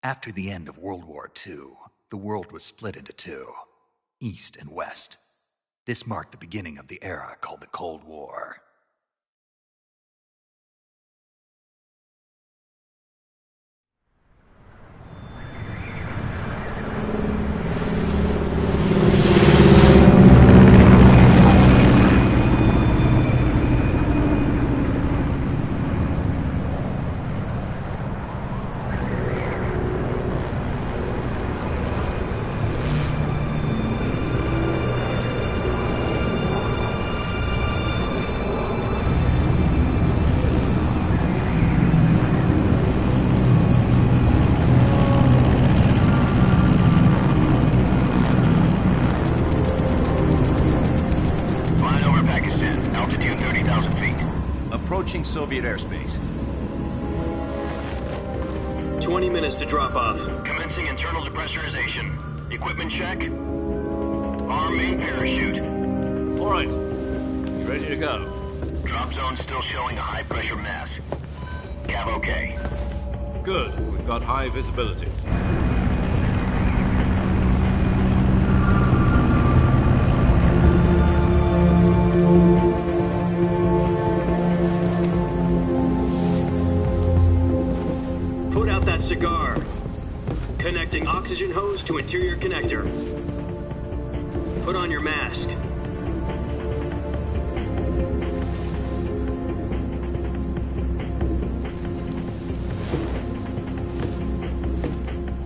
After the end of World War II, the world was split into two, East and West. This marked the beginning of the era called the Cold War. Approaching Soviet airspace. 20 minutes to drop off. Commencing internal depressurization. Equipment check. Arm main parachute. All right. Ready to go. Drop zone still showing a high pressure mass. Cav okay. Good. We've got high visibility. cigar. Connecting oxygen hose to interior connector. Put on your mask.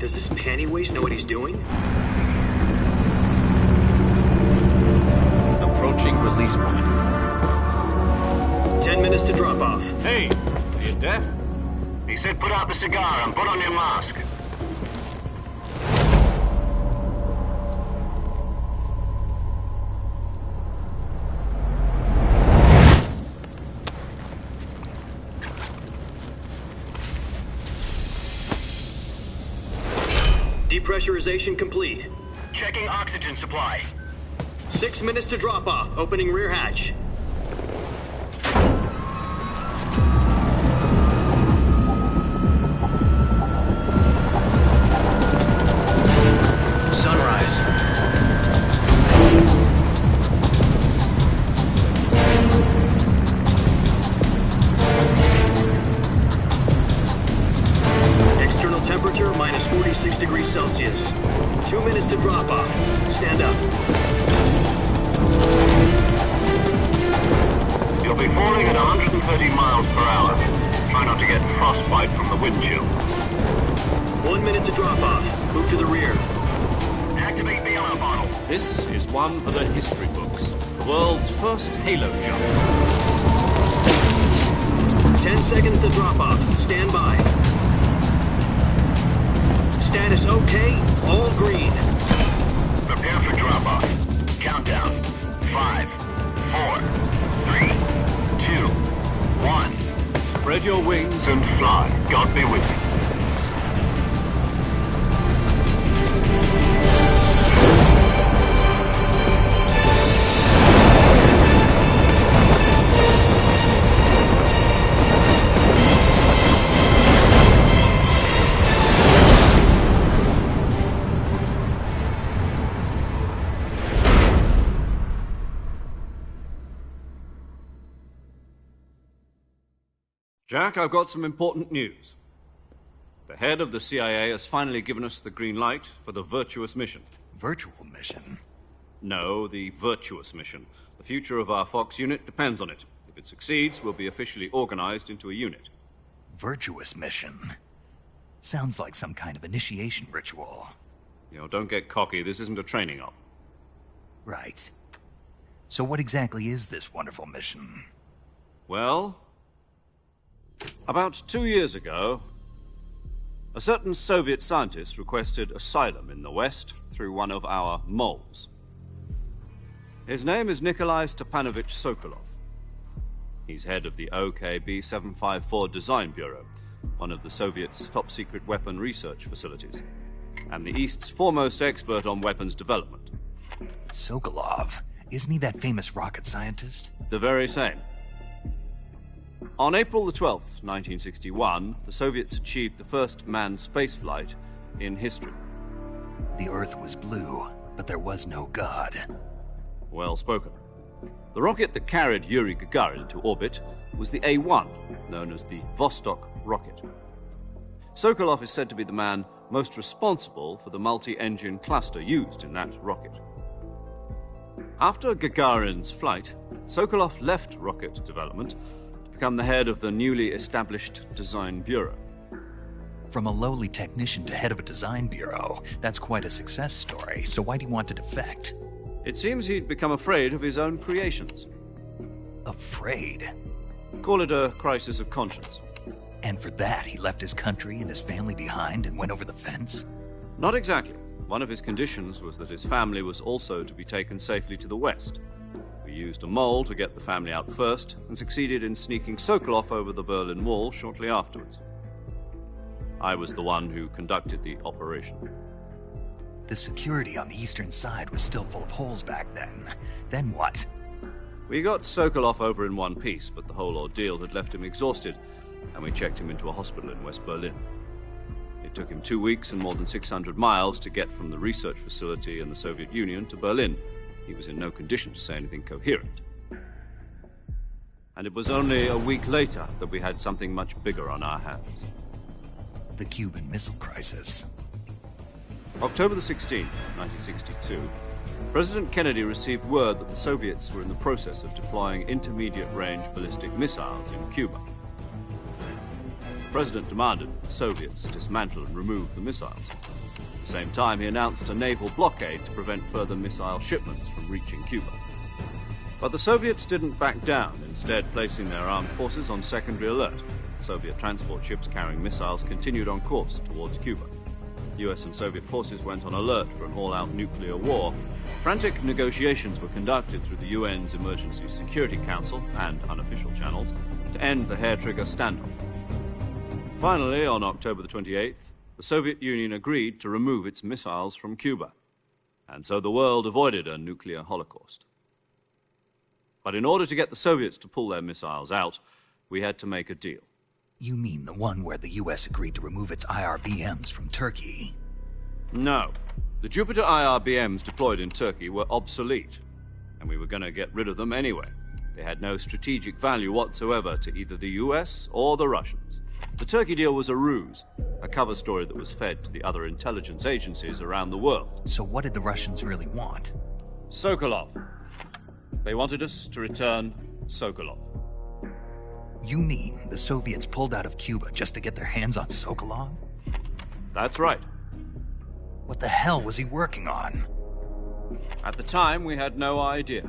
Does this panty waste know what he's doing? Approaching release point. 10 minutes to drop off. Hey, are you deaf? He said put out the cigar and put on your mask. Depressurization complete. Checking oxygen supply. 6 minutes to drop off. Opening rear hatch. Sunrise. External temperature minus 46 degrees Celsius. 2 minutes to drop off. Stand up. You'll be falling at 130 miles per hour. Try not to get frostbite from the wind chill. 1 minute to drop off. Move to the rear. Activate the oil bottle. This is one for the history books. The world's first halo jump. 10 seconds to drop off. Stand by. Status okay. All green. Prepare for drop-off. Countdown. 5, 4, 3, 2, 1. Spread your wings And fly. God be with you. Jack, I've got some important news. The head of the CIA has finally given us the green light for the virtuous mission. Virtual mission? No, the virtuous mission. The future of our Fox unit depends on it. If it succeeds, we'll be officially organized into a unit. Virtuous mission? Sounds like some kind of initiation ritual. You know, don't get cocky. This isn't a training op. Right. So what exactly is this wonderful mission? Well, about 2 years ago, a certain Soviet scientist requested asylum in the West through one of our moles. His name is Nikolai Stepanovich Sokolov. He's head of the OKB 754 Design Bureau, one of the Soviets' top-secret weapon research facilities, and the East's foremost expert on weapons development. Sokolov? Isn't he that famous rocket scientist? The very same. On April the 12th, 1961, the Soviets achieved the first manned spaceflight in history. The Earth was blue, but there was no God. Well spoken. The rocket that carried Yuri Gagarin to orbit was the A-1, known as the Vostok rocket. Sokolov is said to be the man most responsible for the multi-engine cluster used in that rocket. After Gagarin's flight, Sokolov left rocket development to become the head of the newly established Design Bureau. From a lowly technician to head of a design bureau, that's quite a success story, so why do you want to defect? It seems he'd become afraid of his own creations. Afraid? Call it a crisis of conscience. And for that, he left his country and his family behind and went over the fence? Not exactly. One of his conditions was that his family was also to be taken safely to the West. We used a mole to get the family out first and succeeded in sneaking Sokolov over the Berlin Wall shortly afterwards. I was the one who conducted the operation. The security on the eastern side was still full of holes back then. Then what? We got Sokolov over in one piece, but the whole ordeal had left him exhausted, and we checked him into a hospital in West Berlin. It took him 2 weeks and more than 600 miles to get from the research facility in the Soviet Union to Berlin. He was in no condition to say anything coherent. And it was only a week later that we had something much bigger on our hands. The Cuban Missile Crisis. October the 16th, 1962, President Kennedy received word that the Soviets were in the process of deploying intermediate-range ballistic missiles in Cuba. The President demanded that the Soviets dismantle and remove the missiles. At the same time, he announced a naval blockade to prevent further missile shipments from reaching Cuba. But the Soviets didn't back down, instead placing their armed forces on secondary alert. Soviet transport ships carrying missiles continued on course towards Cuba. US and Soviet forces went on alert for an all-out nuclear war. Frantic negotiations were conducted through the UN's Emergency Security Council and unofficial channels to end the hair-trigger standoff. Finally, on October the 28th, the Soviet Union agreed to remove its missiles from Cuba, and so the world avoided a nuclear holocaust. But in order to get the Soviets to pull their missiles out, we had to make a deal. You mean the one where the US agreed to remove its IRBMs from Turkey? No. The Jupiter IRBMs deployed in Turkey were obsolete, and we were going to get rid of them anyway. They had no strategic value whatsoever to either the US or the Russians. The Turkey deal was a ruse, a cover story that was fed to the other intelligence agencies around the world. So what did the Russians really want? Sokolov. They wanted us to return Sokolov. You mean the Soviets pulled out of Cuba just to get their hands on Sokolov? That's right. What the hell was he working on? At the time, we had no idea.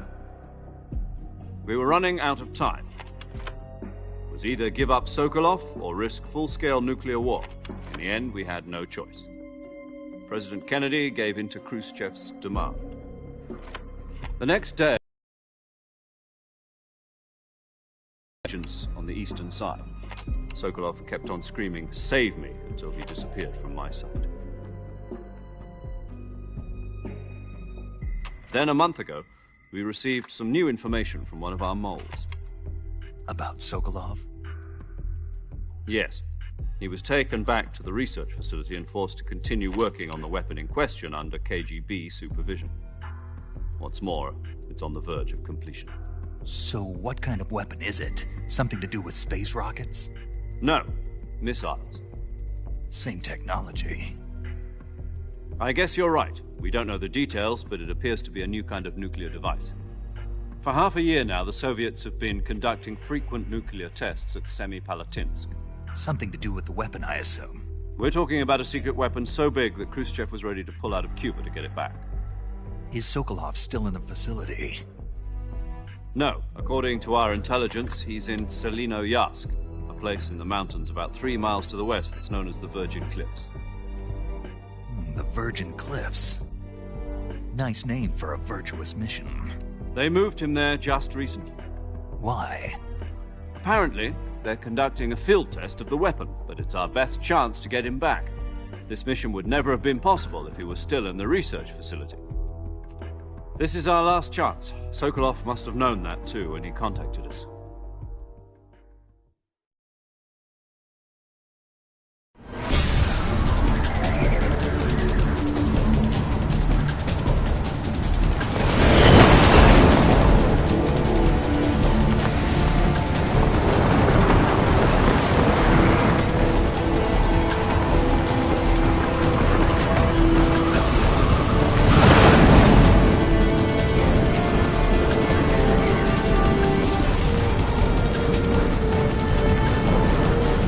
We were running out of time. It was either give up Sokolov or risk full-scale nuclear war. In the end, we had no choice. President Kennedy gave in to Khrushchev's demand. The next day, on the eastern side, Sokolov kept on screaming, "Save me," until he disappeared from my sight. Then, a month ago, we received some new information from one of our moles. About Sokolov? Yes. He was taken back to the research facility and forced to continue working on the weapon in question under KGB supervision. What's more, it's on the verge of completion. So what kind of weapon is it? Something to do with space rockets? No, missiles. Same technology. I guess you're right. We don't know the details, but it appears to be a new kind of nuclear device. For half a year now, the Soviets have been conducting frequent nuclear tests at Semipalatinsk. Something to do with the weapon, I assume. We're talking about a secret weapon so big that Khrushchev was ready to pull out of Cuba to get it back. Is Sokolov still in the facility? No. According to our intelligence, he's in Selinoyarsk, a place in the mountains about 3 miles to the west that's known as the Virgin Cliffs. The Virgin Cliffs. Nice name for a virtuous mission. They moved him there just recently. Why? Apparently, they're conducting a field test of the weapon, but it's our best chance to get him back. This mission would never have been possible if he was still in the research facility. This is our last chance. Sokolov must have known that too when he contacted us.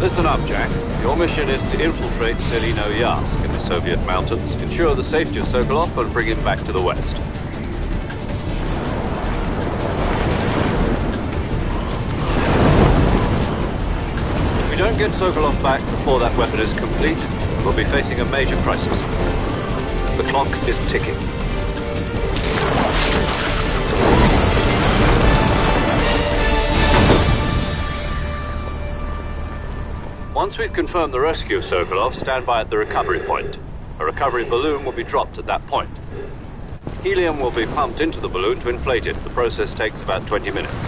Listen up, Jack. Your mission is to infiltrate Selinoyarsk in the Soviet mountains, ensure the safety of Sokolov, and bring him back to the west. If we don't get Sokolov back before that weapon is complete, we'll be facing a major crisis. The clock is ticking. Once we've confirmed the rescue of Sokolov, stand by at the recovery point. A recovery balloon will be dropped at that point. Helium will be pumped into the balloon to inflate it. The process takes about 20 minutes.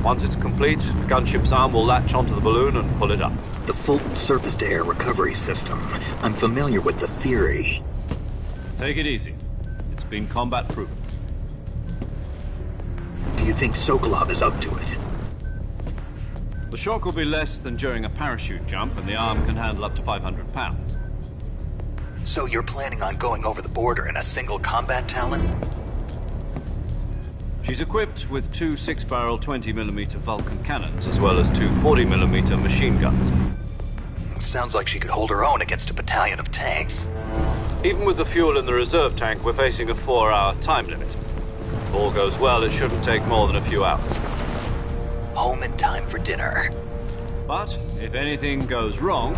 Once it's complete, the gunship's arm will latch onto the balloon and pull it up. The Fulton surface-to-air recovery system. I'm familiar with the theory. Take it easy. It's been combat-proven. Do you think Sokolov is up to it? The shock will be less than during a parachute jump, and the arm can handle up to 500 pounds. So you're planning on going over the border in a single combat Talon? She's equipped with two 6-barrel 20mm Vulcan cannons, as well as two 40mm machine guns. Sounds like she could hold her own against a battalion of tanks. Even with the fuel in the reserve tank, we're facing a 4-hour time limit. If all goes well, it shouldn't take more than a few hours. Home in time for dinner. But if anything goes wrong,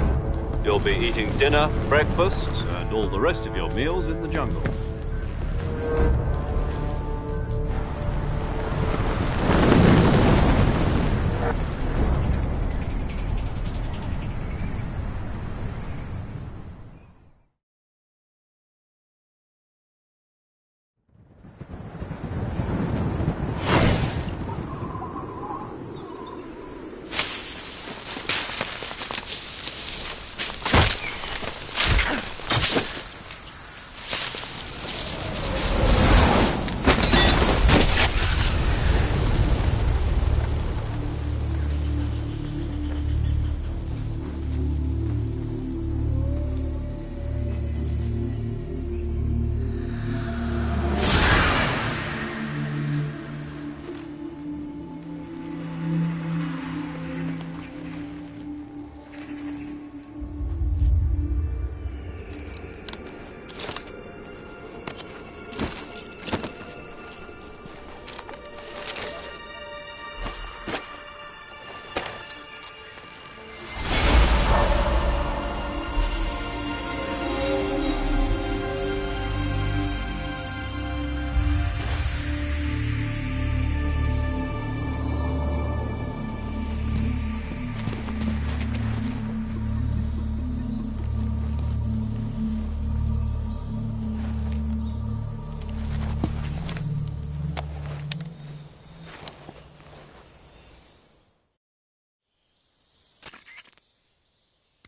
you'll be eating dinner, breakfast, and all the rest of your meals in the jungle.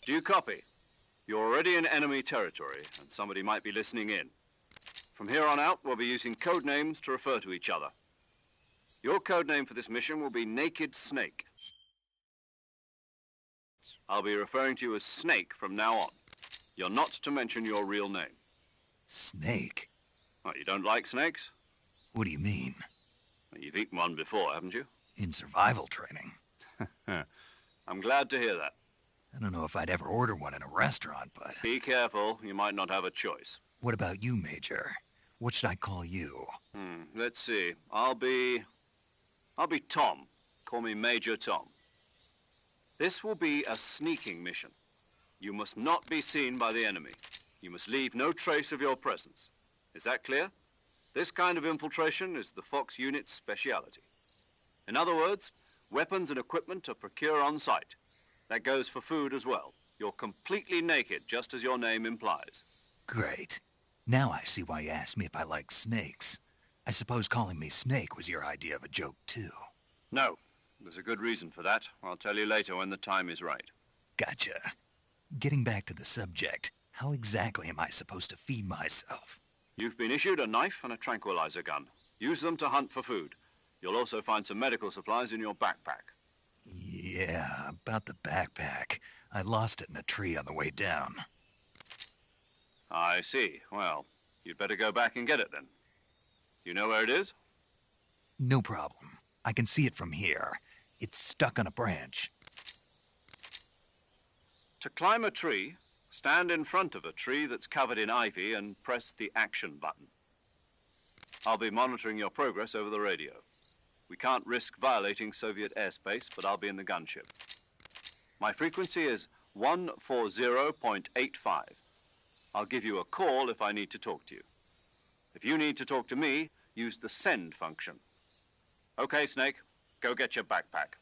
Do you copy? You're already in enemy territory, and somebody might be listening in. From here on out, we'll be using code names to refer to each other. Your code name for this mission will be Naked Snake. I'll be referring to you as Snake from now on. You're not to mention your real name. Snake? Oh, you don't like snakes? What do you mean? Well, you've eaten one before, haven't you? In survival training. I'm glad to hear that. I don't know if I'd ever order one in a restaurant, but... Be careful, you might not have a choice. What about you, Major? What should I call you? Let's see. I'll be Tom. Call me Major Tom. This will be a sneaking mission. You must not be seen by the enemy. You must leave no trace of your presence. Is that clear? This kind of infiltration is the Fox unit's speciality. In other words, weapons and equipment are procured on site. That goes for food as well. You're completely naked, just as your name implies. Great. Now I see why you asked me if I like snakes. I suppose calling me Snake was your idea of a joke, too. No. There's a good reason for that. I'll tell you later when the time is right. Gotcha. Getting back to the subject, how exactly am I supposed to feed myself? You've been issued a knife and a tranquilizer gun. Use them to hunt for food. You'll also find some medical supplies in your backpack. Yeah, about the backpack. I lost it in a tree on the way down. I see. Well, you'd better go back and get it then. You know where it is? No problem. I can see it from here. It's stuck on a branch. To climb a tree, stand in front of a tree that's covered in ivy and press the action button. I'll be monitoring your progress over the radio. We can't risk violating Soviet airspace, but I'll be in the gunship. My frequency is 140.85. I'll give you a call if I need to talk to you. If you need to talk to me, use the send function. Okay, Snake, go get your backpack.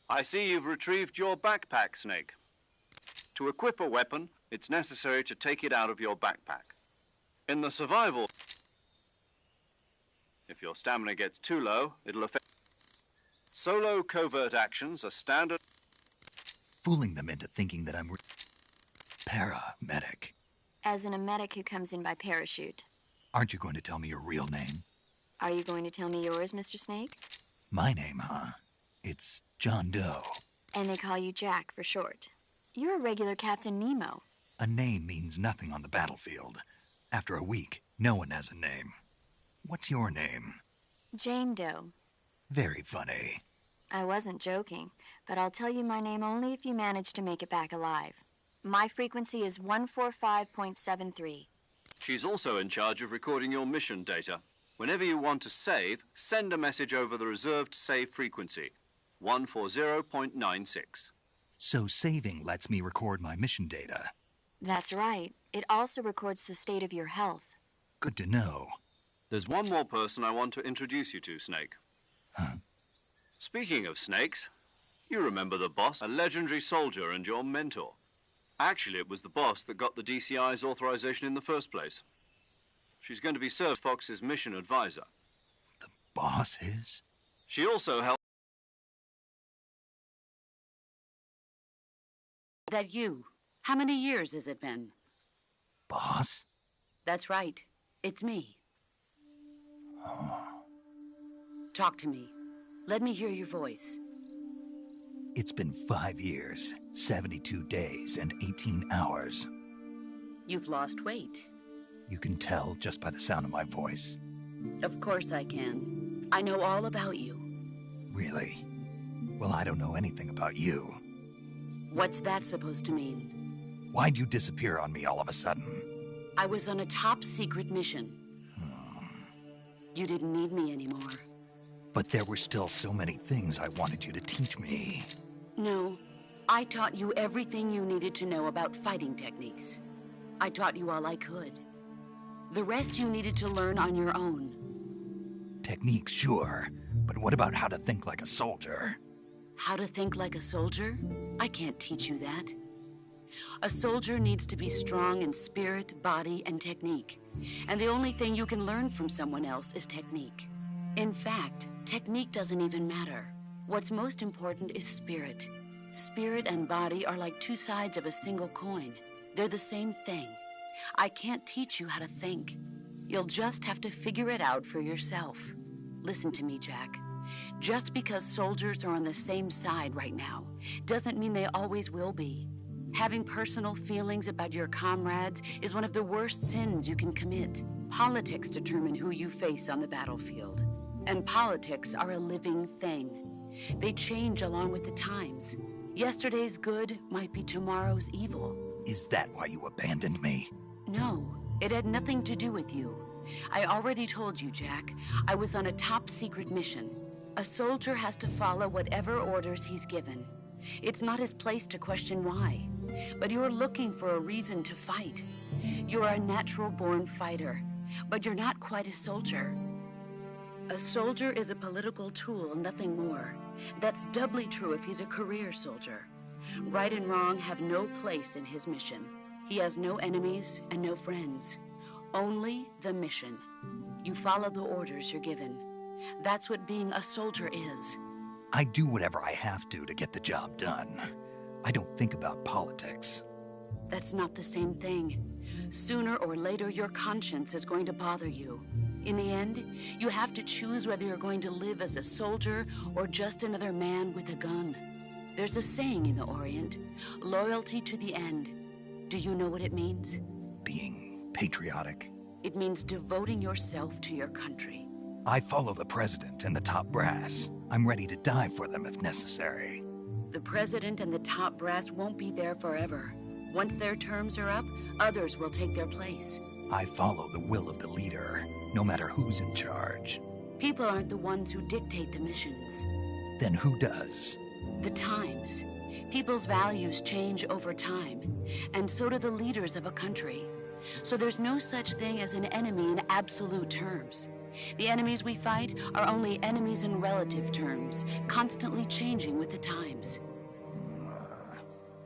I see you've retrieved your backpack, Snake. To equip a weapon, it's necessary to take it out of your backpack. In the survival, if your stamina gets too low, it'll affect... Solo covert actions are standard... Fooling them into thinking that I'm paramedic. As in a medic who comes in by parachute. Aren't you going to tell me your real name? Are you going to tell me yours, Mr. Snake? My name, huh? It's John Doe. And they call you Jack for short. You're a regular Captain Nemo. A name means nothing on the battlefield. After a week, no one has a name. What's your name? Jane Doe. Very funny. I wasn't joking, but I'll tell you my name only if you manage to make it back alive. My frequency is 145.73. She's also in charge of recording your mission data. Whenever you want to save, send a message over the reserved save frequency, 140.96. So saving lets me record my mission data. That's right. It also records the state of your health. Good to know. There's one more person I want to introduce you to, Snake. Huh? Speaking of snakes, you remember the boss, a legendary soldier and your mentor. Actually, it was the boss that got the DCI's authorization in the first place. She's going to be Sir Fox's mission advisor. The boss is? She also helped... That you. How many years has it been? Boss? That's right. It's me. Oh. Talk to me. Let me hear your voice. It's been 5 years, 72 days, and 18 hours. You've lost weight. You can tell just by the sound of my voice. Of course I can. I know all about you. Really? Well, I don't know anything about you. What's that supposed to mean? Why'd you disappear on me all of a sudden? I was on a top-secret mission. You didn't need me anymore. But there were still so many things I wanted you to teach me. No. I taught you everything you needed to know about fighting techniques. I taught you all I could. The rest you needed to learn on your own. Techniques, sure. But what about how to think like a soldier? How to think like a soldier? I can't teach you that. A soldier needs to be strong in spirit, body, and technique. And the only thing you can learn from someone else is technique. In fact, technique doesn't even matter. What's most important is spirit. Spirit and body are like two sides of a single coin. They're the same thing. I can't teach you how to think. You'll just have to figure it out for yourself. Listen to me, Jack. Just because soldiers are on the same side right now doesn't mean they always will be. Having personal feelings about your comrades is one of the worst sins you can commit. Politics determine who you face on the battlefield. And politics are a living thing. They change along with the times. Yesterday's good might be tomorrow's evil. Is that why you abandoned me? No, it had nothing to do with you. I already told you, Jack. I was on a top-secret mission. A soldier has to follow whatever orders he's given. It's not his place to question why. But you're looking for a reason to fight. You're a natural-born fighter, but you're not quite a soldier. A soldier is a political tool, nothing more. That's doubly true if he's a career soldier. Right and wrong have no place in his mission. He has no enemies and no friends. Only the mission. You follow the orders you're given. That's what being a soldier is. I do whatever I have to get the job done. I don't think about politics. That's not the same thing. Sooner or later, your conscience is going to bother you. In the end, you have to choose whether you're going to live as a soldier or just another man with a gun. There's a saying in the Orient, loyalty to the end. Do you know what it means? Being patriotic. It means devoting yourself to your country. I follow the president and the top brass. I'm ready to die for them if necessary. The president and the top brass won't be there forever. Once their terms are up, others will take their place. I follow the will of the leader, no matter who's in charge. People aren't the ones who dictate the missions. Then who does? The times. People's values change over time, and so do the leaders of a country. So there's no such thing as an enemy in absolute terms. The enemies we fight are only enemies in relative terms, constantly changing with the times.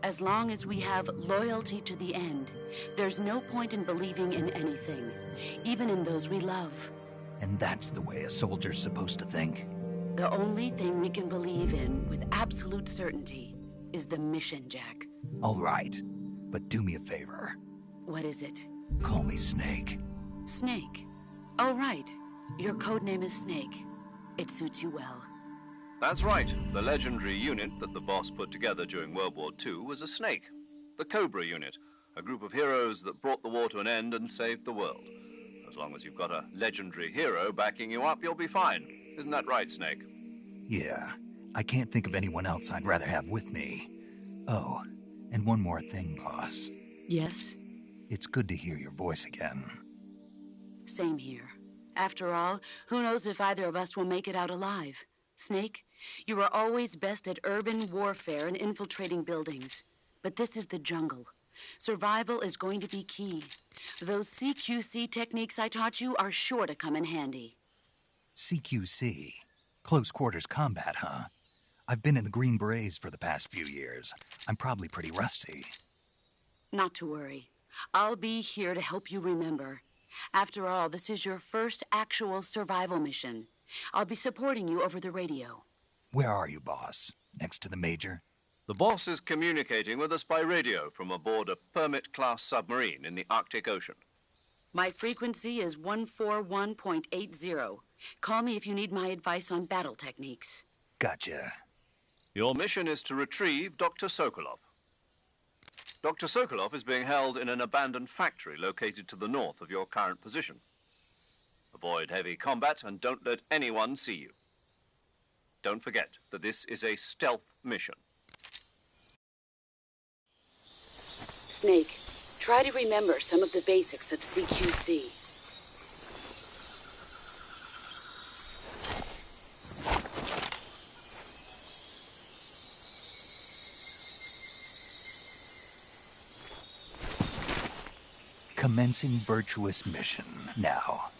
As long as we have loyalty to the end, there's no point in believing in anything, even in those we love. And that's the way a soldier's supposed to think? The only thing we can believe in with absolute certainty is the mission, Jack. All right, but do me a favor. What is it? Call me Snake. Snake. Oh, right. Your codename is Snake. It suits you well. That's right. The legendary unit that the boss put together during World War II was a snake. The Cobra unit, a group of heroes that brought the war to an end and saved the world. As long as you've got a legendary hero backing you up, you'll be fine. Isn't that right, Snake? Yeah, I can't think of anyone else I'd rather have with me. Oh, and one more thing, boss. Yes? It's good to hear your voice again. Same here. After all, who knows if either of us will make it out alive? Snake, you are always best at urban warfare and infiltrating buildings. But this is the jungle. Survival is going to be key. Those CQC techniques I taught you are sure to come in handy. CQC? Close quarters combat, huh? I've been in the Green Berets for the past few years. I'm probably pretty rusty. Not to worry. I'll be here to help you remember. After all, this is your first actual survival mission. I'll be supporting you over the radio. Where are you, boss? Next to the Major? The boss is communicating with us by radio from aboard a Permit-class submarine in the Arctic Ocean. My frequency is 141.80. Call me if you need my advice on battle techniques. Gotcha. Your mission is to retrieve Dr. Sokolov. Dr. Sokolov is being held in an abandoned factory located to the north of your current position. Avoid heavy combat and don't let anyone see you. Don't forget that this is a stealth mission. Snake, try to remember some of the basics of CQC. Commencing virtuous mission now.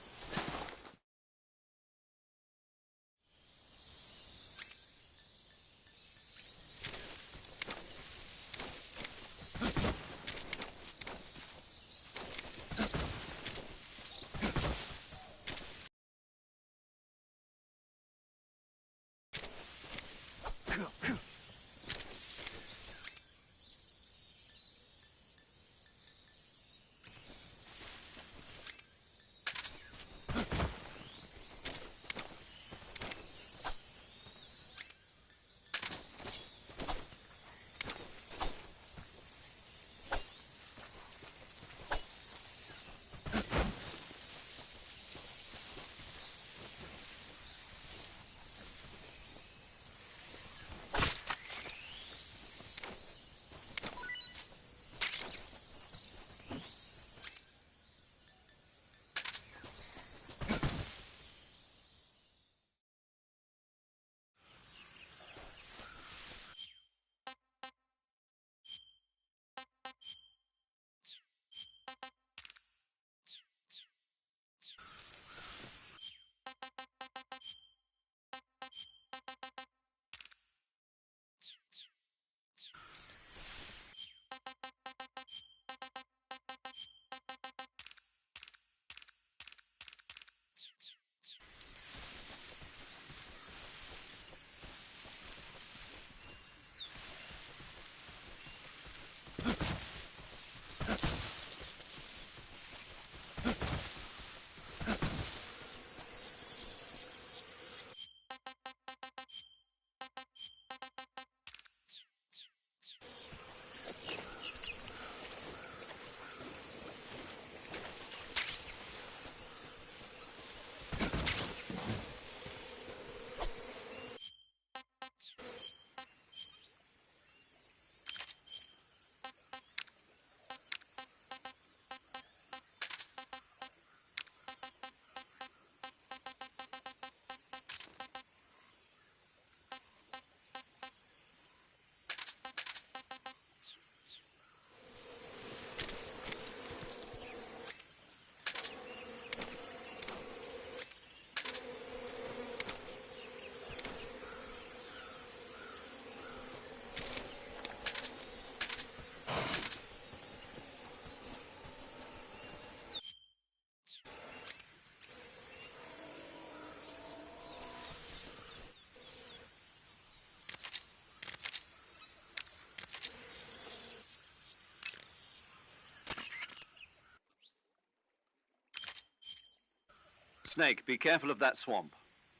Snake, be careful of that swamp.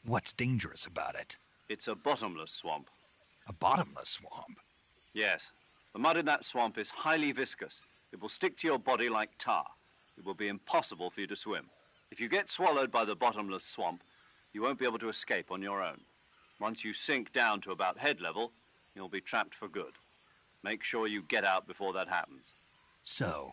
What's dangerous about it? It's a bottomless swamp. A bottomless swamp? Yes. The mud in that swamp is highly viscous. It will stick to your body like tar. It will be impossible for you to swim. If you get swallowed by the bottomless swamp, you won't be able to escape on your own. Once you sink down to about head level, you'll be trapped for good. Make sure you get out before that happens. So,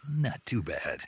not too bad.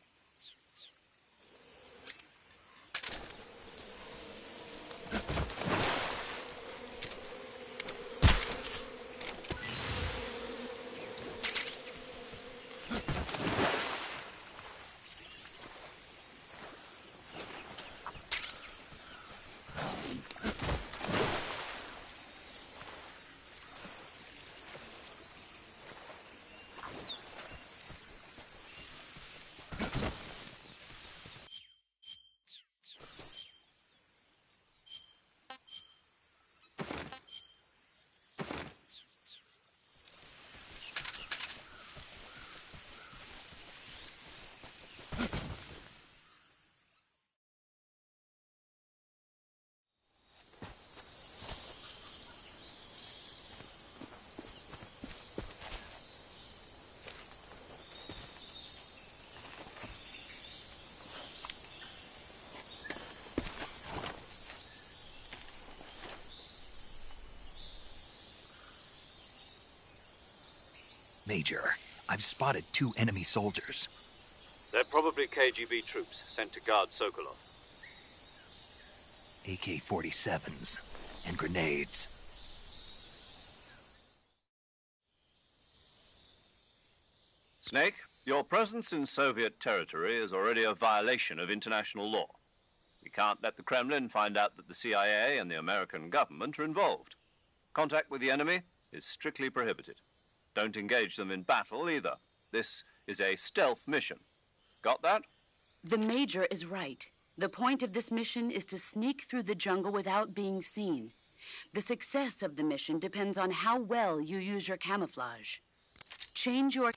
Major, I've spotted 2 enemy soldiers. They're probably KGB troops sent to guard Sokolov. AK-47s and grenades. Snake, your presence in Soviet territory is already a violation of international law. We can't let the Kremlin find out that the CIA and the American government are involved. Contact with the enemy is strictly prohibited. Don't engage them in battle either. This is a stealth mission. Got that? The Major is right. The point of this mission is to sneak through the jungle without being seen. The success of the mission depends on how well you use your camouflage. Change your...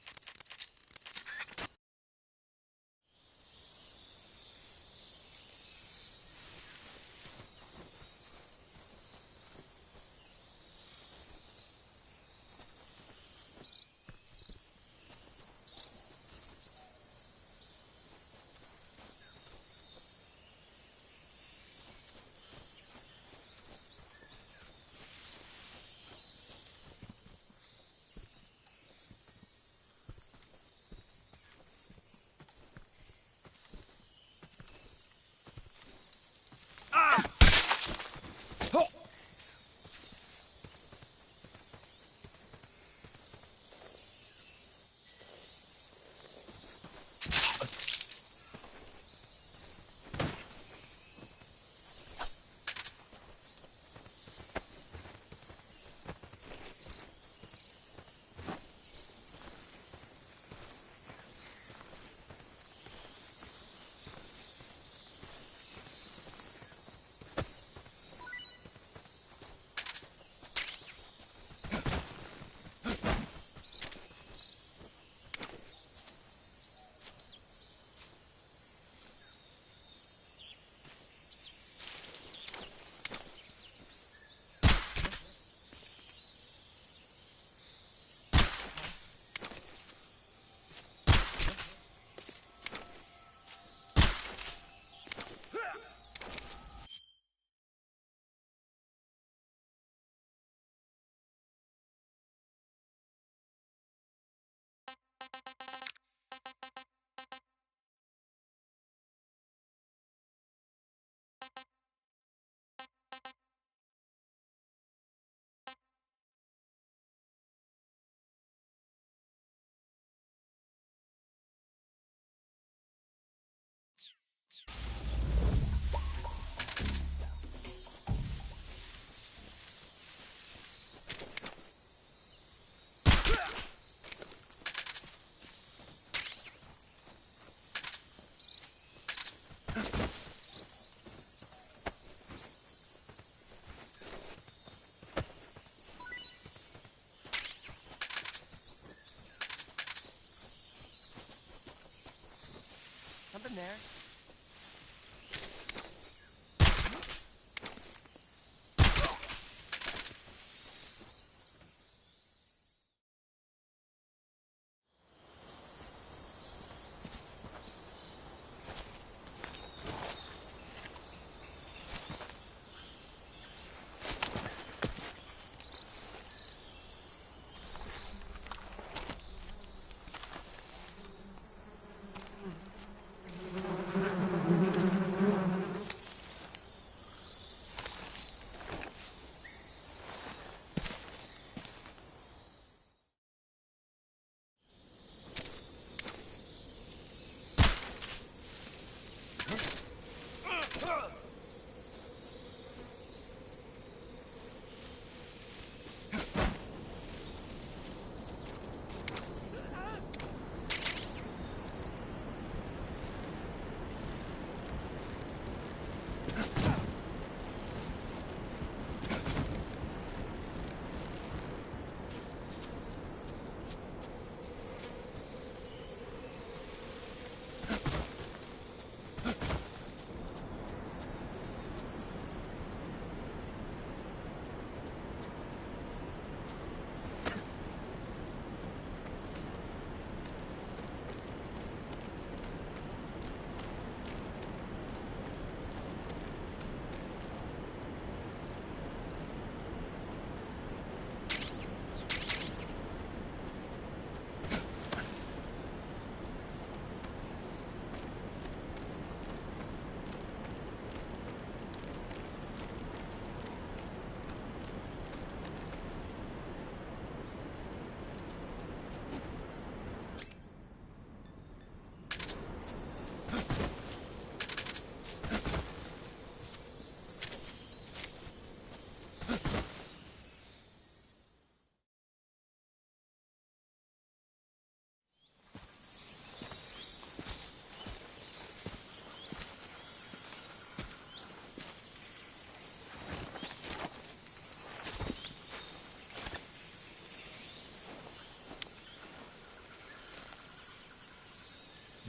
there?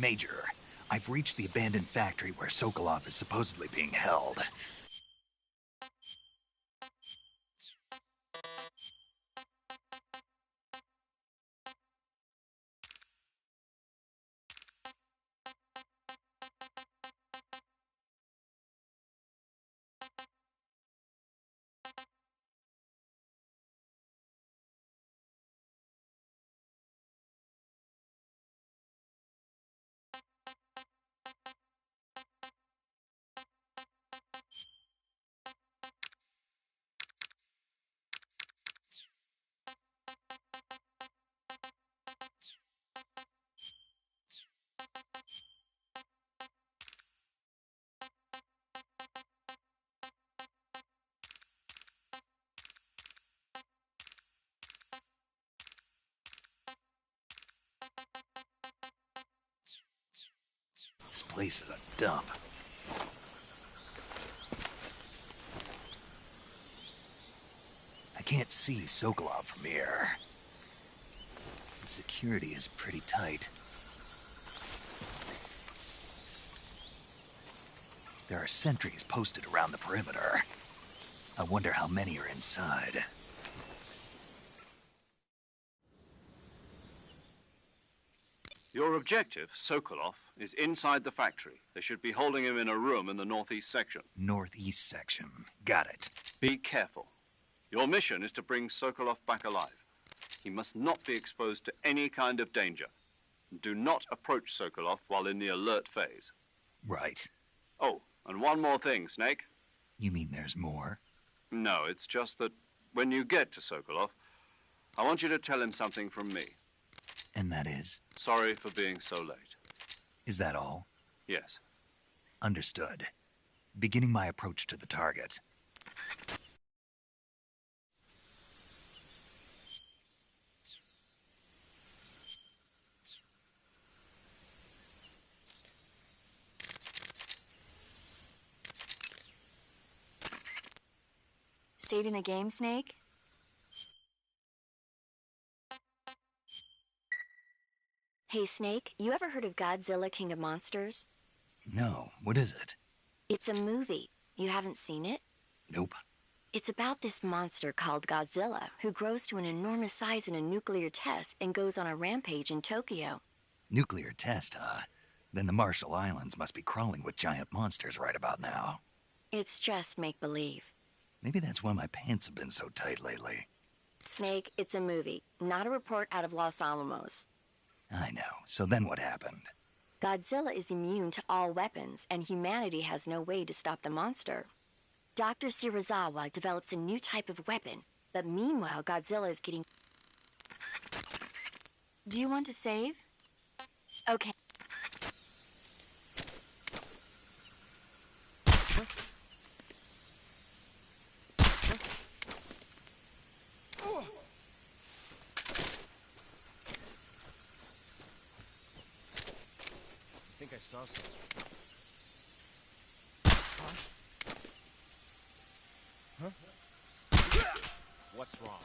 Major, I've reached the abandoned factory where Sokolov is supposedly being held. This place is a dump. I can't see Sokolov from here. The security is pretty tight. There are sentries posted around the perimeter. I wonder how many are inside. Your objective, Sokolov, is inside the factory. They should be holding him in a room in the northeast section. Northeast section. Got it. Be careful. Your mission is to bring Sokolov back alive. He must not be exposed to any kind of danger. Do not approach Sokolov while in the alert phase. Right. Oh, and one more thing, Snake. You mean there's more? No, it's just that when you get to Sokolov, I want you to tell him something from me. And that is? Sorry for being so late. Is that all? Yes. Understood. Beginning my approach to the target. Saving the game, Snake? Hey, Snake, you ever heard of Godzilla, King of Monsters? No, what is it? It's a movie. You haven't seen it? Nope. It's about this monster called Godzilla, who grows to an enormous size in a nuclear test and goes on a rampage in Tokyo. Nuclear test, huh? Then the Marshall Islands must be crawling with giant monsters right about now. It's just make-believe. Maybe that's why my pants have been so tight lately. Snake, it's a movie, not a report out of Los Alamos. I know. So then what happened? Godzilla is immune to all weapons, and humanity has no way to stop the monster. Dr. Shirazawa develops a new type of weapon, but meanwhile, Godzilla is getting... Do you want to save? Okay. I think I saw something. Huh? What's wrong?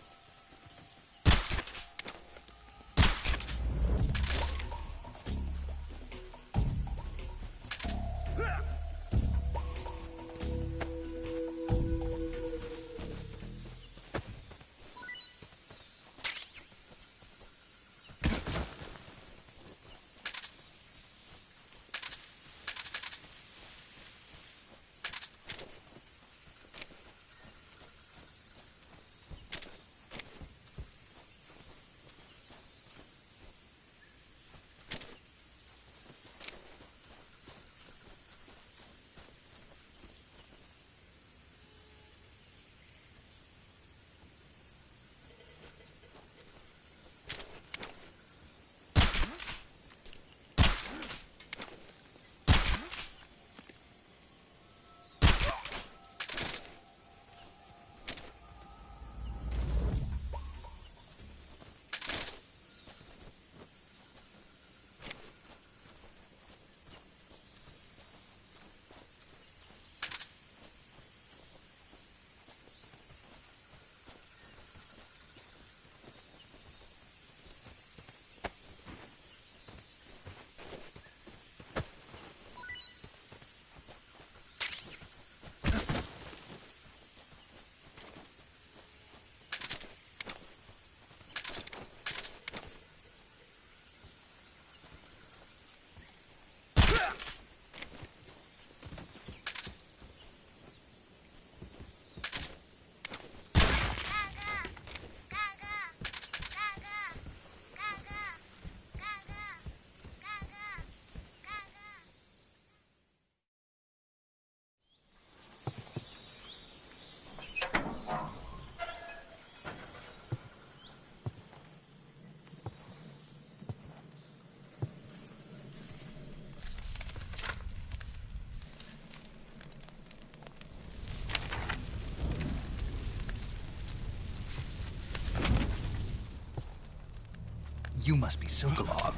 You must be Sokolov.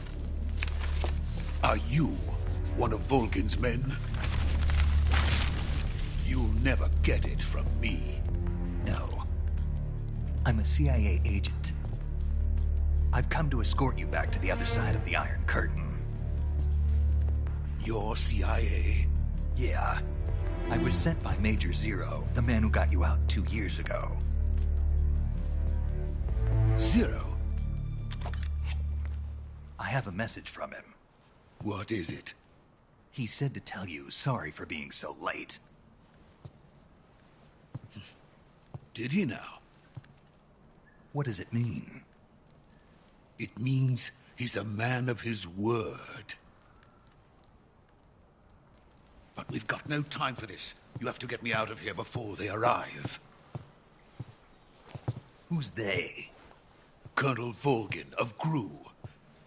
Are you one of Volgin's men? You'll never get it from me. No. I'm a CIA agent. I've come to escort you back to the other side of the Iron Curtain. You're CIA? Yeah. I was sent by Major Zero, the man who got you out 2 years ago. Zero? I have a message from him. What is it? He said to tell you sorry for being so late. Did he now? What does it mean? It means he's a man of his word. But we've got no time for this. You have to get me out of here before they arrive. Who's they? Colonel Volgin of GRU.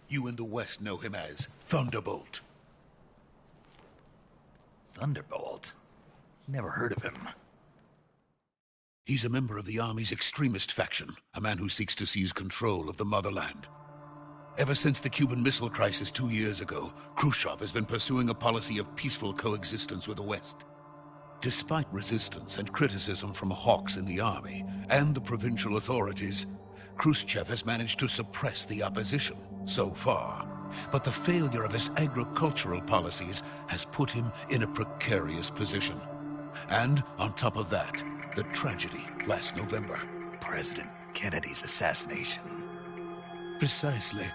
You in the West know him as Thunderbolt. Thunderbolt? Never heard of him. He's a member of the Army's extremist faction, a man who seeks to seize control of the motherland. Ever since the Cuban Missile Crisis 2 years ago, Khrushchev has been pursuing a policy of peaceful coexistence with the West. Despite resistance and criticism from hawks in the army and the provincial authorities, Khrushchev has managed to suppress the opposition, so far. but the failure of his agricultural policies has put him in a precarious position. And on top of that, the tragedy last November. President Kennedy's assassination. Precisely.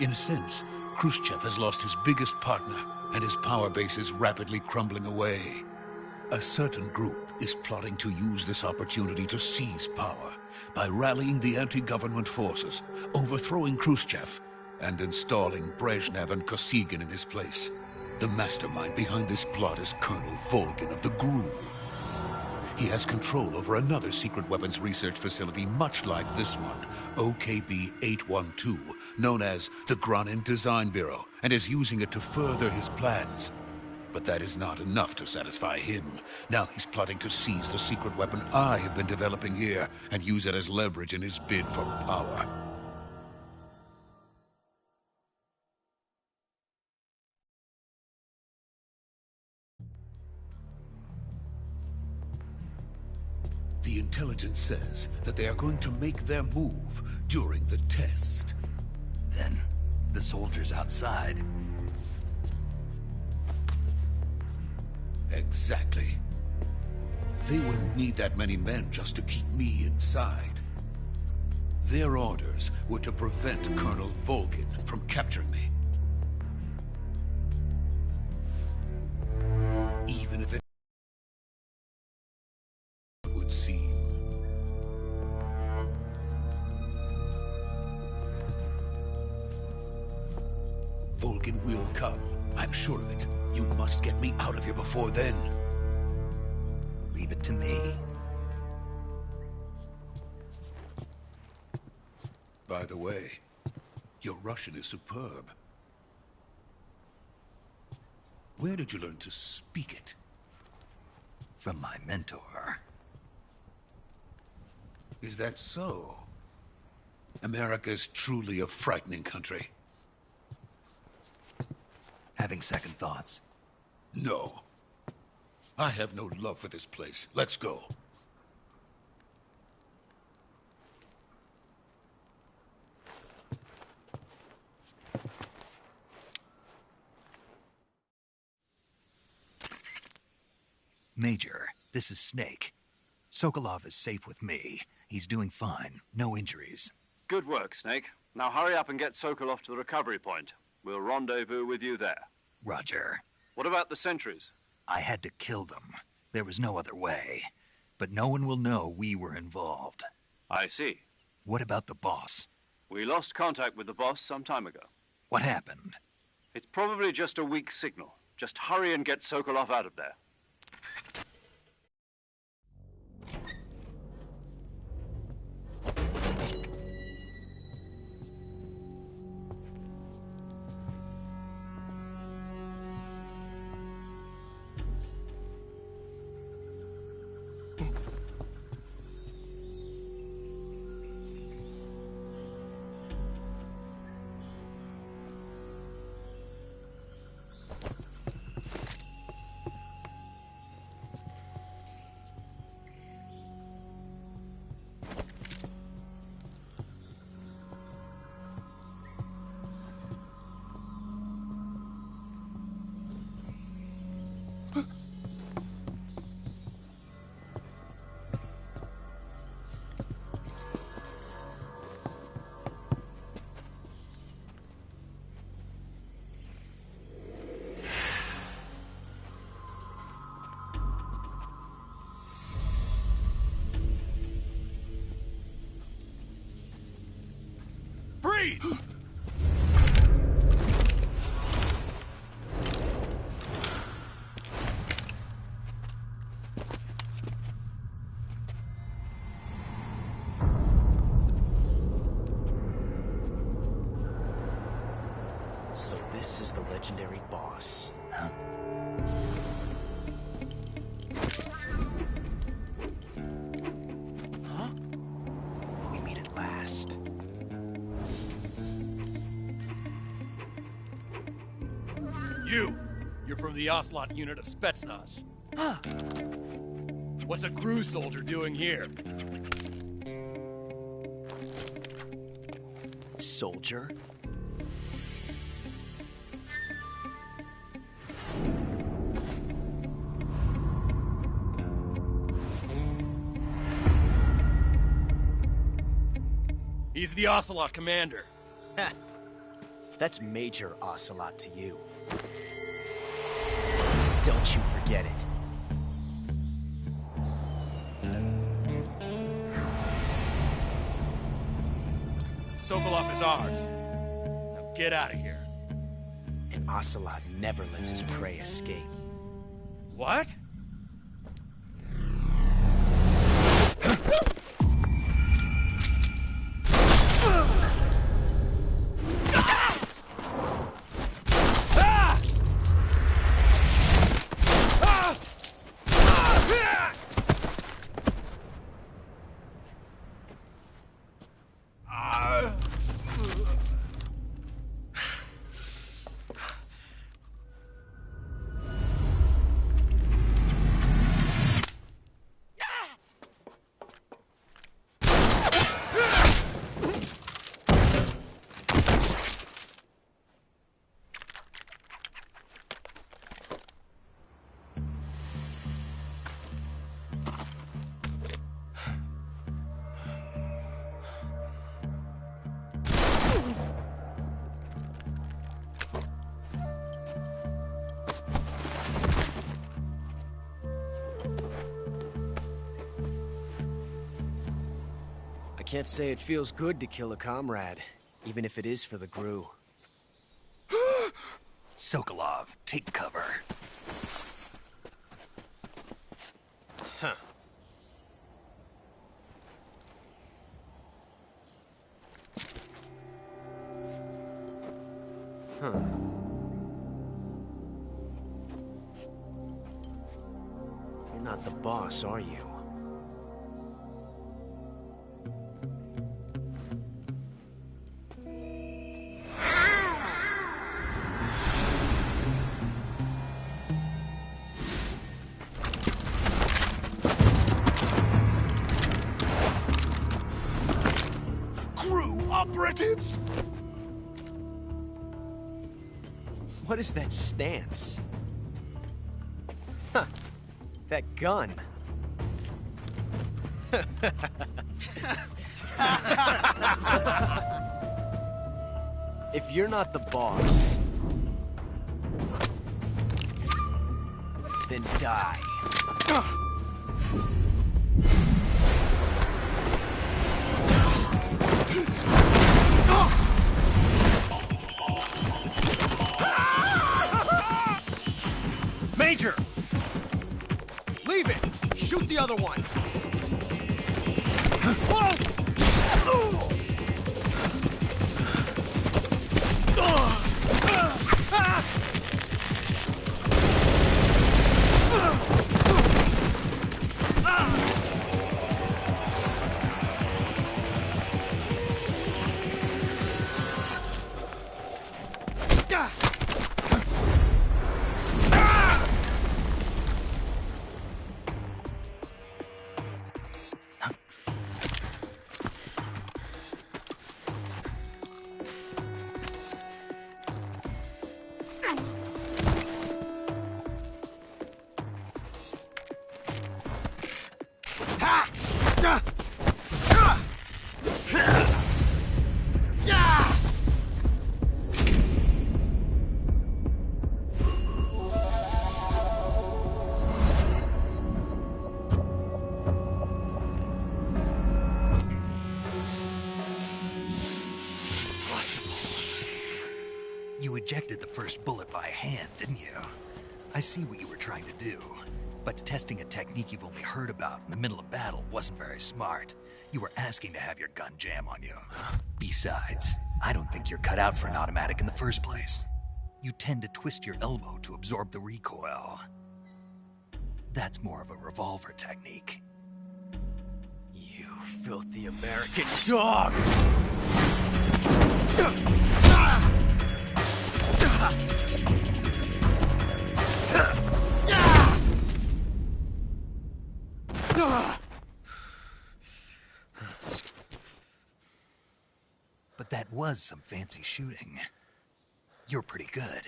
In a sense, Khrushchev has lost his biggest partner, and his power base is rapidly crumbling away. A certain group is plotting to use this opportunity to seize power by rallying the anti-government forces, overthrowing Khrushchev, and installing Brezhnev and Kosygin in his place. The mastermind behind this plot is Colonel Volgin of the GRU. He has control over another secret weapons research facility much like this one, OKB-812, known as the Granin Design Bureau, and is using it to further his plans. But that is not enough to satisfy him. Now he's plotting to seize the secret weapon I have been developing here and use it as leverage in his bid for power. The intelligence says that they are going to make their move during the test. Then, the soldiers outside. Exactly. They wouldn't need that many men just to keep me inside. Their orders were to prevent Colonel Volgin from capturing me. Even if it would seem. Volgin will come. I'm sure of it. You must get me out of here before then. Leave it to me. By the way, your Russian is superb. Where did you learn to speak it? From my mentor. Is that so? America is truly a frightening country. Having second thoughts? No. I have no love for this place. Let's go. Major, this is Snake. Sokolov is safe with me. He's doing fine. No injuries. Good work, Snake. Now hurry up and get Sokolov to the recovery point. We'll rendezvous with you there. Roger. What about the sentries? I had to kill them. There was no other way. But no one will know we were involved. I see. What about the boss? We lost contact with the boss some time ago. What happened? It's probably just a weak signal. Just hurry and get Sokolov out of there. Freeze! So this is the legendary boss. Huh? Huh? We meet at last. You're from the Ocelot unit of Spetsnaz. Huh. What's a GRU soldier doing here? Soldier? He's the Ocelot commander. Ha! That's Major Ocelot to you. Don't you forget it. Sokolov is ours. Now get out of here. And Ocelot never lets his prey escape. What? I can't say it feels good to kill a comrade, even if it is for the Gru. Sokolov, take cover. Huh. Huh. You're not the boss, are you? Operatives! What is that stance? Huh. That gun. If you're not the boss, then die. Major! Leave it! Shoot the other one! You ejected the first bullet by hand, didn't you? I see what you were trying to do. But testing a technique you've only heard about in the middle of battle wasn't very smart. You were asking to have your gun jam on you. Besides, I don't think you're cut out for an automatic in the first place. You tend to twist your elbow to absorb the recoil. That's more of a revolver technique. You filthy American dog! But that was some fancy shooting. You're pretty good.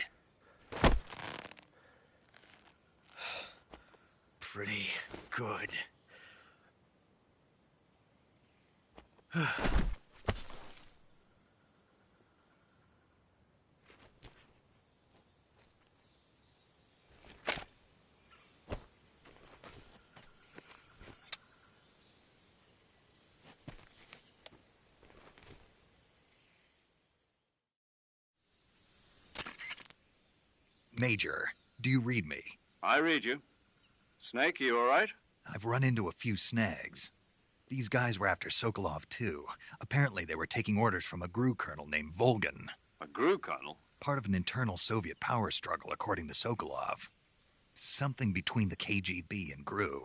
Pretty good. Major, do you read me? I read you. Snake, you all right? I've run into a few snags. These guys were after Sokolov, too. Apparently they were taking orders from a GRU colonel named Volgan. A GRU colonel? Part of an internal Soviet power struggle, according to Sokolov. Something between the KGB and GRU.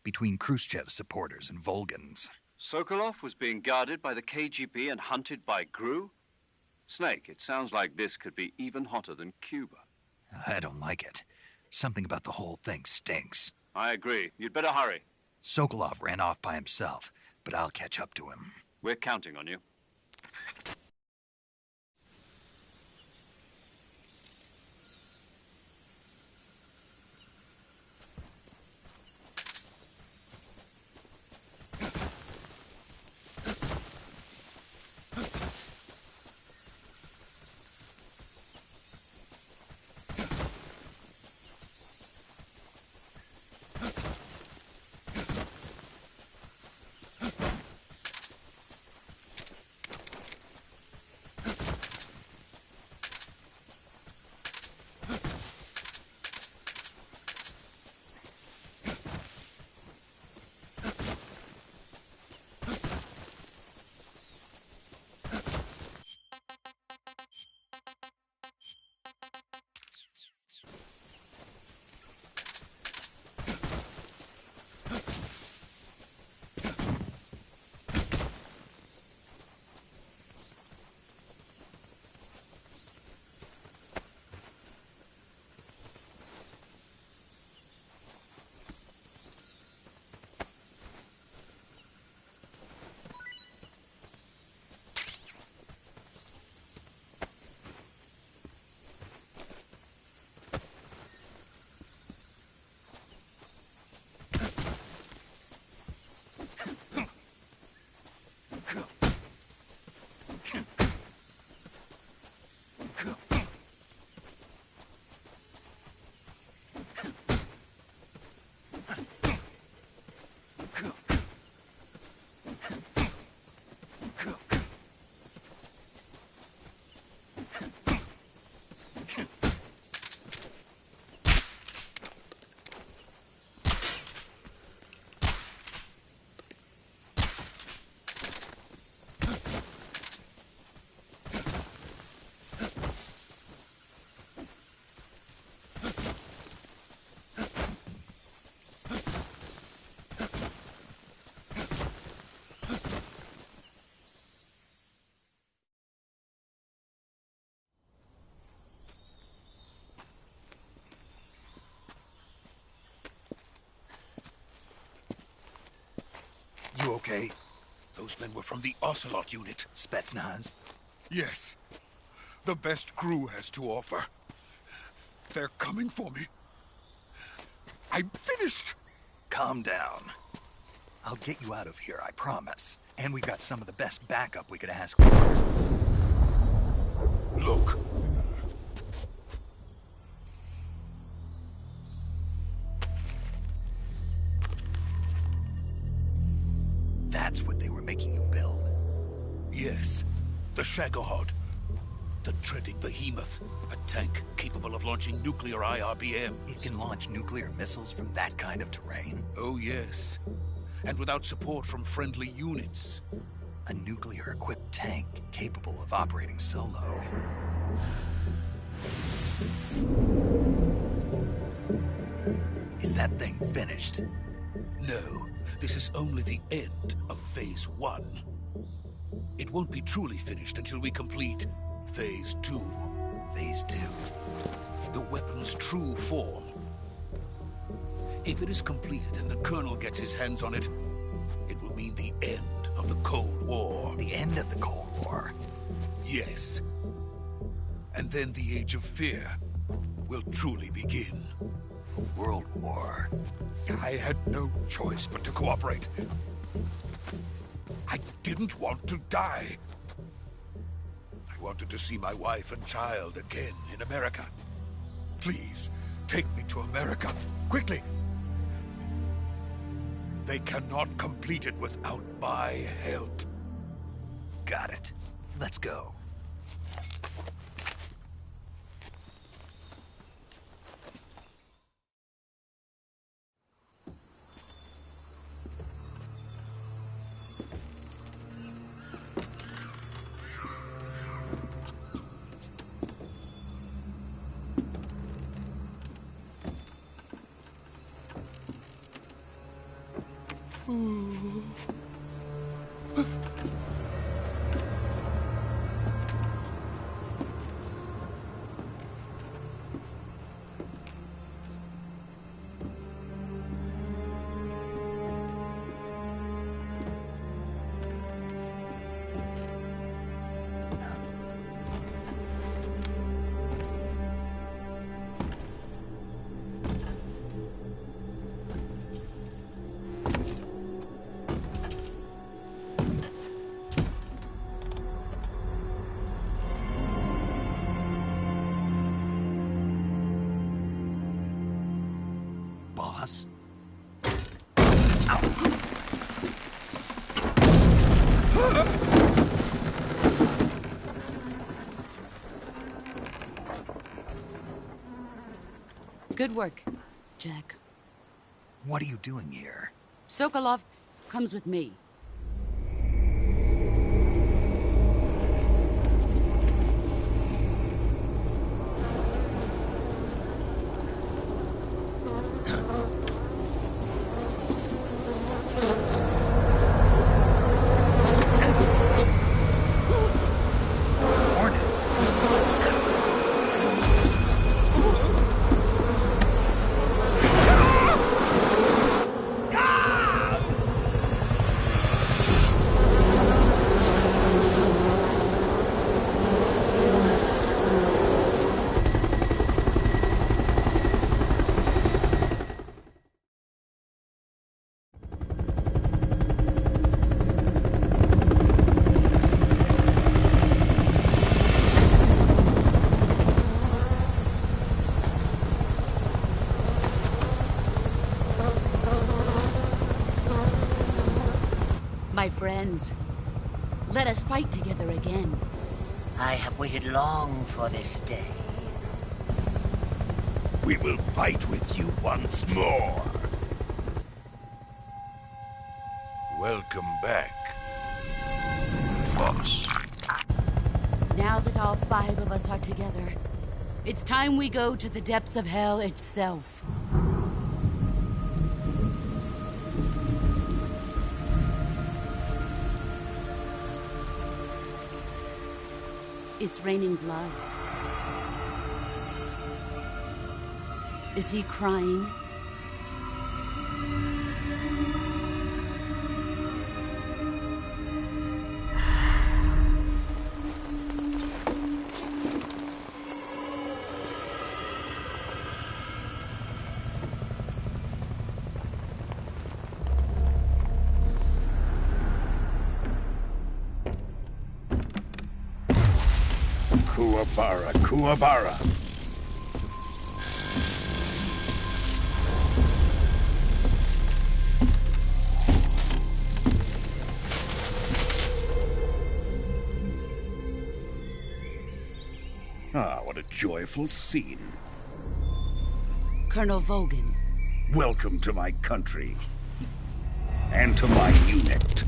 Between Khrushchev's supporters and Volgan's. Sokolov was being guarded by the KGB and hunted by GRU? Snake, it sounds like this could be even hotter than Cuba. I don't like it. Something about the whole thing stinks. I agree. You'd better hurry. Sokolov ran off by himself, but I'll catch up to him. We're counting on you. You okay? Those men were from the Ocelot unit. Spetsnaz? Yes. The best GRU has to offer. They're coming for me. I'm finished! Calm down. I'll get you out of here, I promise. And we've got some of the best backup we could ask for. Look. That's what they were making you build? Yes. The Shagohod. The treading behemoth. A tank capable of launching nuclear IRBMs. It can launch nuclear missiles from that kind of terrain? Oh, yes. And without support from friendly units. A nuclear-equipped tank capable of operating solo. Is that thing finished? No. This is only the end of Phase 1. It won't be truly finished until we complete Phase 2. Phase 2? The weapon's true form. If it is completed and the Colonel gets his hands on it, it will mean the end of the Cold War. The end of the Cold War? Yes. And then the Age of Fear will truly begin. A world war. I had no choice but to cooperate. I didn't want to die. I wanted to see my wife and child again in America. Please, take me to America, quickly. They cannot complete it without my help. Got it. Let's go. Boss? Good work, Jack. What are you doing here? Sokolov comes with me. Hornets? My friends, let us fight together again. I have waited long for this day. We will fight with you once more. Welcome back, boss. Now that all 5 of us are together, it's time we go to the depths of hell itself. It's raining blood. Is he crying? Kuwabara, Kuwabara. Ah, what a joyful scene. Colonel Vogan. Welcome to my country. And to my unit.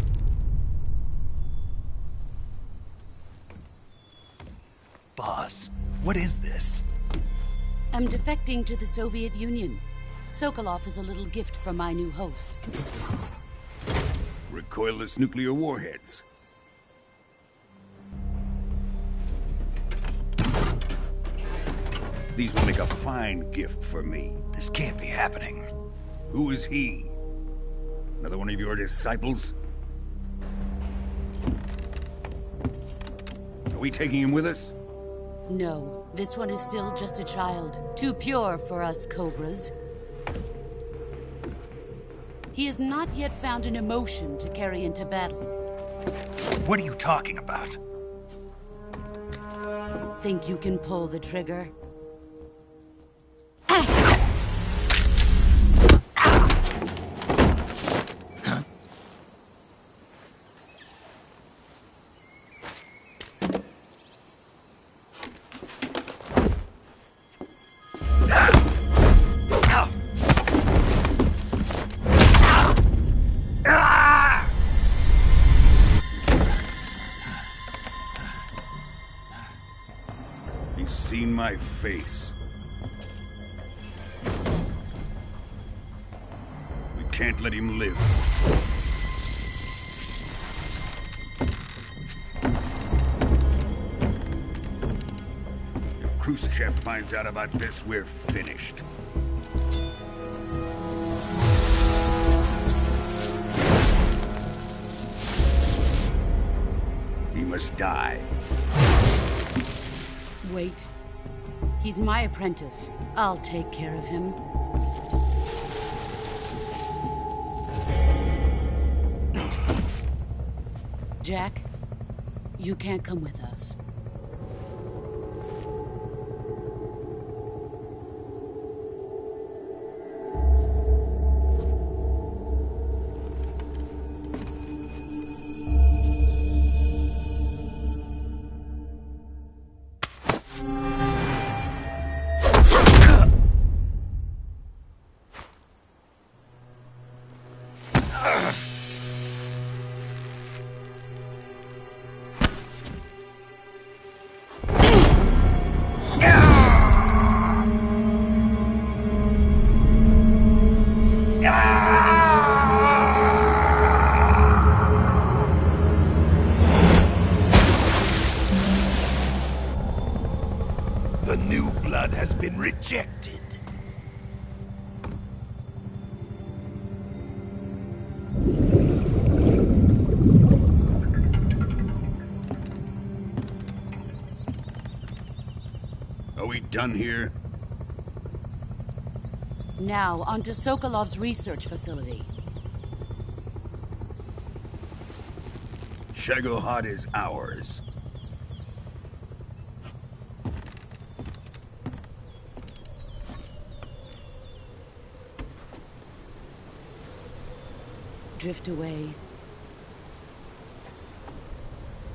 Boss, what is this? I'm defecting to the Soviet Union. Sokolov is a little gift from my new hosts. Recoilless nuclear warheads. These will make a fine gift for me. This can't be happening. Who is he? Another one of your disciples? Are we taking him with us? No, this one is still just a child. Too pure for us Cobras. He has not yet found an emotion to carry into battle. What are you talking about? Think you can pull the trigger? He's seen my face. We can't let him live. If Khrushchev finds out about this, we're finished. He must die. Wait. He's my apprentice. I'll take care of him. Jack, you can't come with us. The new blood has been rejected. Are we done here? Now, on to Sokolov's research facility. Shagohod is ours. Drift away.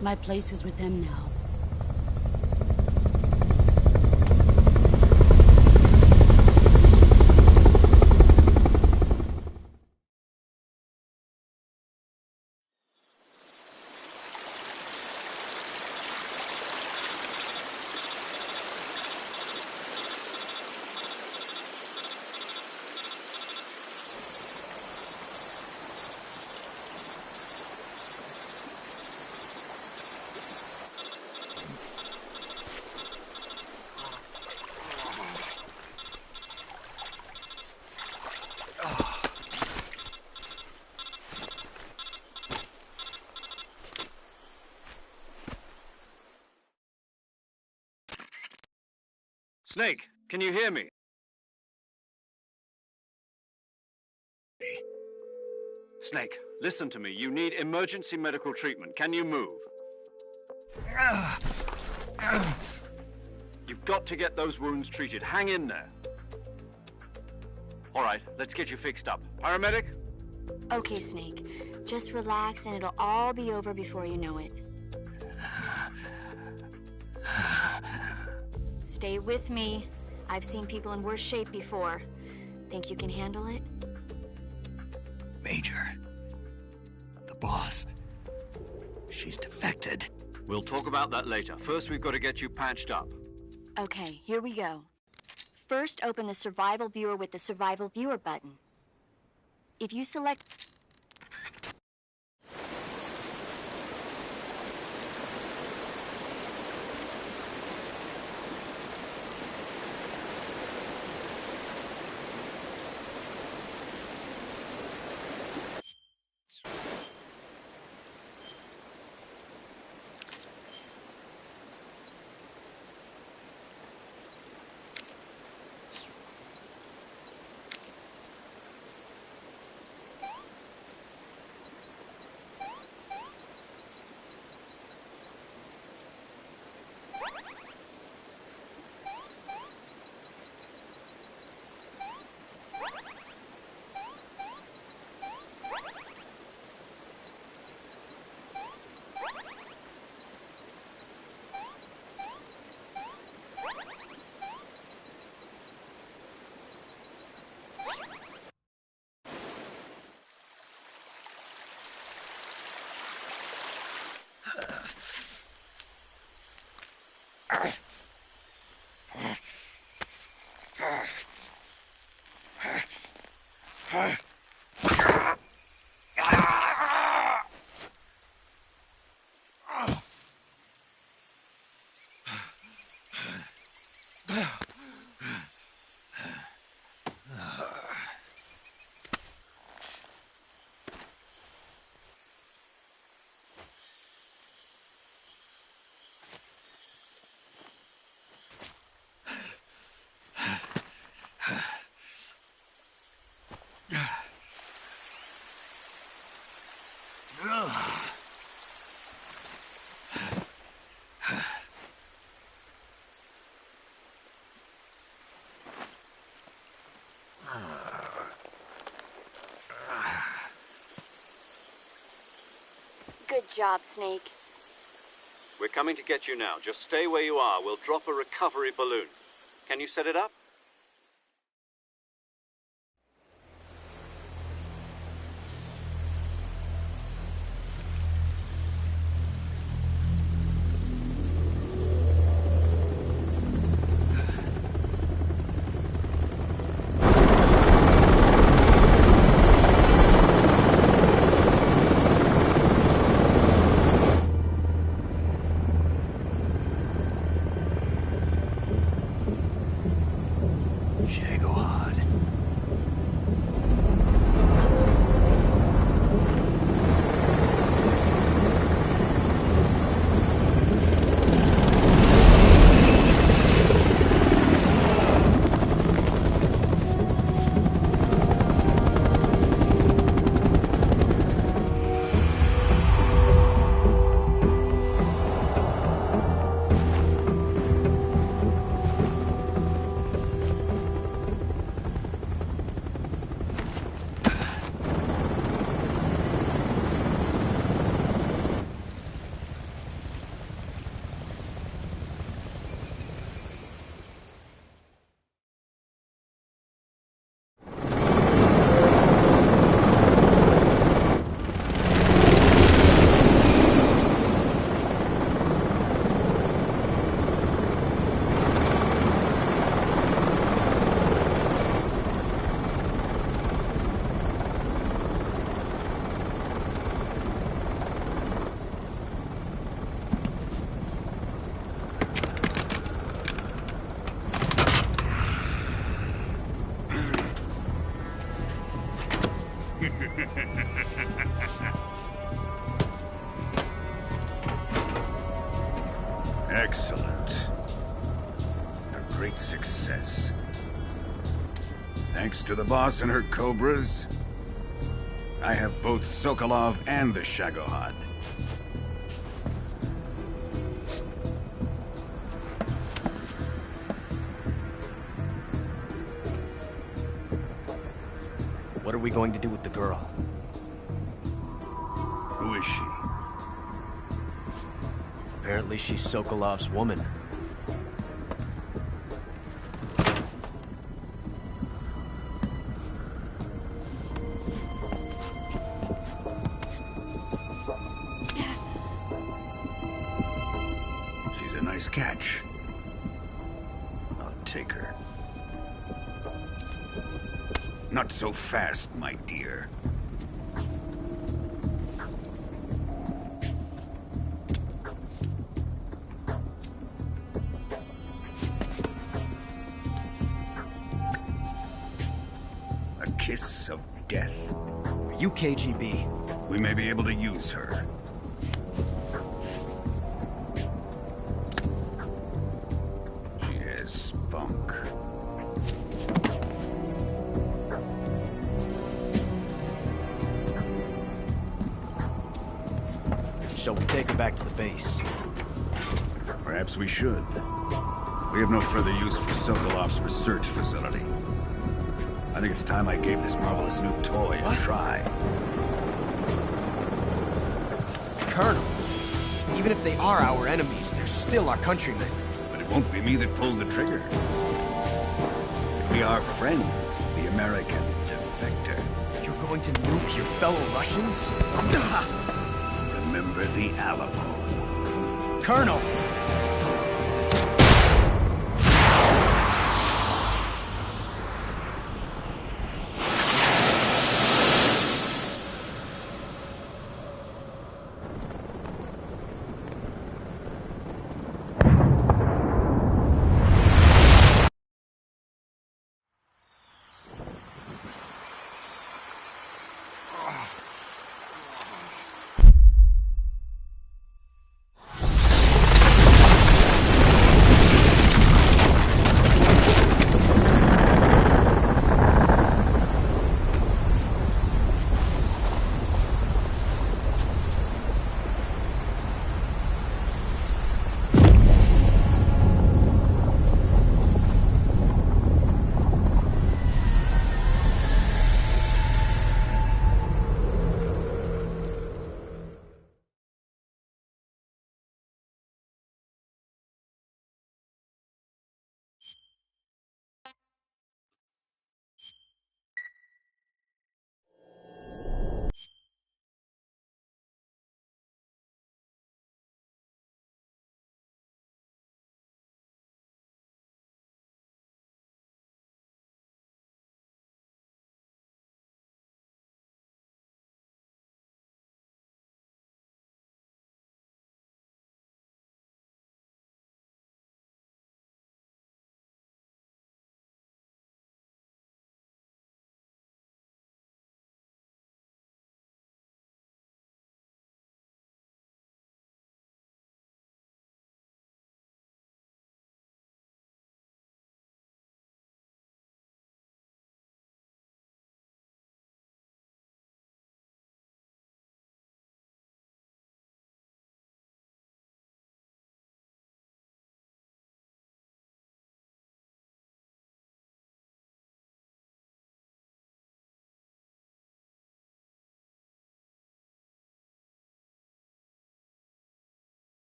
My place is with them now. Snake, can you hear me? Snake, listen to me. You need emergency medical treatment. Can you move? You've got to get those wounds treated. Hang in there. All right, let's get you fixed up. Paramedic? Okay, Snake. Just relax and it'll all be over before you know it. Stay with me. I've seen people in worse shape before. Think you can handle it? Major. The boss. She's defected. We'll talk about that later. First, we've got to get you patched up. Okay, here we go. First, open the Survival Viewer with the Survival Viewer button. If you select... Good job, Snake. We're coming to get you now. Just stay where you are. We'll drop a recovery balloon. Can you set it up? Excellent. A great success. Thanks to the boss and her cobras, I have both Sokolov and the Shagohod. What are we going to do with the girl? Who is she? Apparently she's Sokolov's woman. She's a nice catch. I'll take her. Not so fast, my dear. A kiss of death? Are you KGB? We may be able to use her. She has spunk. Shall we take her back to the base? Perhaps we should. We have no further use for Sokolov's research facility. I think it's time I gave this marvelous new toy a try. Colonel, even if they are our enemies, they're still our countrymen. But it won't be me that pulled the trigger. It'll be our friend, the American defector. You're going to nuke your fellow Russians? Remember the Alamo. Colonel!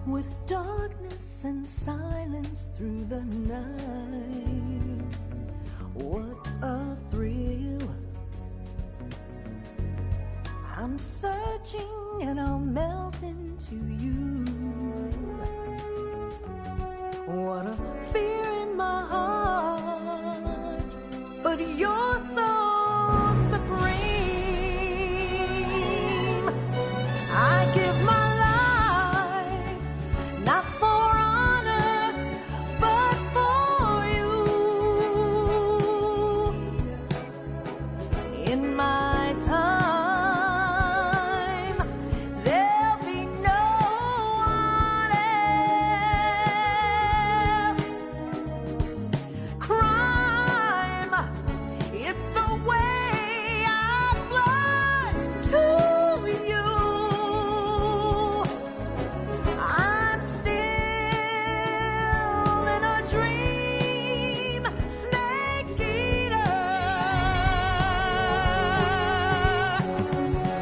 with darkness and silence through the night. What a thrill. I'm searching and I'll melt into you. What a fear in my heart, but you're so supreme. I give my life, not for honor, but for you. In my time, there'll be no one else. Crime, it's the way I fly to you. I'm still in a dream, snake eater.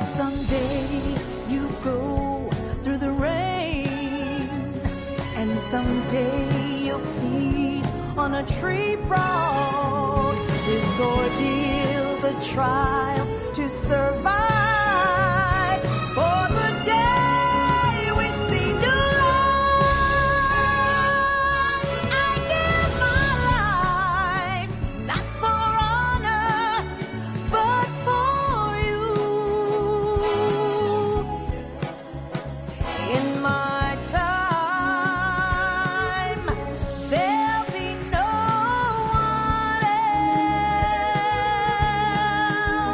Someday you go through the rain, and someday you'll feed on a tree frog. This ordeal, the trial to survive, for the day we see new light. I give my life, not for honor, but for you. In my time, there'll be no one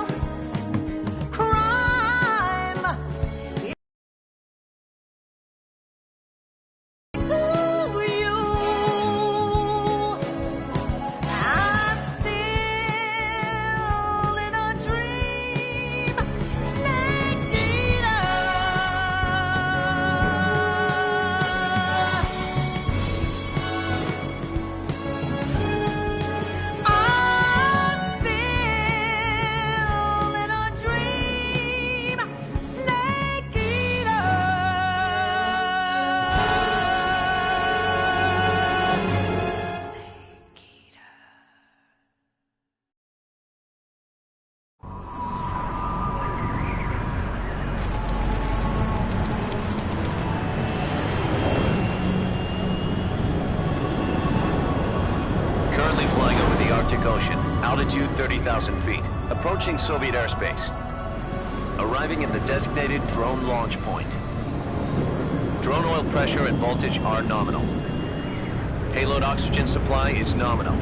else. Crime, it's to you. I'm still in a dream, snake eater. I'm still in a dream, snake eater. Snake eater. Currently flying over the Arctic Ocean, altitude 30,000 feet, approaching Soviet airspace. Arriving at the designated drone launch point. Drone oil pressure and voltage are nominal. Payload oxygen supply is nominal.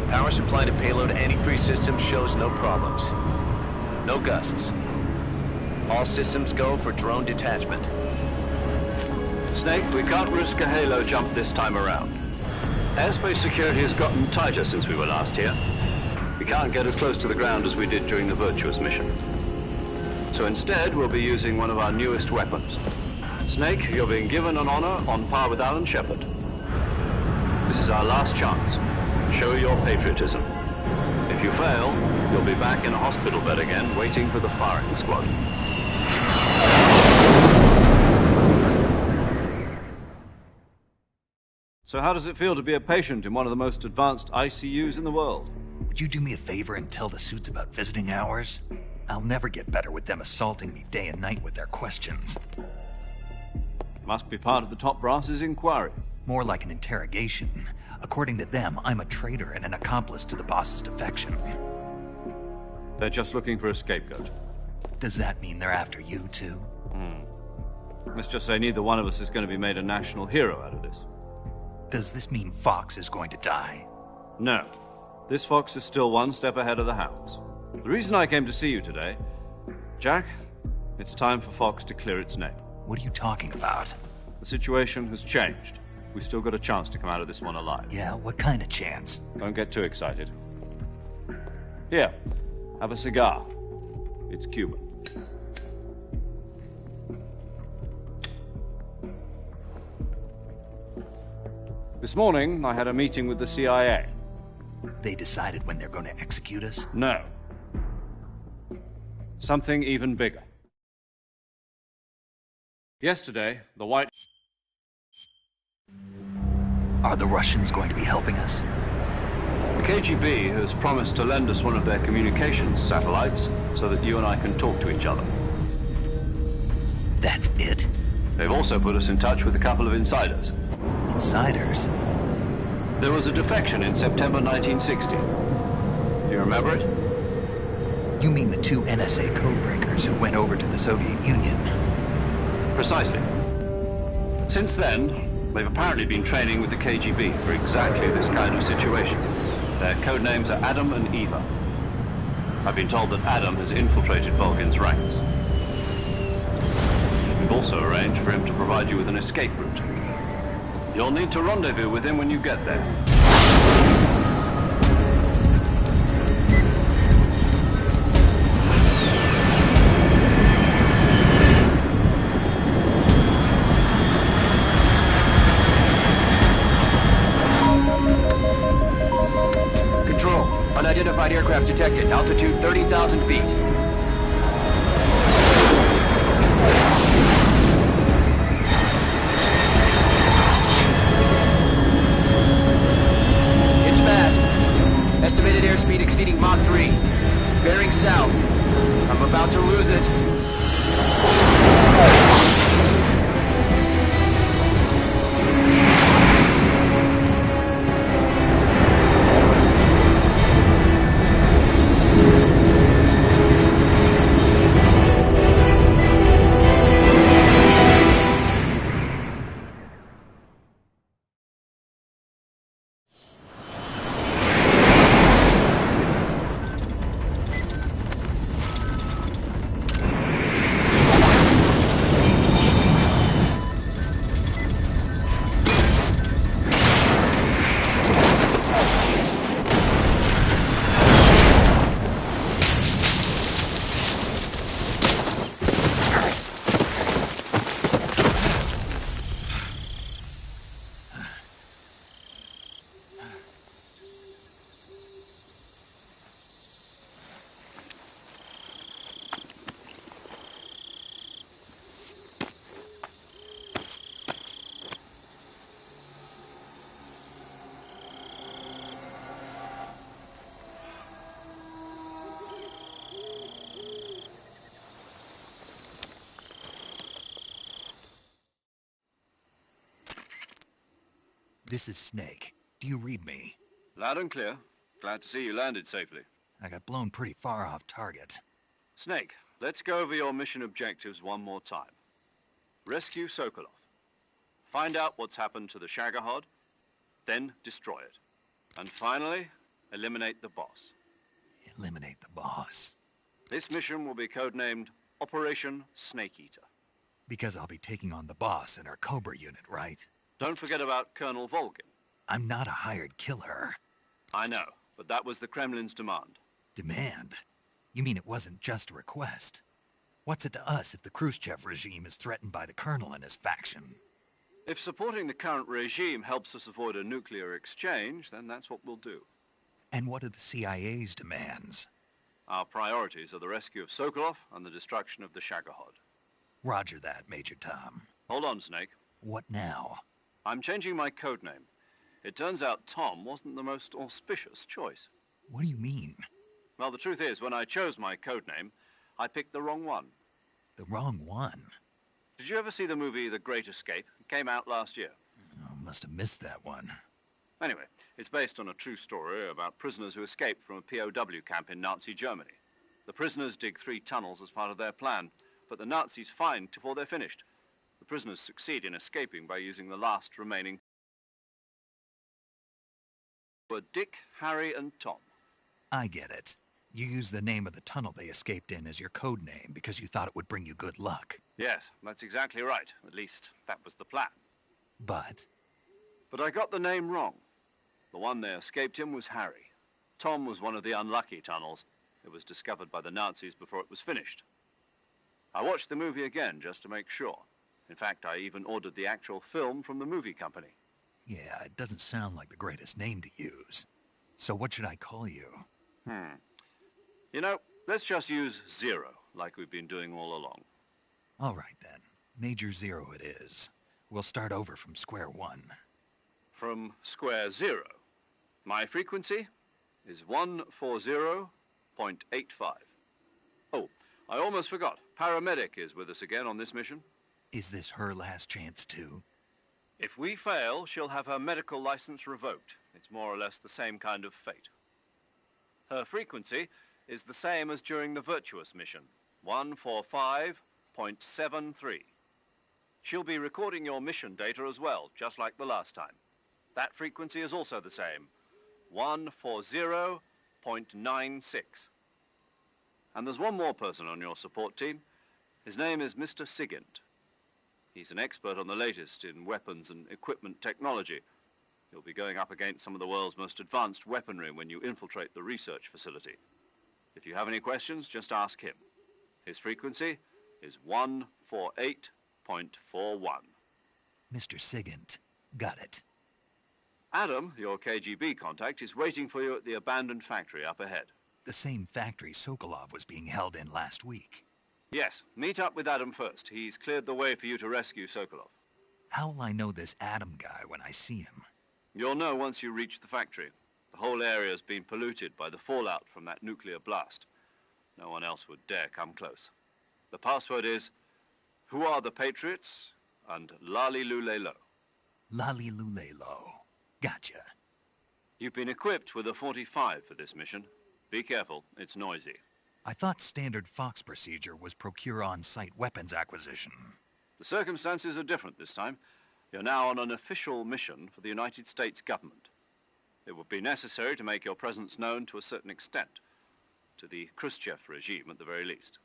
Power supply to payload antifreeze system shows no problems. No gusts. All systems go for drone detachment. Snake, we can't risk a halo jump this time around. Airspace security has gotten tighter since we were last here. We can't get as close to the ground as we did during the Virtuous mission. So instead, we'll be using one of our newest weapons. Snake, you're being given an honor on par with Alan Shepard. This is our last chance. Show your patriotism. If you fail, you'll be back in a hospital bed again, waiting for the firing squad. So how does it feel to be a patient in one of the most advanced ICUs in the world? Would you do me a favor and tell the suits about visiting hours? I'll never get better with them assaulting me day and night with their questions. Must be part of the top brass's inquiry. More like an interrogation. According to them, I'm a traitor and an accomplice to the boss's defection. They're just looking for a scapegoat. Does that mean they're after you, too? Let's just say neither one of us is going to be made a national hero out of this. Does this mean Fox is going to die? No. This fox is still one step ahead of the hounds. The reason I came to see you today, Jack, it's time for Fox to clear its name. What are you talking about? The situation has changed. We've still got a chance to come out of this one alive. Yeah, what kind of chance? Don't get too excited. Here, have a cigar. It's Cuban. This morning, I had a meeting with the CIA. They decided when they're going to execute us? No. Something even bigger. Yesterday, the White Are the Russians going to be helping us? The KGB has promised to lend us one of their communications satellites so that you and I can talk to each other. That's it? They've also put us in touch with a couple of insiders. Insiders? There was a defection in September 1960. Do you remember it? You mean the two NSA codebreakers who went over to the Soviet Union? Precisely. Since then, they've apparently been training with the KGB for exactly this kind of situation. Their codenames are Adam and Eva. I've been told that Adam has infiltrated Volgin's ranks. We've also arranged for him to provide you with an escape route. You'll need to rendezvous with him when you get there. Control, unidentified aircraft detected. Altitude 30,000 feet. It's fast. Estimated airspeed exceeding Mach 3. Bearing south. I'm about to lose it. This is Snake. Do you read me? Loud and clear. Glad to see you landed safely. I got blown pretty far off target. Snake, let's go over your mission objectives one more time. Rescue Sokolov. Find out what's happened to the Shagohod, then destroy it. And finally, eliminate the boss. Eliminate the boss? This mission will be codenamed Operation Snake Eater. Because I'll be taking on the boss in our Cobra unit, right? Don't forget about Colonel Volgin. I'm not a hired killer. I know, but that was the Kremlin's demand. Demand? You mean it wasn't just a request? What's it to us if the Khrushchev regime is threatened by the Colonel and his faction? If supporting the current regime helps us avoid a nuclear exchange, then that's what we'll do. And what are the CIA's demands? Our priorities are the rescue of Sokolov and the destruction of the Shagohod. Roger that, Major Tom. Hold on, Snake. What now? I'm changing my codename. It turns out Tom wasn't the most auspicious choice. What do you mean? Well, the truth is, when I chose my codename, I picked the wrong one. The wrong one? Did you ever see the movie The Great Escape? It came out last year. Oh, must have missed that one. Anyway, it's based on a true story about prisoners who escaped from a POW camp in Nazi Germany. The prisoners dig 3 tunnels as part of their plan, but the Nazis find before they're finished. The prisoners succeed in escaping by using the last remaining were Dick, Harry, and Tom. I get it. You used the name of the tunnel they escaped in as your code name because you thought it would bring you good luck. Yes, that's exactly right. At least, that was the plan. But I got the name wrong. The one they escaped in was Harry. Tom was one of the unlucky tunnels. It was discovered by the Nazis before it was finished. I watched the movie again just to make sure. In fact, I even ordered the actual film from the movie company. yeah, it doesn't sound like the greatest name to use. So what should I call you? You know, let's just use Zero, like we've been doing all along. All right then. Major Zero it is. We'll start over from square one. From square zero. My frequency is 140.85. Oh, I almost forgot. Paramedic is with us again on this mission. Is this her last chance, too? If we fail, she'll have her medical license revoked. It's more or less the same kind of fate. Her frequency is the same as during the Virtuous mission, 145.73. She'll be recording your mission data as well, just like the last time. That frequency is also the same, 140.96. And there's one more person on your support team. His name is Mr. Sigint. He's an expert on the latest in weapons and equipment technology. You'll be going up against some of the world's most advanced weaponry when you infiltrate the research facility. If you have any questions, just ask him. His frequency is 148.41. Mr. Sigint. Got it. Adam, your KGB contact, is waiting for you at the abandoned factory up ahead. The same factory Sokolov was being held in last week. Yes, meet up with Adam first. He's cleared the way for you to rescue Sokolov. How'll I know this Adam guy when I see him? You'll know once you reach the factory. The whole area's been polluted by the fallout from that nuclear blast. No one else would dare come close. The password is, "Who are the Patriots?" and Lali Lule Lo. Lali Lule Lo. Gotcha. You've been equipped with a 45 for this mission. Be careful, it's noisy. I thought standard Fox procedure was procure on-site weapons acquisition. The circumstances are different this time. You're now on an official mission for the United States government. It would be necessary to make your presence known to a certain extent, to the Khrushchev regime at the very least.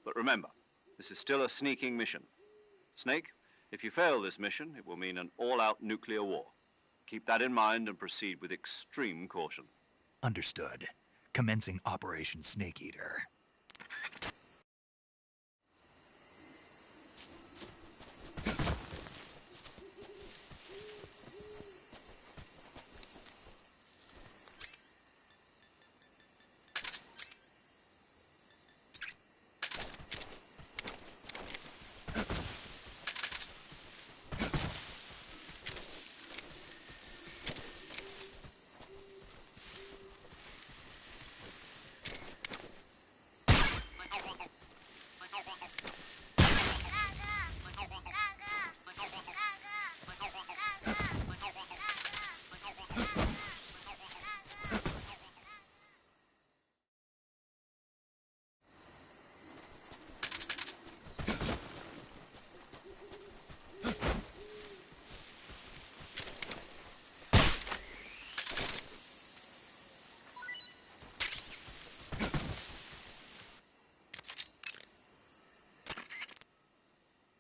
But remember, this is still a sneaking mission. Snake, if you fail this mission, it will mean an all-out nuclear war. Keep that in mind and proceed with extreme caution. Understood. Commencing Operation Snake Eater.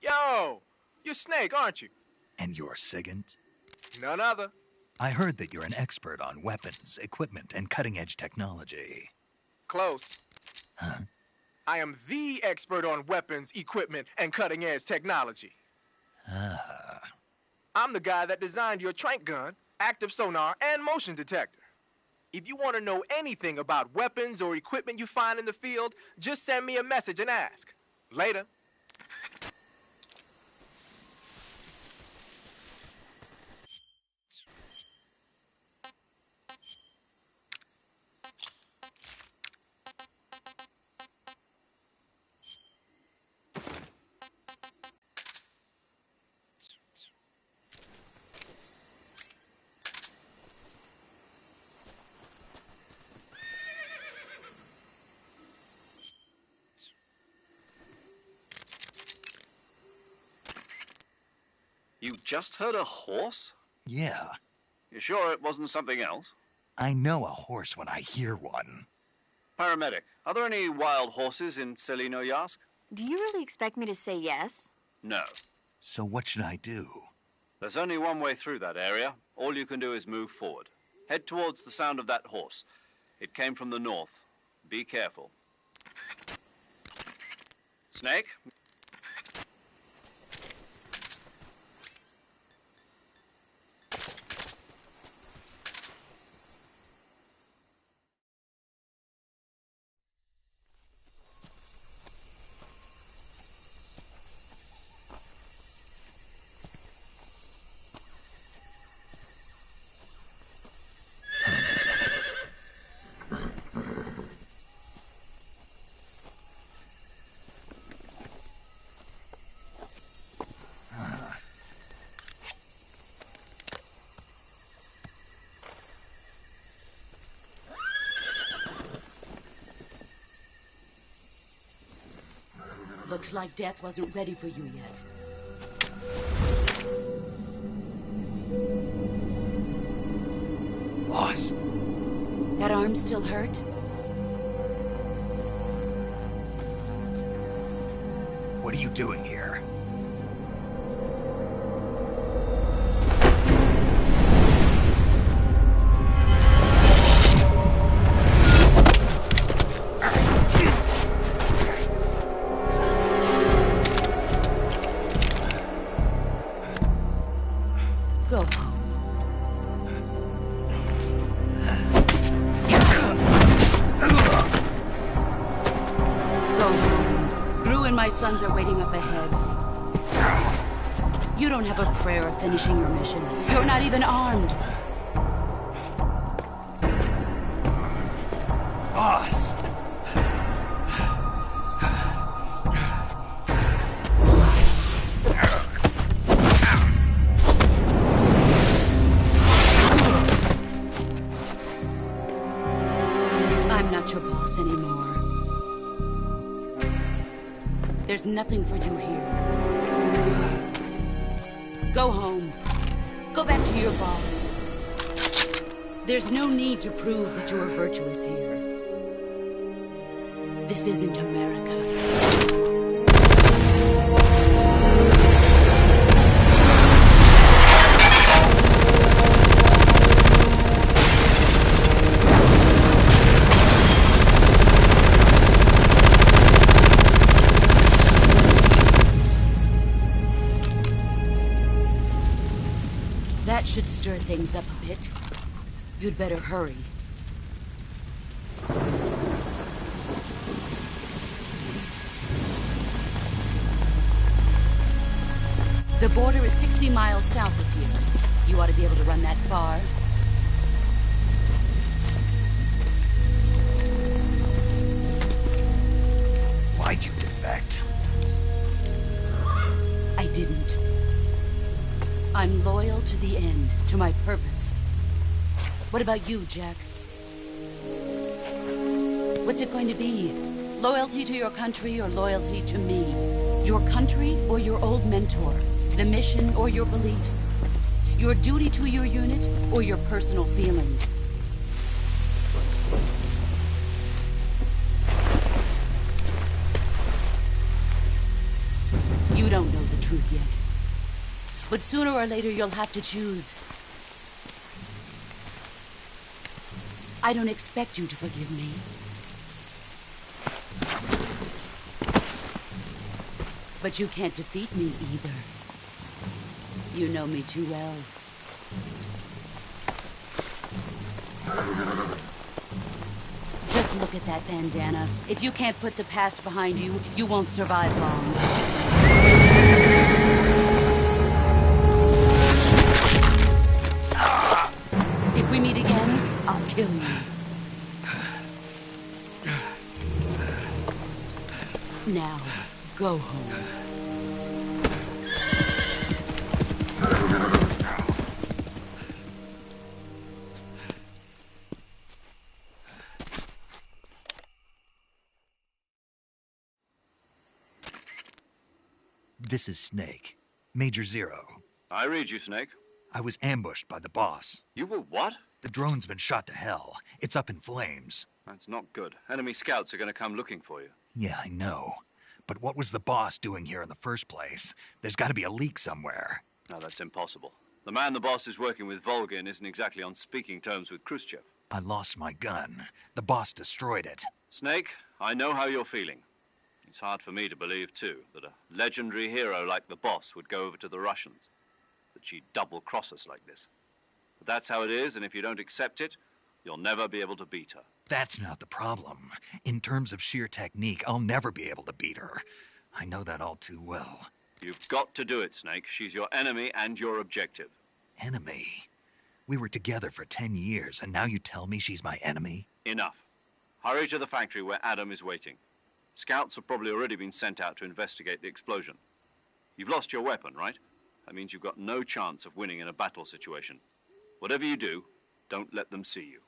Yo! You're Snake, aren't you? And you're Sigint? None other. I heard that you're an expert on weapons, equipment, and cutting-edge technology. Close. Huh? I am the expert on weapons, equipment, and cutting-edge technology. Ah. I'm the guy that designed your trank gun, active sonar, and motion detector. If you want to know anything about weapons or equipment you find in the field, just send me a message and ask. Later. You just heard a horse? Yeah. You sure it wasn't something else? I know a horse when I hear one. Paramedic, are there any wild horses in Selino-Yarsk? Do you really expect me to say yes? No. So what should I do? There's only one way through that area. All you can do is move forward. Head towards the sound of that horse. It came from the north. Be careful. Snake? Looks like death wasn't ready for you yet. Boss. That arm still hurt? What are you doing here? Go home. Go home. Gru and my sons are waiting up ahead. You don't have a prayer of finishing your mission. You're not even armed. Boss! I'm not your boss anymore. There's nothing for you here. Go home. Go back to your boss. There's no need to prove that you are virtuous here. This isn't America. That should stir things up a bit. You'd better hurry. The border is 60 miles south of here. You ought to be able to run that far. Why'd you defect? I didn't. I'm loyal to the end, to my purpose. What about you, Jack? What's it going to be? Loyalty to your country or loyalty to me? Your country or your old mentor? The mission or your beliefs? Your duty to your unit or your personal feelings? You don't know the truth yet. But sooner or later, you'll have to choose. I don't expect you to forgive me. But you can't defeat me either. You know me too well. Just look at that bandana. If you can't put the past behind you, you won't survive long. If we meet again, I'll kill you. Now, go home. This is Snake. Major Zero. I read you, Snake. I was ambushed by the boss. You were what? The drone's been shot to hell. It's up in flames. That's not good. Enemy scouts are going to come looking for you. Yeah, I know. But what was the boss doing here in the first place? There's got to be a leak somewhere. No, that's impossible. The man the boss is working with, Volgin, isn't exactly on speaking terms with Khrushchev. I lost my gun. The boss destroyed it. Snake, I know how you're feeling. It's hard for me to believe, too, that a legendary hero like the boss would go over to the Russians. That she'd double-cross us like this. But that's how it is, and if you don't accept it, you'll never be able to beat her. That's not the problem. In terms of sheer technique, I'll never be able to beat her. I know that all too well. You've got to do it, Snake. She's your enemy and your objective. Enemy? We were together for 10 years, and now you tell me she's my enemy? Enough. Hurry to the factory where Adam is waiting. Scouts have probably already been sent out to investigate the explosion. You've lost your weapon, right? That means you've got no chance of winning in a battle situation. Whatever you do, don't let them see you.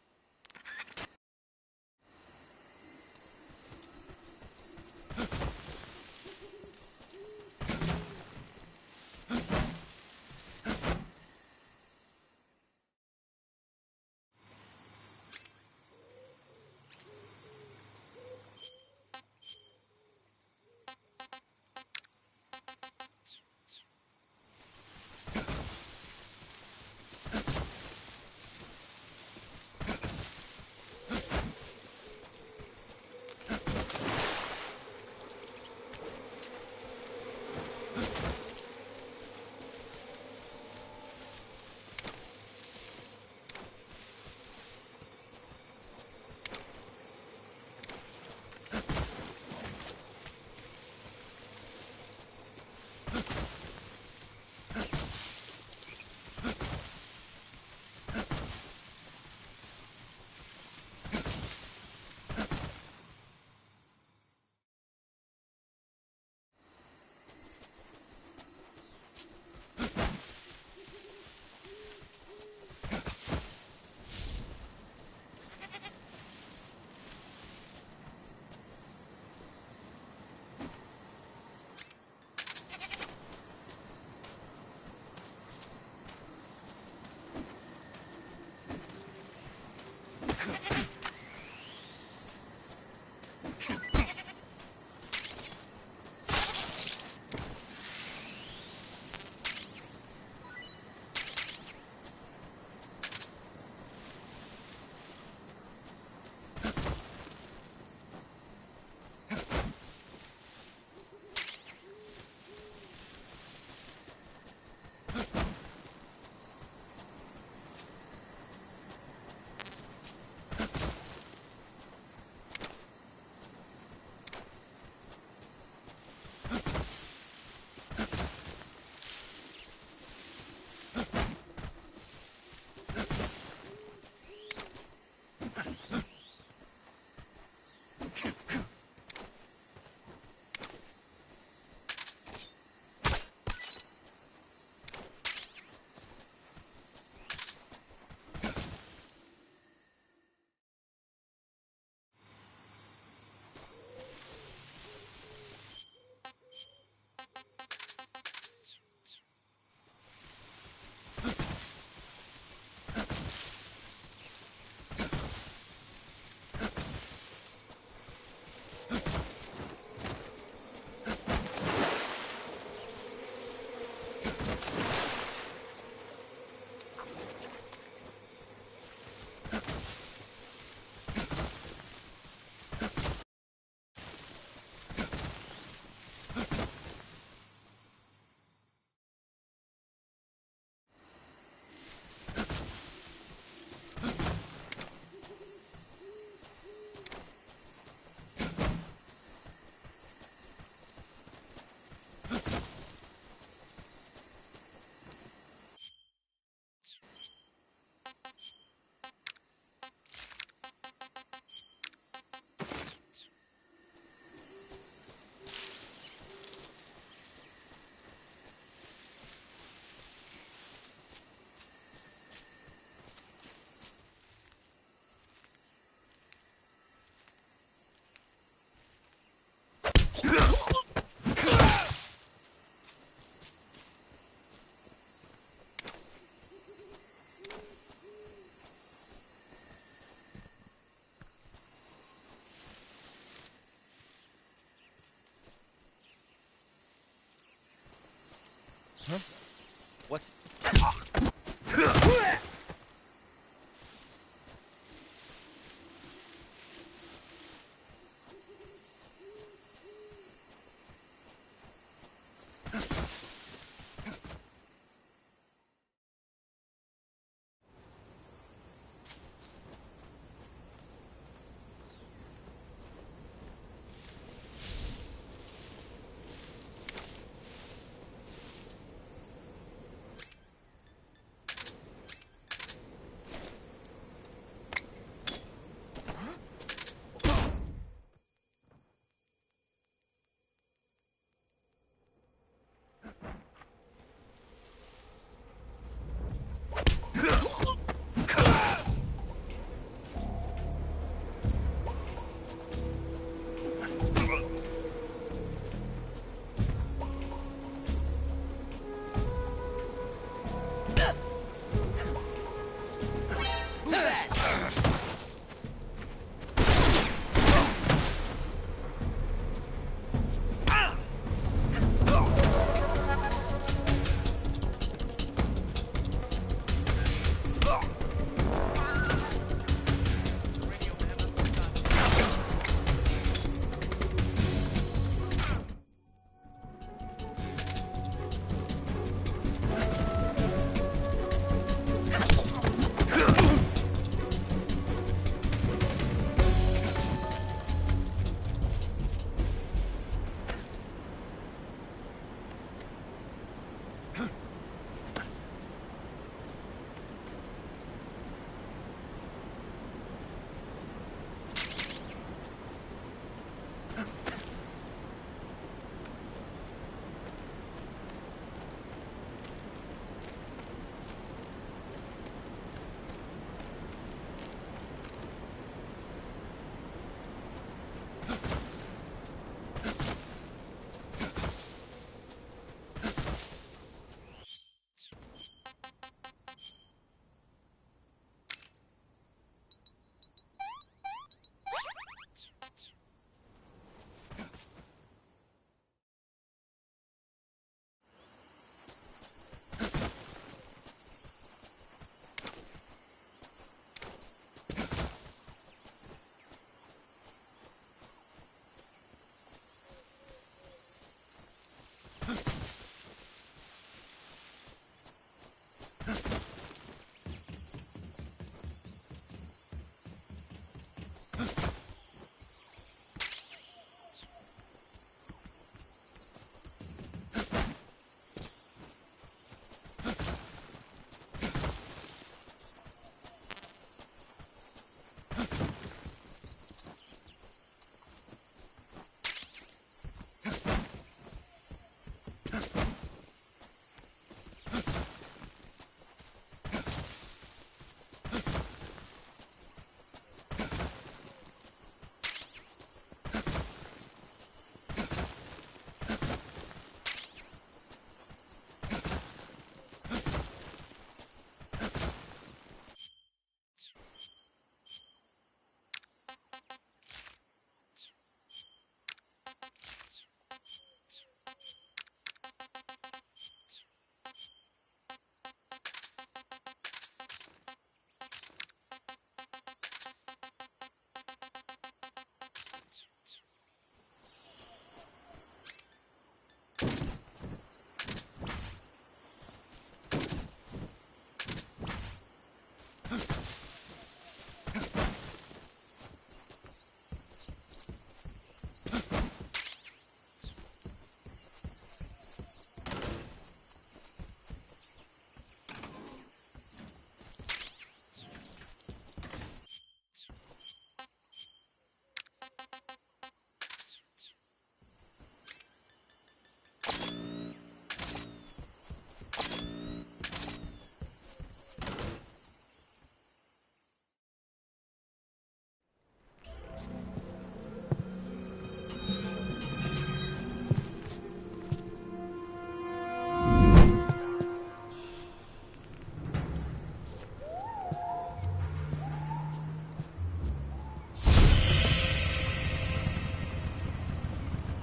What's...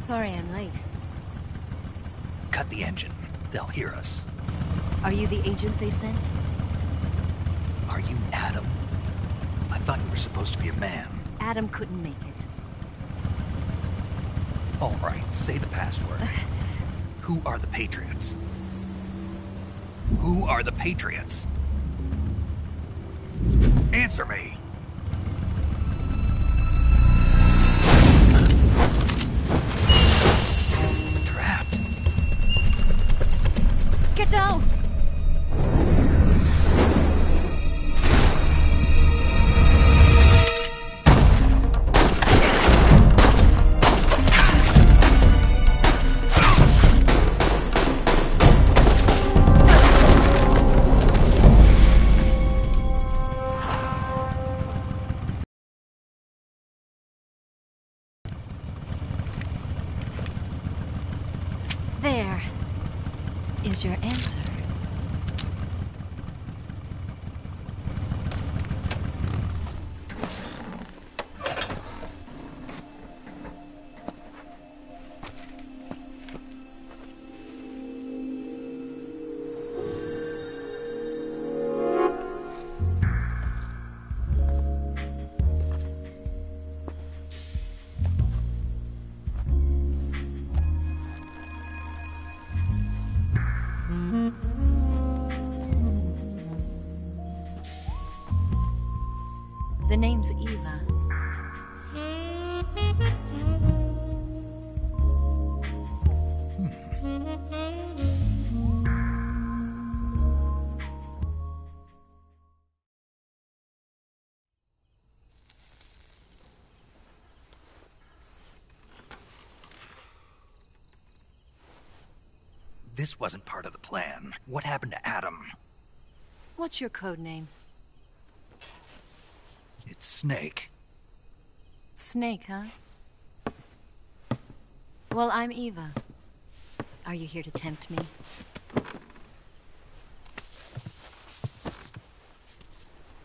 Sorry I'm late. Cut the engine. They'll hear us. Are you the agent they sent? Are you Adam? I thought you were supposed to be a man. Adam couldn't make it. All right, say the password. Who are the Patriots? Who are the Patriots? Answer me! Trapped. Get down! There is your answer. The name's Eva. This wasn't part of the plan. What happened to Adam? What's your code name? It's Snake. Snake, huh? Well, I'm Eva. Are you here to tempt me?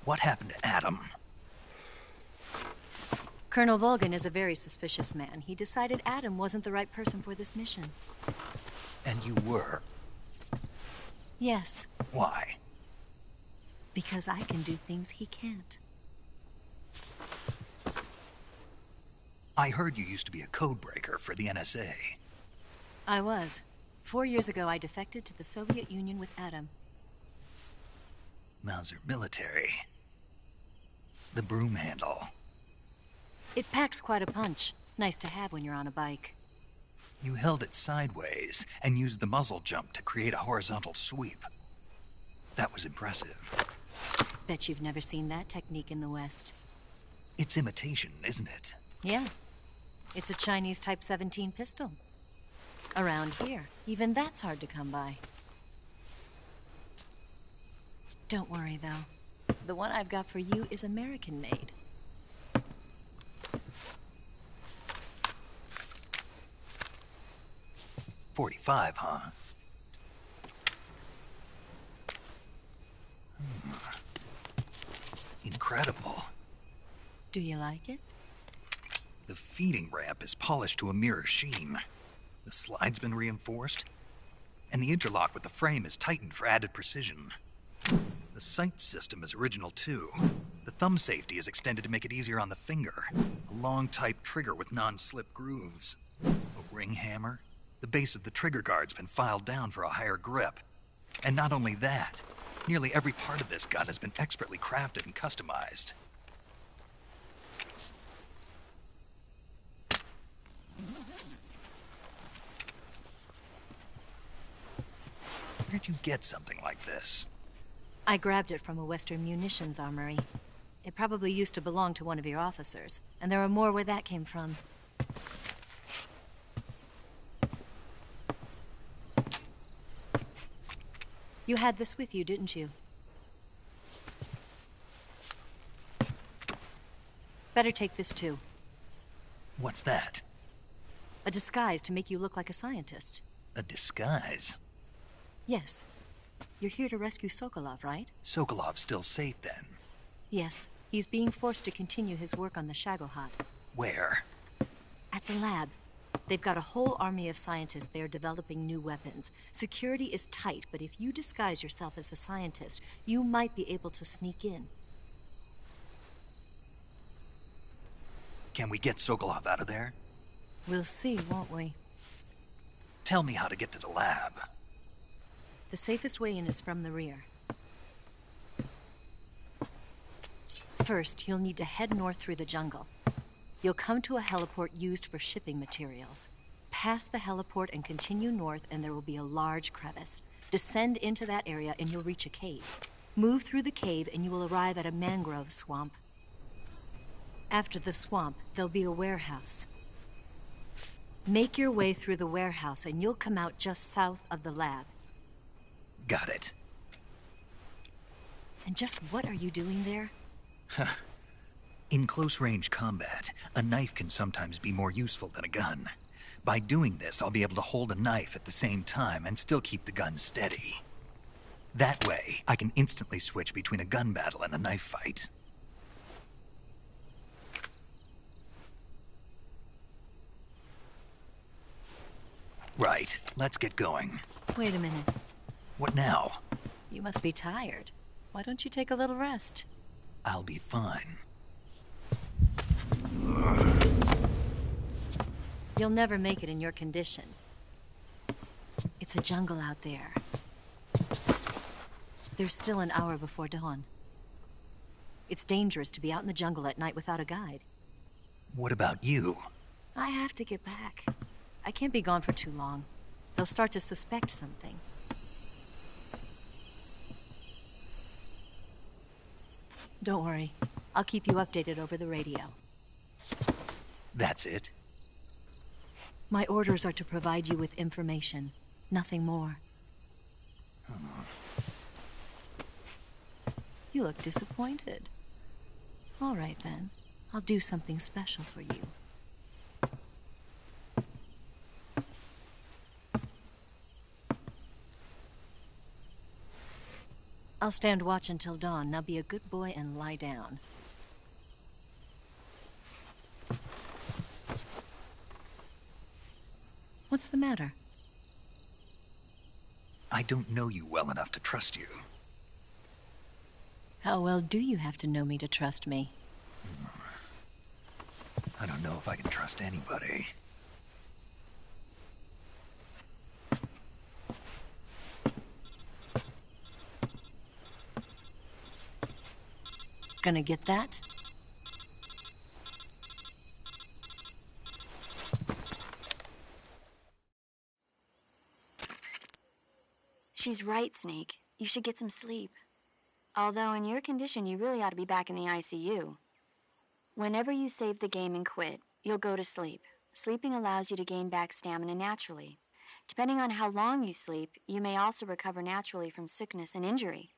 What happened to Adam? Colonel Volgan is a very suspicious man. He decided Adam wasn't the right person for this mission. And you were? Yes. Why? Because I can do things he can't. I heard you used to be a codebreaker for the NSA. I was. 4 years ago, I defected to the Soviet Union with Adam. Mauser military. The broom handle. It packs quite a punch. Nice to have when you're on a bike. You held it sideways and used the muzzle jump to create a horizontal sweep. That was impressive. Bet you've never seen that technique in the West. It's imitation, isn't it? Yeah. It's a Chinese Type 17 pistol. Around here, even that's hard to come by. Don't worry, though. The one I've got for you is American-made. .45, huh? Incredible. Do you like it? The feeding ramp is polished to a mirror sheen. The slide's been reinforced, and the interlock with the frame is tightened for added precision. The sight system is original too. The thumb safety is extended to make it easier on the finger. A long type trigger with non-slip grooves. A ring hammer. The base of the trigger guard's been filed down for a higher grip. And not only that, nearly every part of this gun has been expertly crafted and customized. Where'd you get something like this? I grabbed it from a Western munitions armory. It probably used to belong to one of your officers, and there are more where that came from. You had this with you, didn't you? Better take this too. What's that? A disguise to make you look like a scientist. A disguise? Yes. You're here to rescue Sokolov, right? Sokolov's still safe then? Yes. He's being forced to continue his work on the Shagohod. Where? At the lab. They've got a whole army of scientists there developing new weapons. Security is tight, but if you disguise yourself as a scientist, you might be able to sneak in. Can we get Sokolov out of there? We'll see, won't we? Tell me how to get to the lab. The safest way in is from the rear. First, you'll need to head north through the jungle. You'll come to a heliport used for shipping materials. Pass the heliport and continue north, and there will be a large crevice. Descend into that area and you'll reach a cave. Move through the cave and you will arrive at a mangrove swamp. After the swamp, there'll be a warehouse. Make your way through the warehouse and you'll come out just south of the lab. Got it. And just what are you doing there? In close-range combat, a knife can sometimes be more useful than a gun. By doing this, I'll be able to hold a knife at the same time and still keep the gun steady. That way, I can instantly switch between a gun battle and a knife fight. Right, let's get going. Wait a minute. What now? You must be tired. Why don't you take a little rest? I'll be fine. You'll never make it in your condition. It's a jungle out there. There's still an hour before dawn. It's dangerous to be out in the jungle at night without a guide. What about you? I have to get back. I can't be gone for too long. They'll start to suspect something. Don't worry. I'll keep you updated over the radio. That's it? My orders are to provide you with information. Nothing more. You look disappointed. All right, then. I'll do something special for you. I'll stand watch until dawn. Now be a good boy and lie down. What's the matter? I don't know you well enough to trust you. How well do you have to know me to trust me? I don't know if I can trust anybody. Gonna get that? She's right, Snake. You should get some sleep. Although in your condition, you really ought to be back in the ICU. Whenever you save the game and quit, you'll go to sleep. Sleeping allows you to gain back stamina naturally. Depending on how long you sleep, you may also recover naturally from sickness and injury.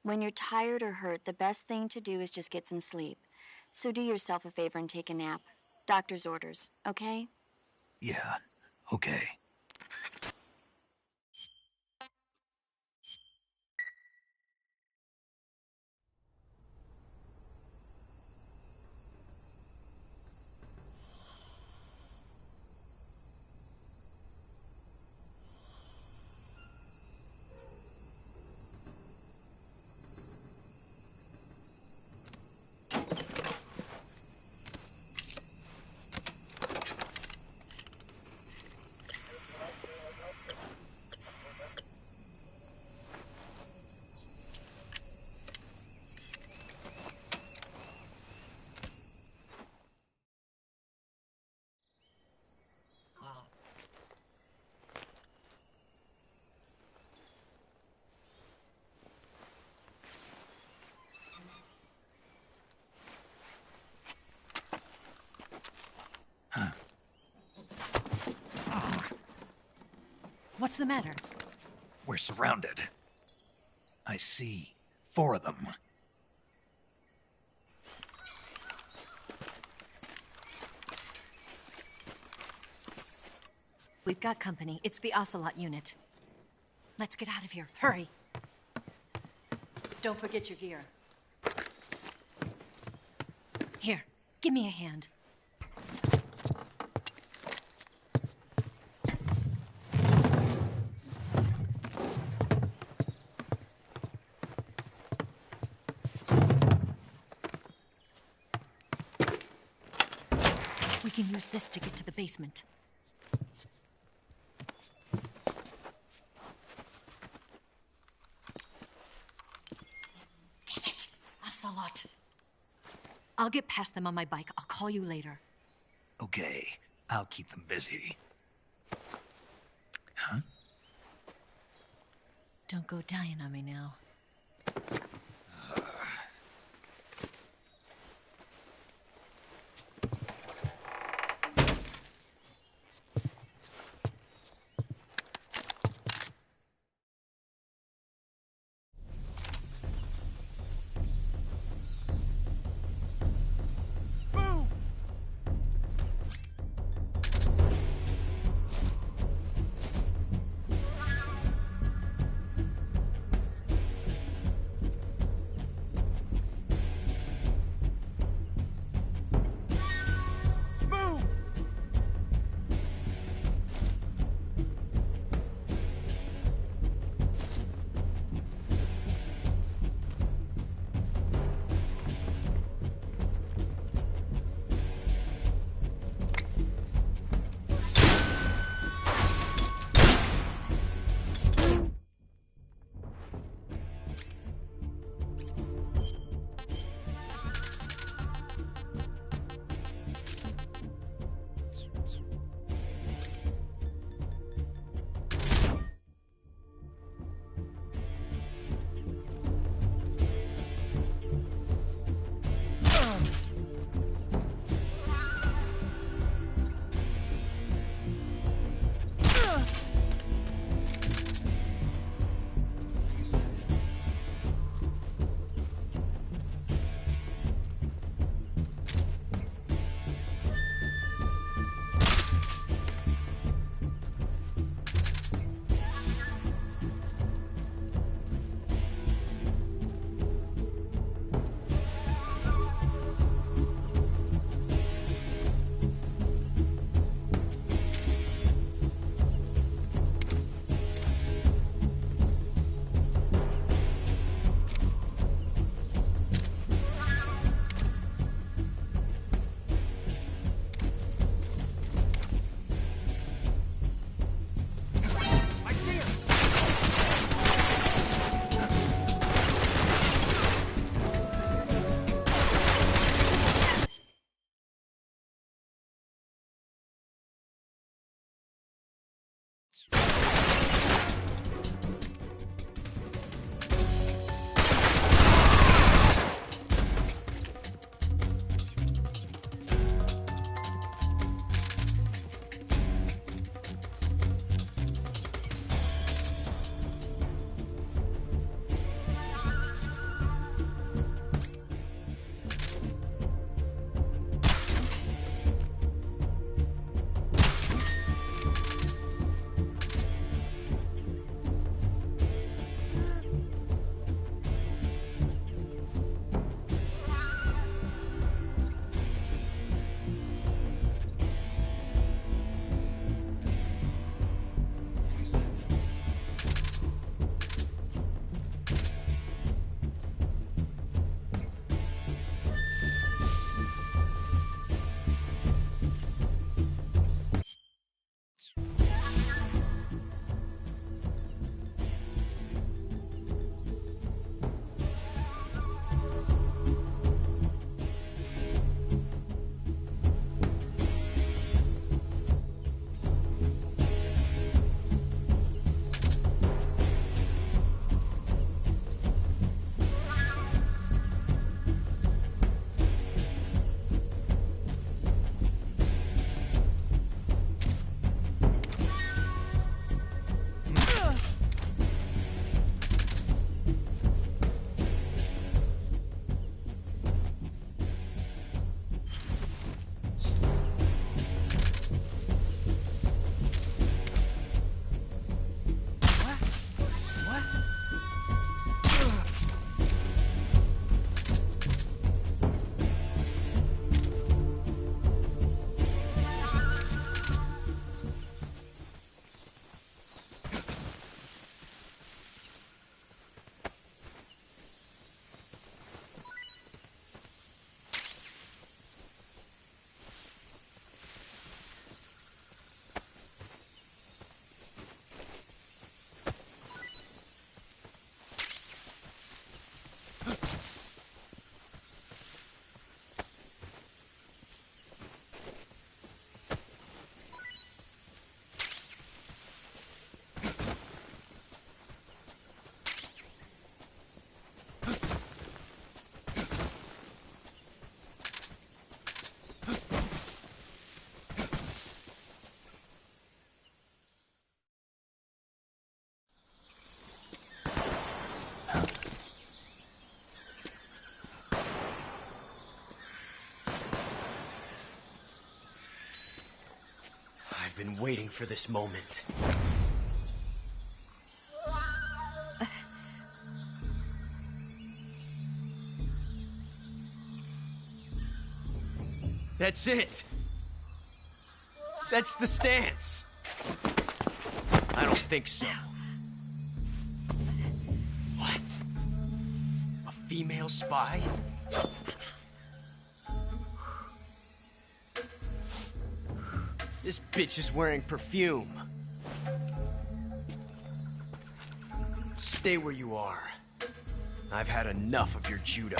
When you're tired or hurt, the best thing to do is just get some sleep. So do yourself a favor and take a nap. Doctor's orders, okay? Yeah, okay. What's the matter? We're surrounded. I see 4 of them. We've got company. It's the Ocelot unit. Let's get out of here. Hurry. Don't forget your gear. Here, give me a hand. use this to get to the basement. Damn it! Ocelot! I'll get past them on my bike. I'll call you later. Okay, I'll keep them busy. Huh? Don't go dying on me now. been waiting for this moment. That's it. That's the stance. I don't think so. What? A female spy? This bitch is wearing perfume. Stay where you are. I've had enough of your judo.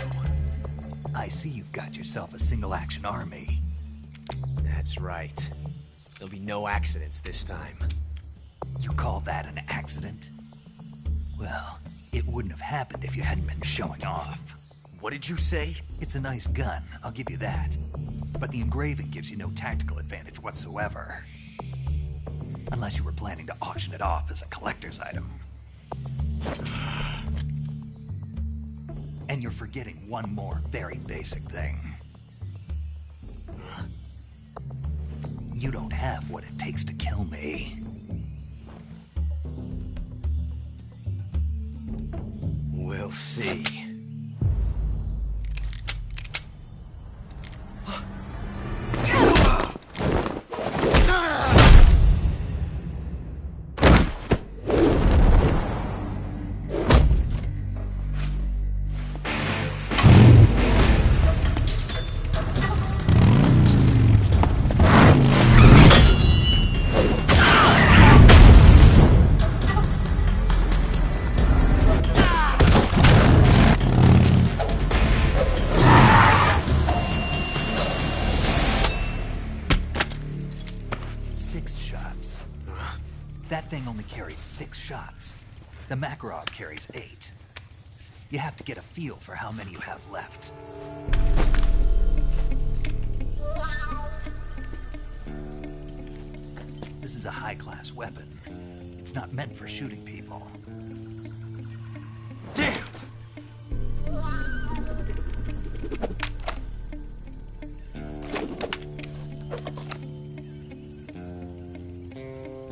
I see you've got yourself a single-action army. That's right. There'll be no accidents this time. You call that an accident? Well, it wouldn't have happened if you hadn't been showing off. What did you say? It's a nice gun, I'll give you that. But the engraving gives you no tactical advantage whatsoever. Unless you were planning to auction it off as a collector's item. And you're forgetting one more very basic thing. You don't have what it takes to kill me. We'll see. That thing only carries 6 shots. The Makarov carries 8. You have to get a feel for how many you have left. This is a high-class weapon. It's not meant for shooting people. Damn!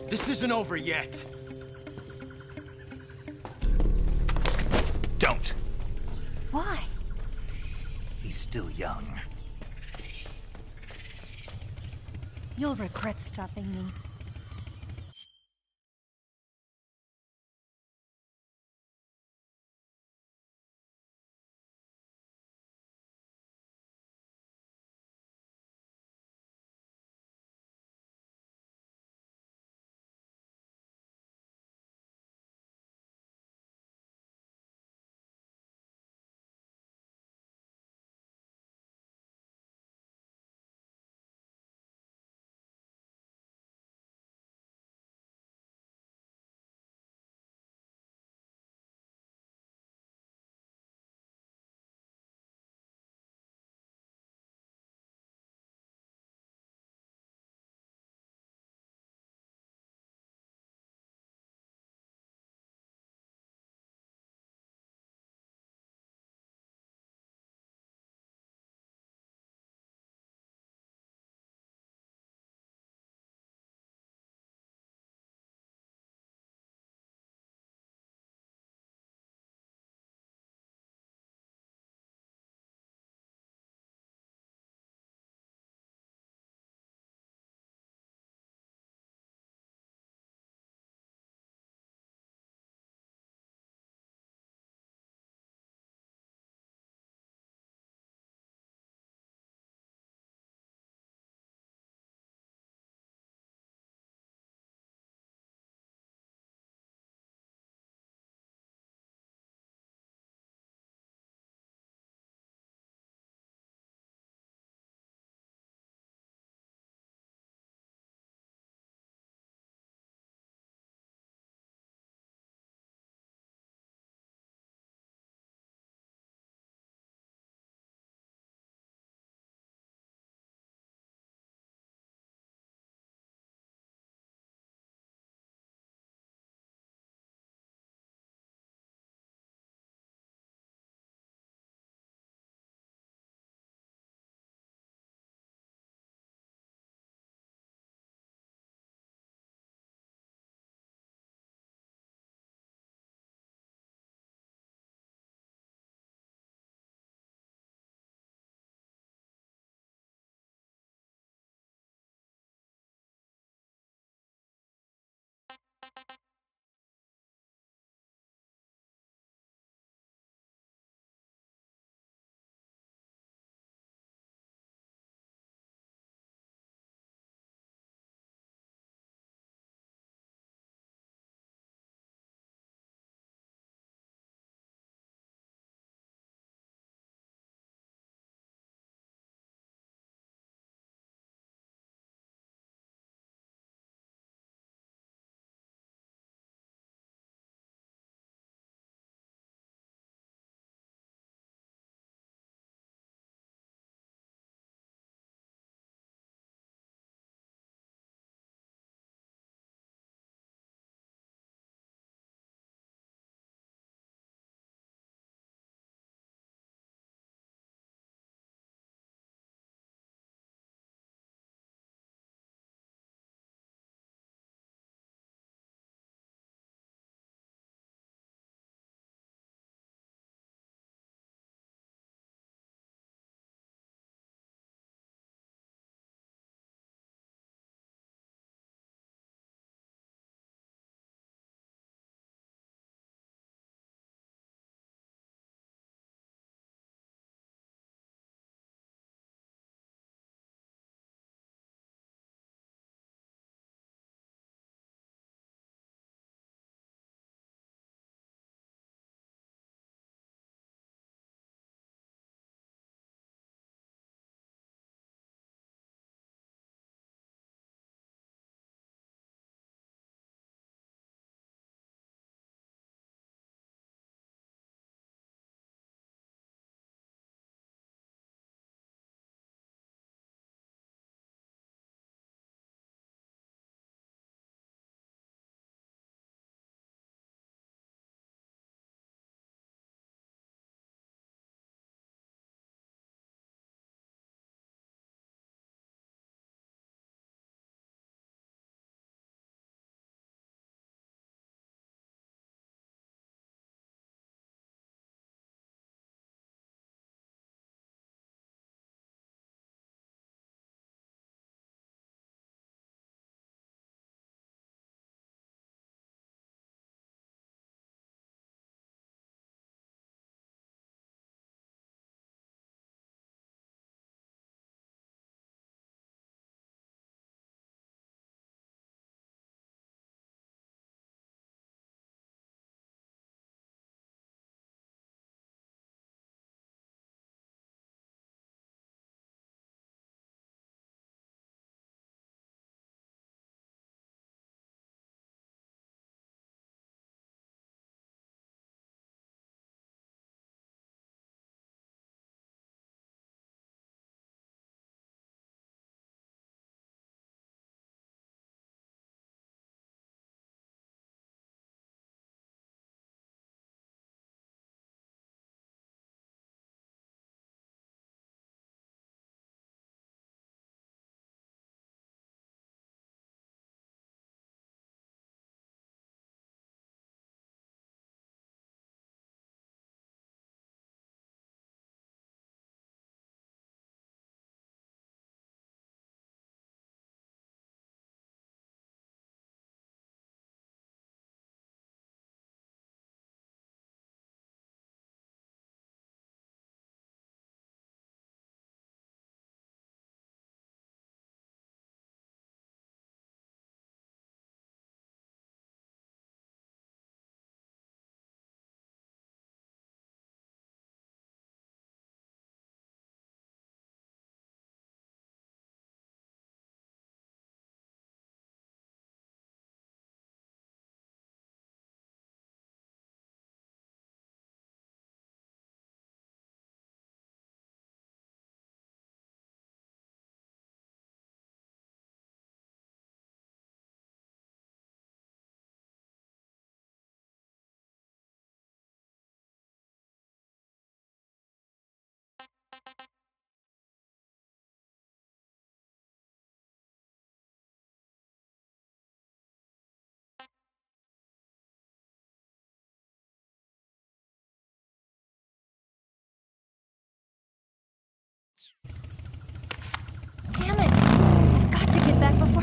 This isn't over yet. Don't. Why? He's still young. You'll regret stopping me.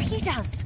he does.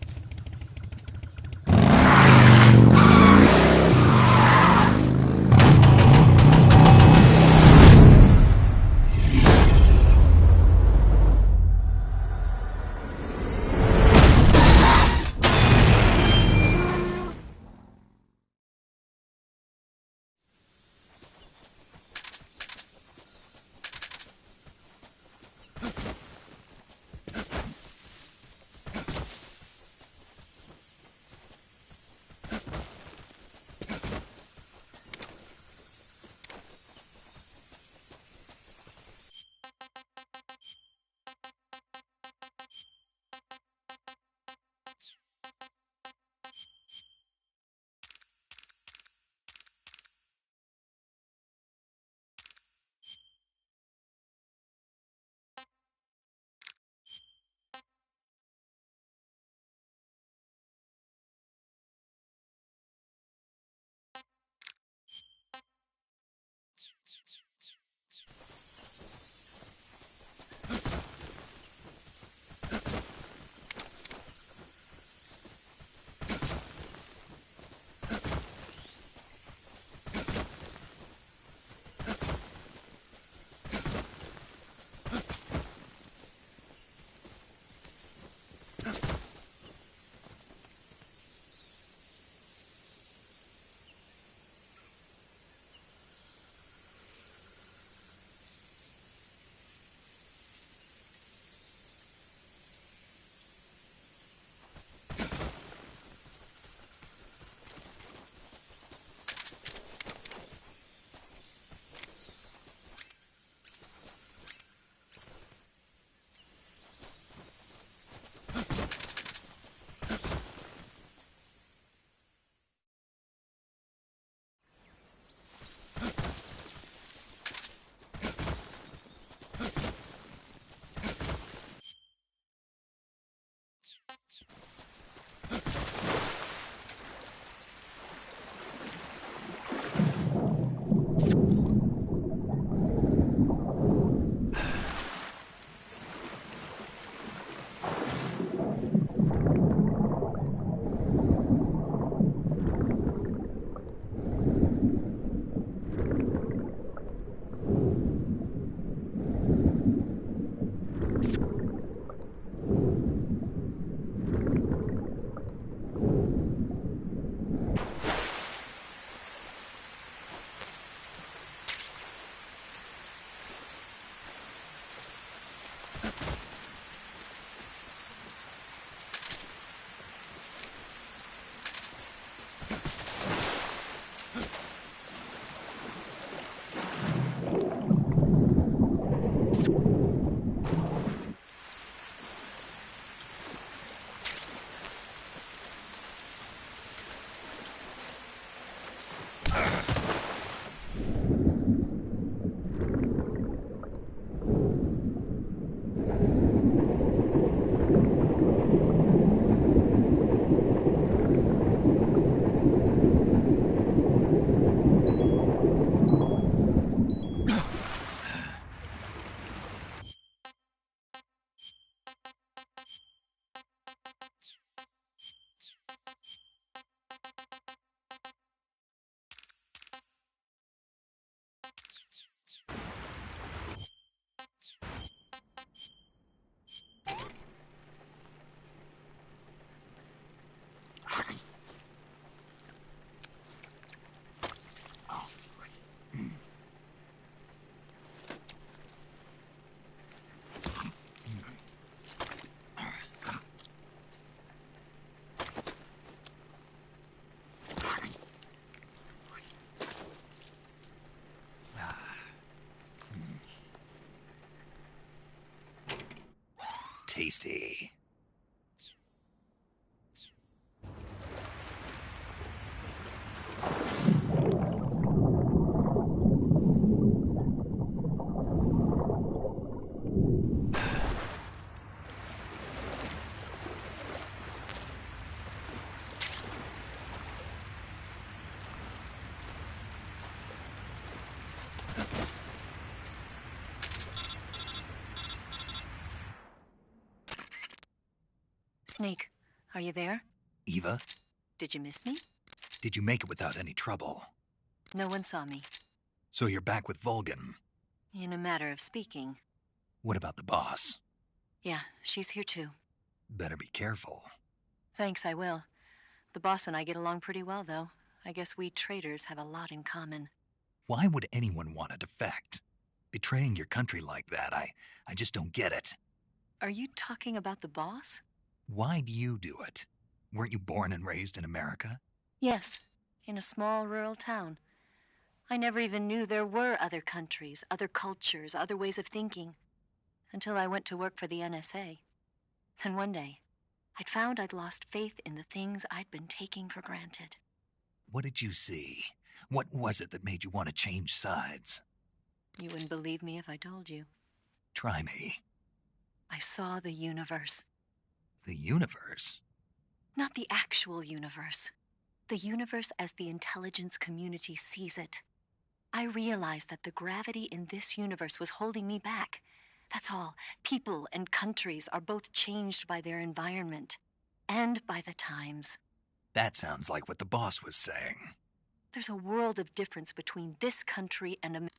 Tasty. Snake, are you there? Eva, Did you miss me? did you make it without any trouble? No one saw me. So you're back with Vulcan. In a matter of speaking. What about the boss? Yeah, she's here too. Better be careful. Thanks, I will. The boss and I get along pretty well, though. I guess we traitors have a lot in common. Why would anyone want to defect? Betraying your country like that, I just don't get it. Are you talking about the boss? Why do you do it? Weren't you born and raised in America? Yes, in a small rural town. I never even knew there were other countries, other cultures, other ways of thinking. Until I went to work for the NSA. Then one day, I'd found I'd lost faith in the things I'd been taking for granted. What did you see? What was it that made you want to change sides? You wouldn't believe me if I told you. Try me. I saw the universe. The universe? Not the actual universe. The universe as the intelligence community sees it. I realized that the gravity in this universe was holding me back. That's all. People and countries are both changed by their environment. And by the times. That sounds like what the boss was saying. There's a world of difference between this country and America.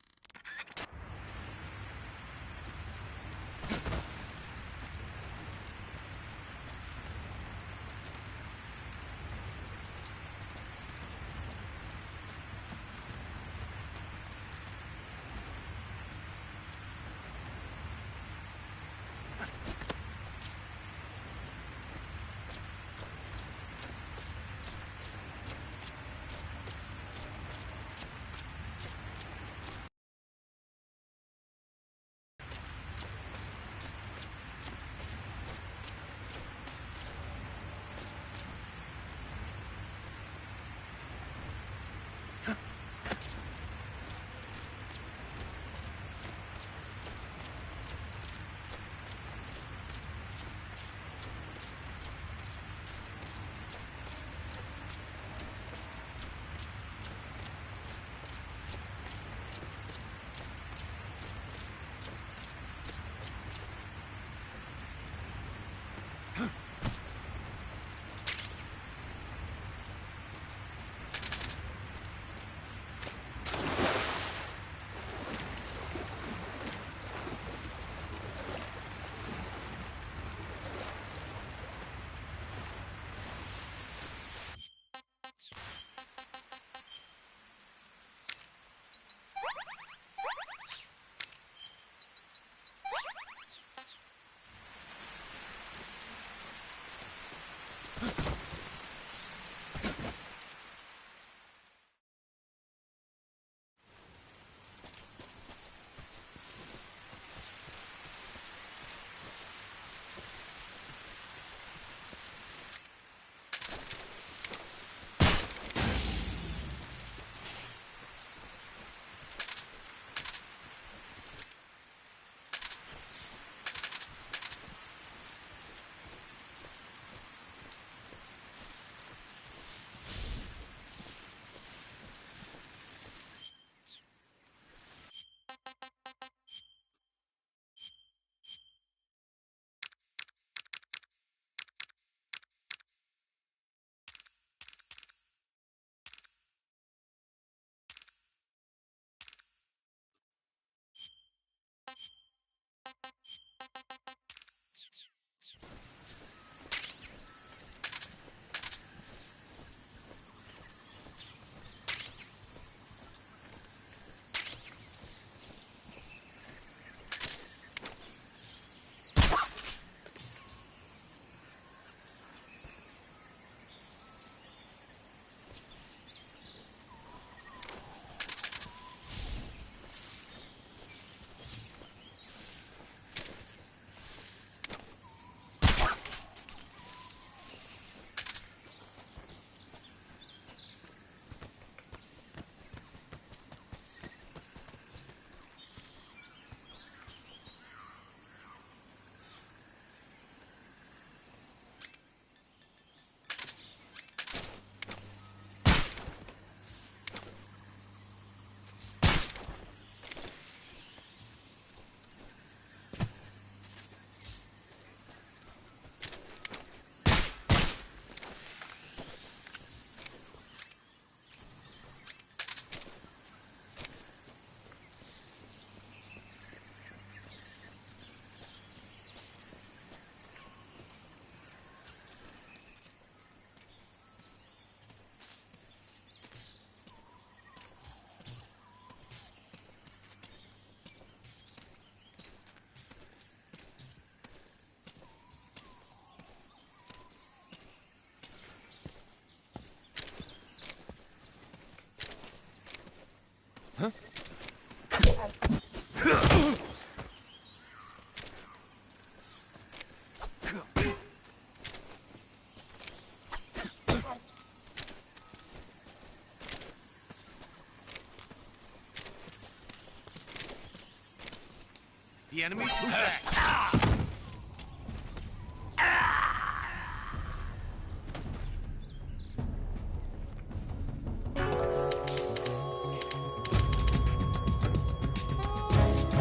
The enemies? Who's that?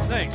Snake,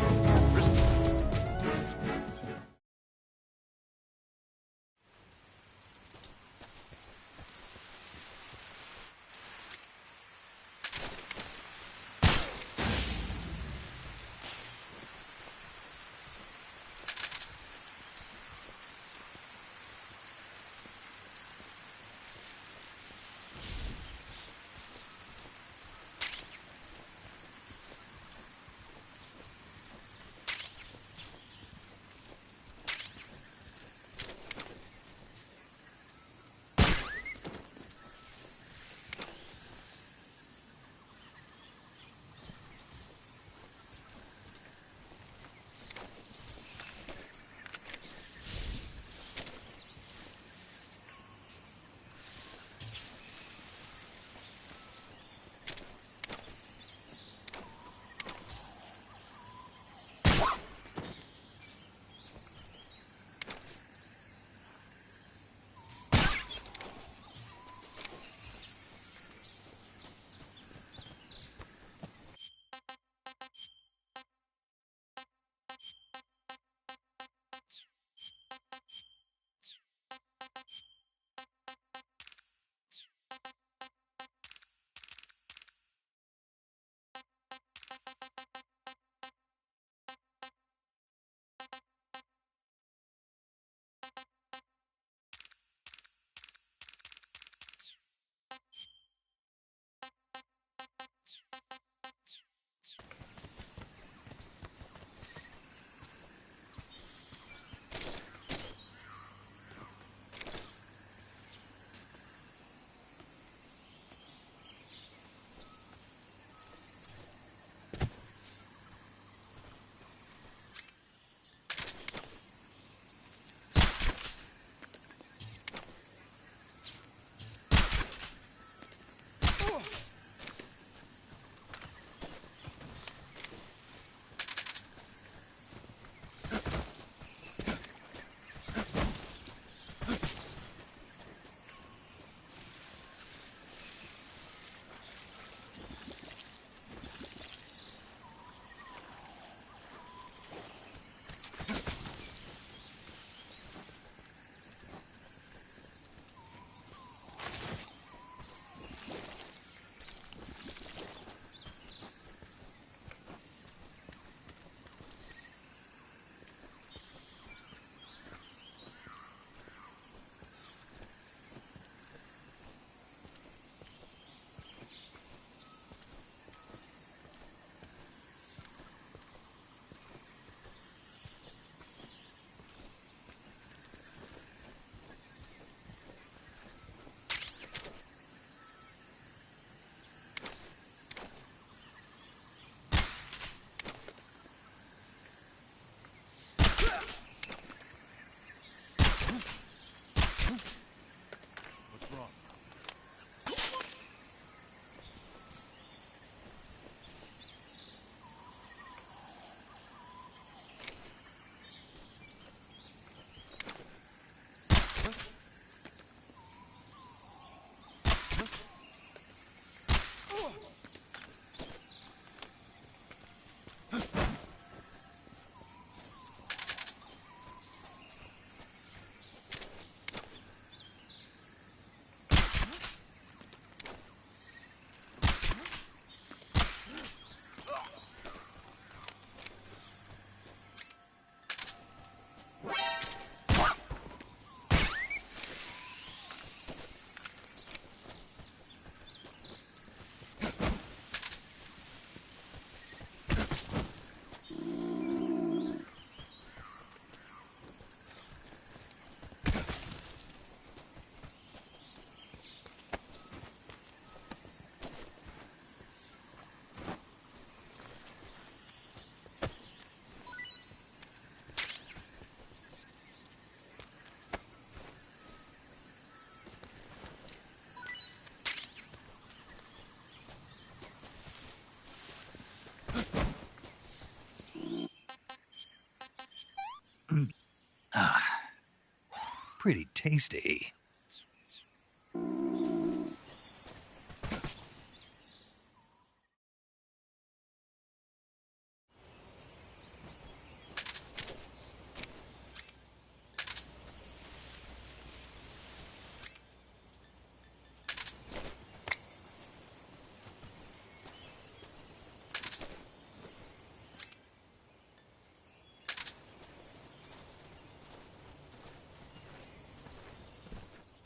pretty tasty.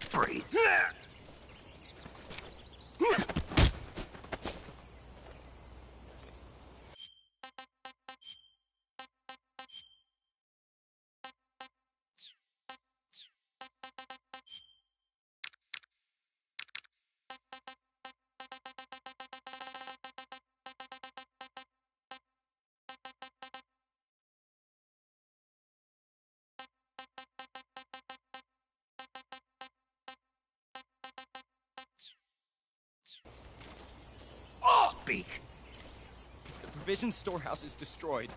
Freeze. Speak. The provision storehouse is destroyed.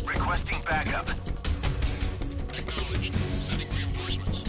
Requesting backup. Acknowledged. Sending reinforcements.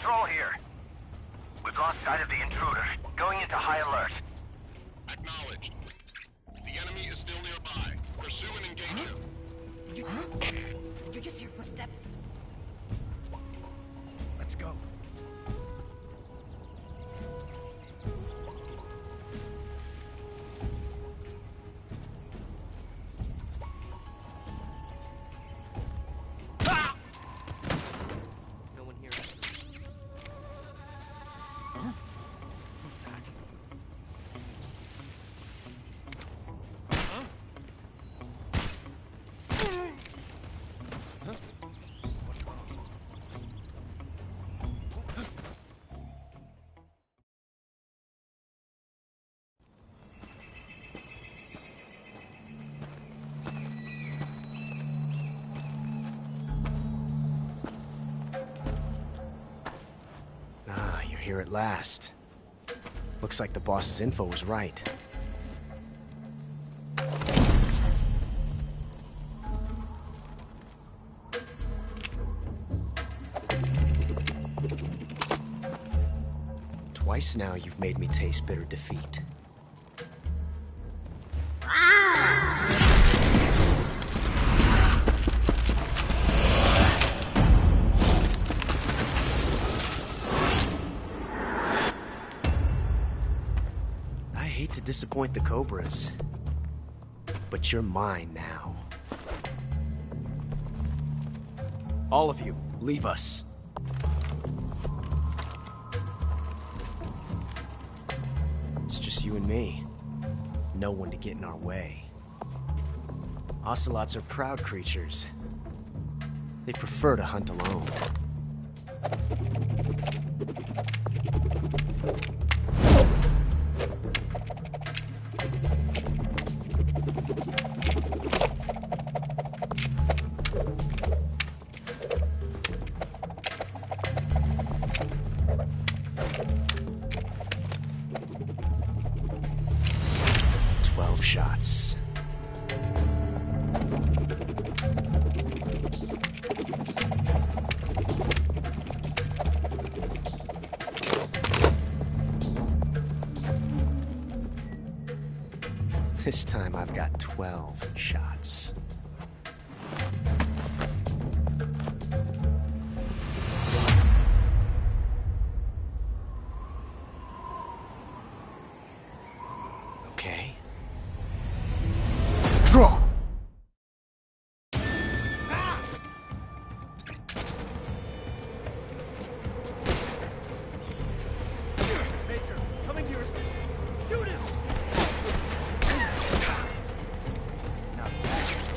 Control here. We've lost sight of the intruder. Going into high alert. Acknowledged. The enemy is still nearby. Pursue and engage him. Did you just hear footsteps? Let's go. No one here. You're here at last. Looks like the boss's info was right. Twice now you've made me taste bitter defeat. I hate to disappoint the Cobras, but you're mine now. All of you, leave us. It's just you and me. No one to get in our way. Ocelots are proud creatures. They prefer to hunt alone. Shots. This time I've got 12 shots. Okay. Draw! Major, coming to your assistance. Shoot him! Now that's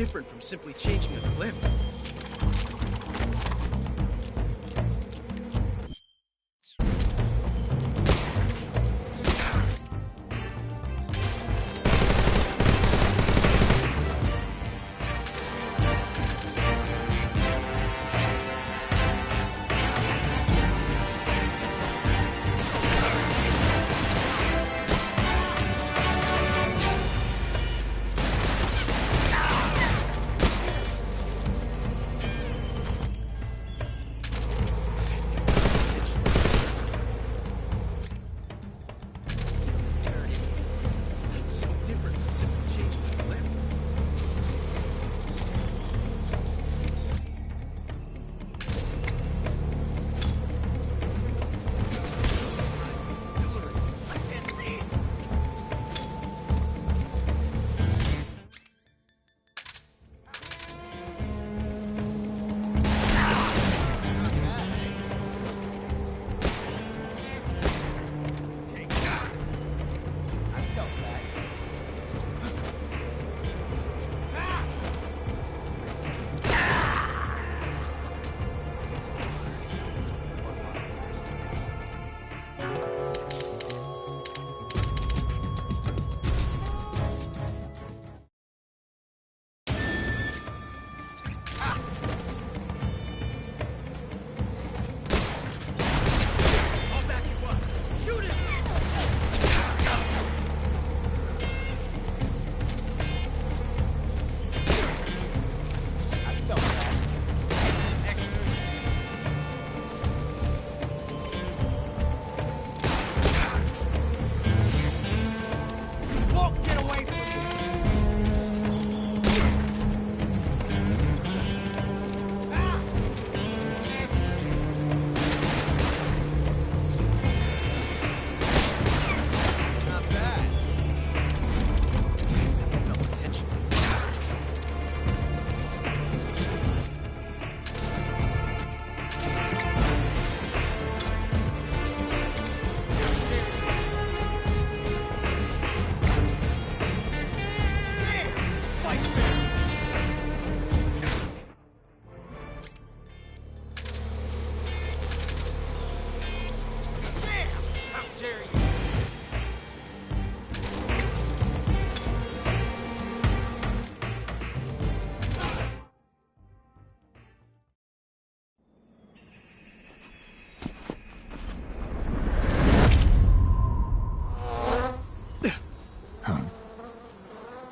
different from simply changing a clip.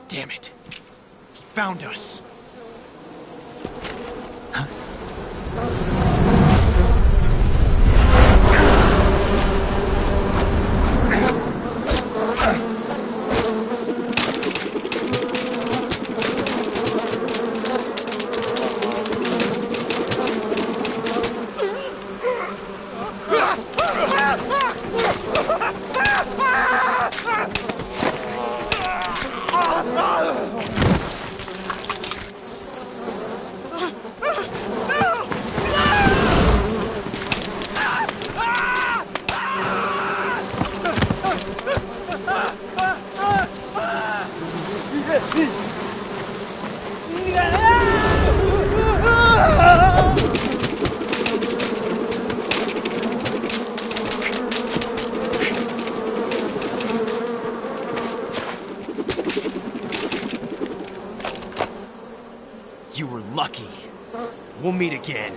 Damn it. He found us. You were lucky. We'll meet again.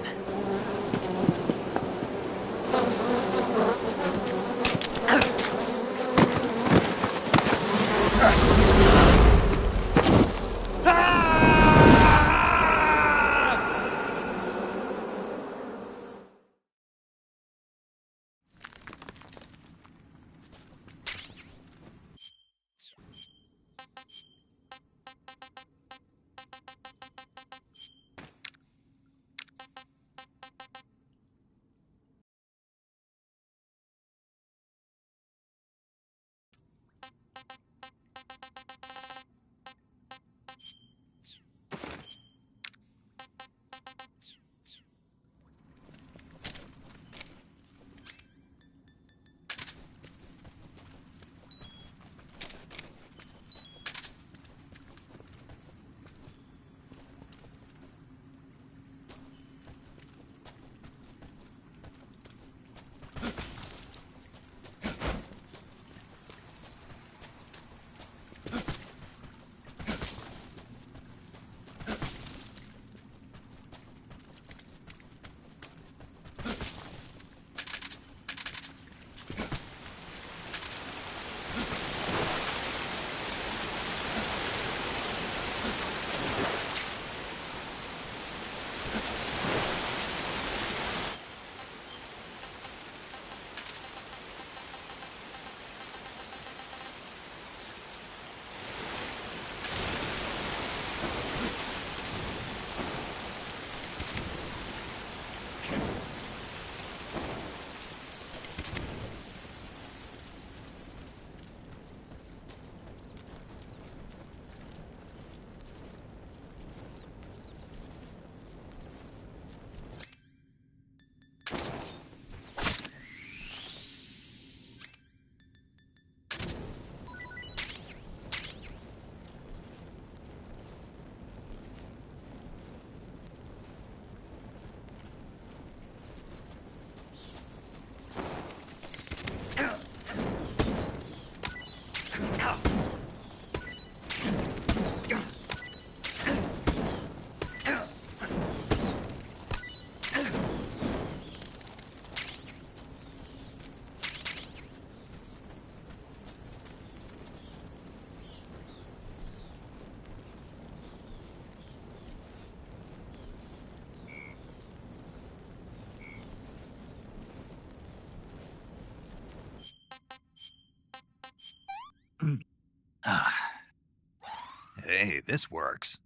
Hey, this works.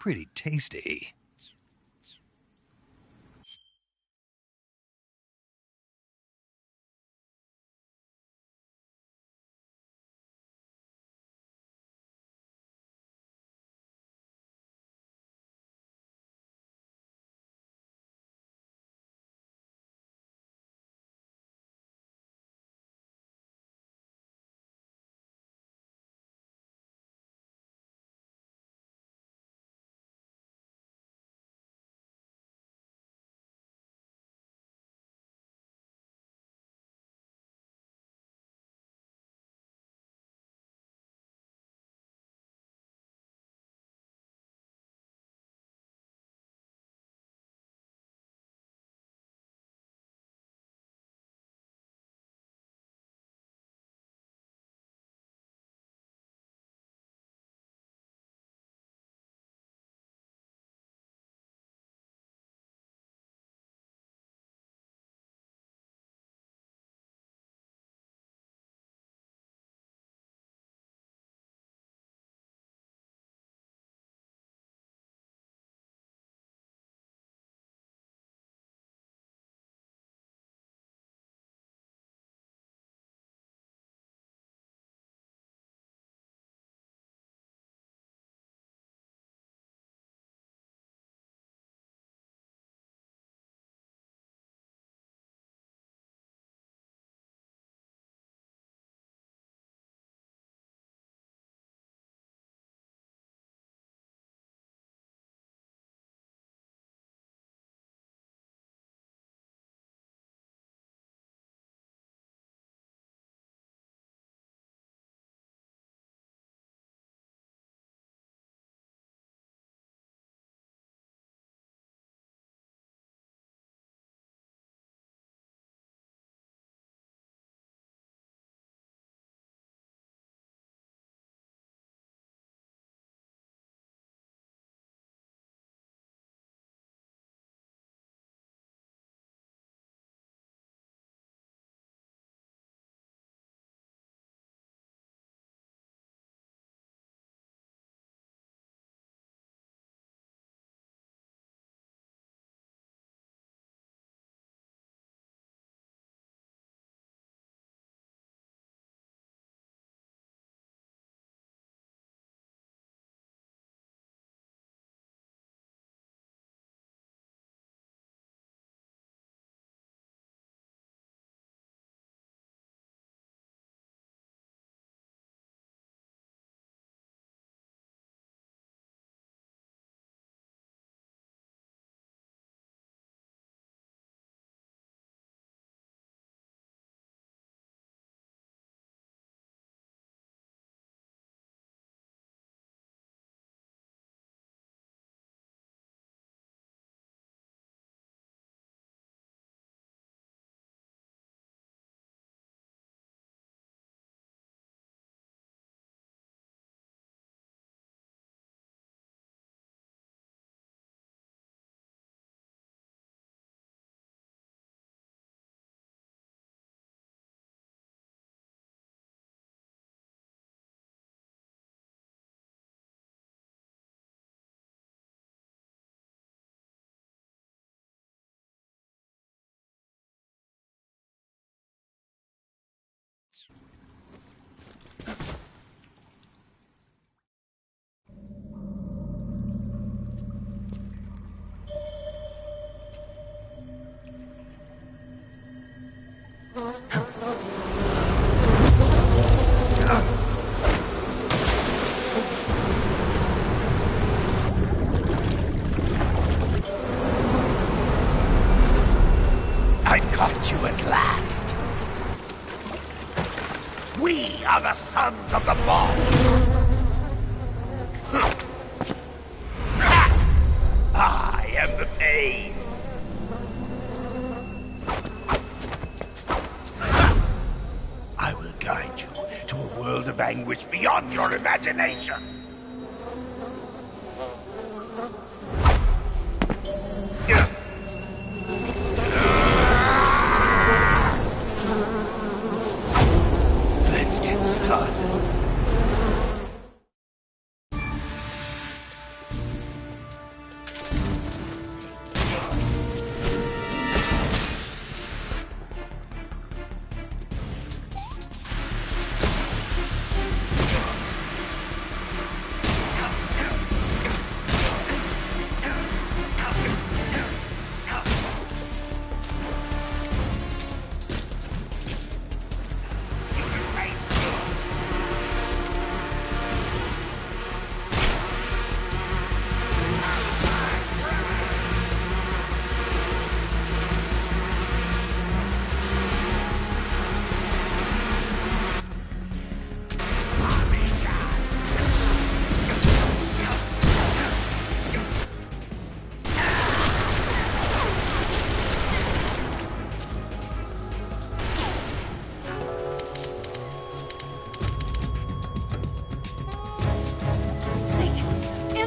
pretty tasty. We are the sons of the boss! I am the pain! I will guide you to a world of anguish beyond your imagination! Let's get started.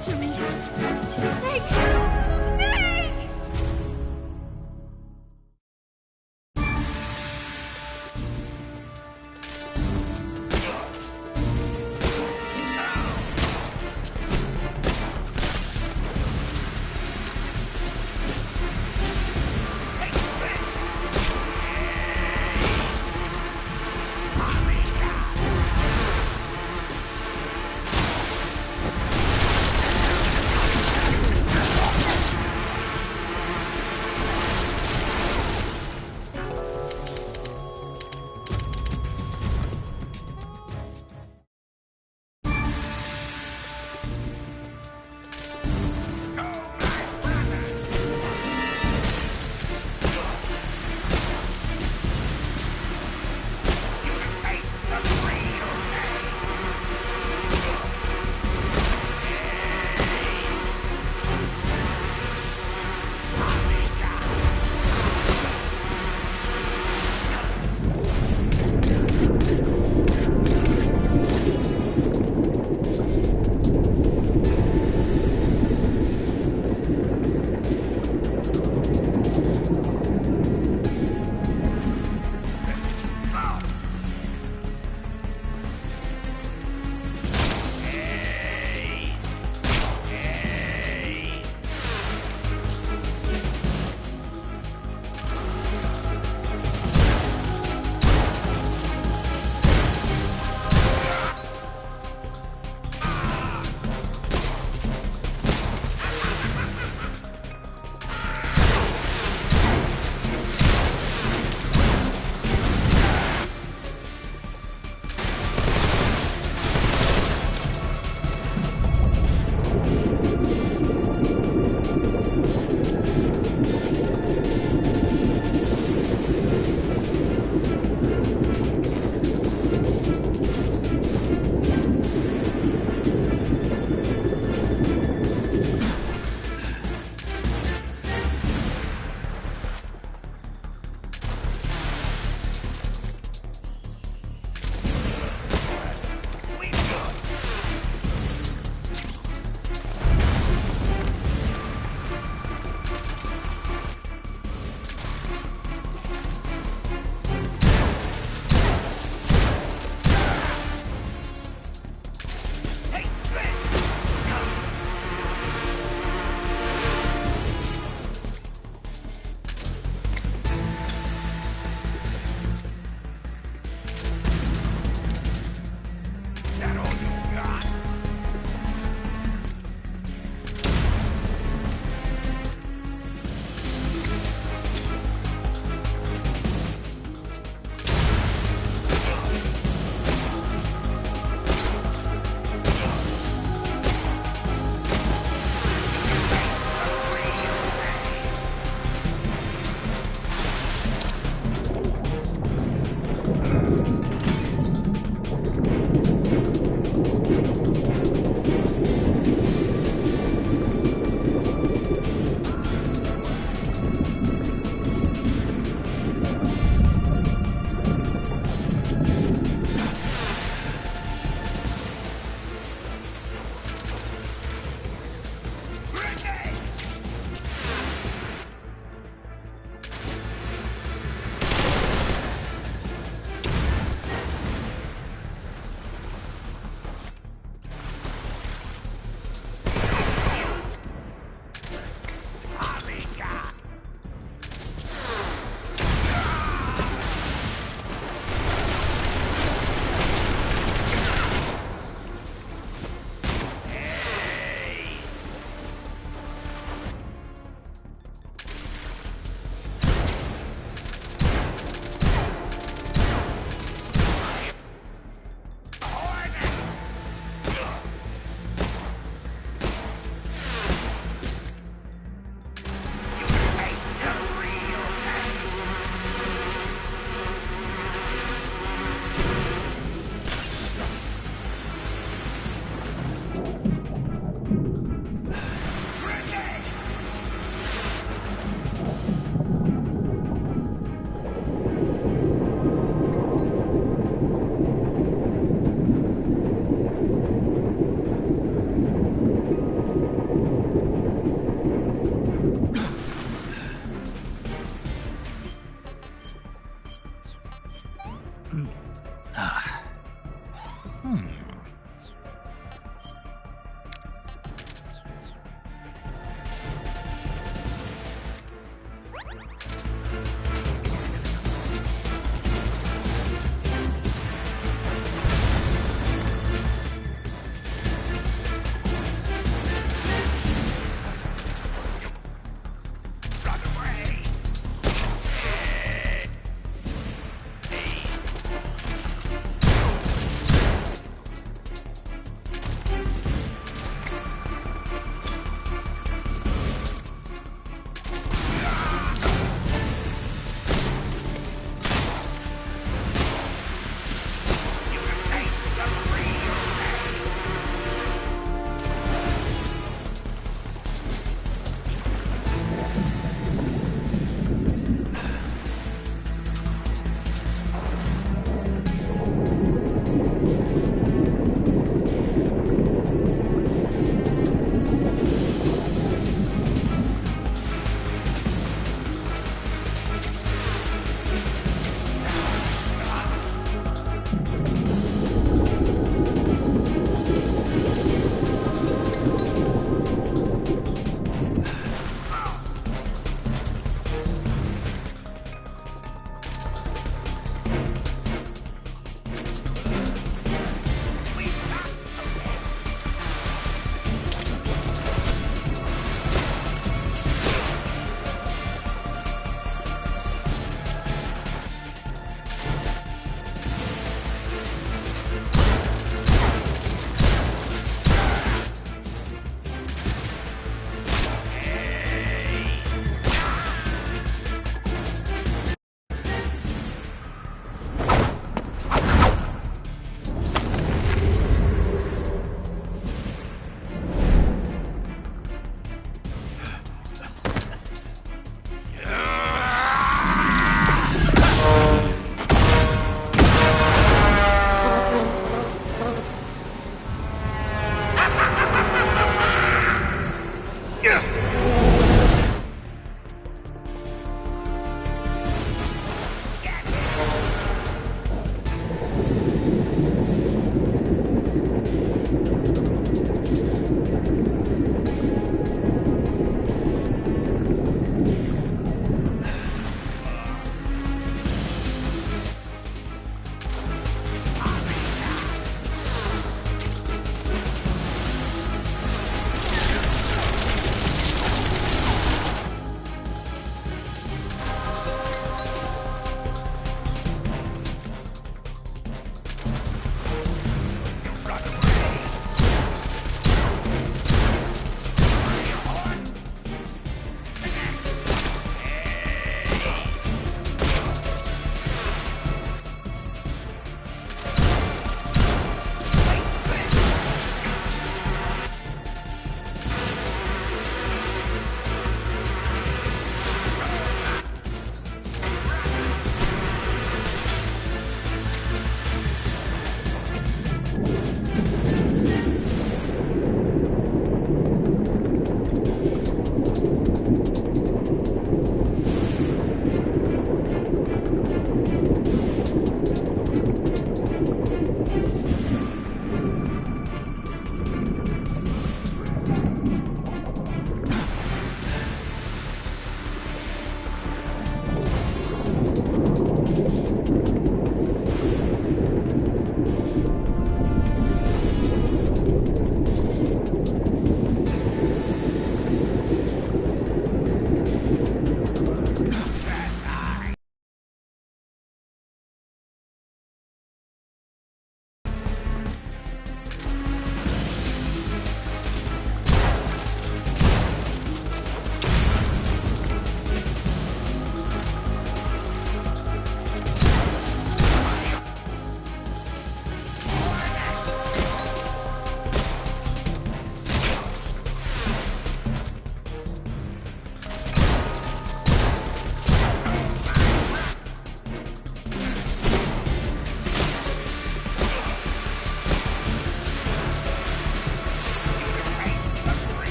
Answer me! Snake! Snake!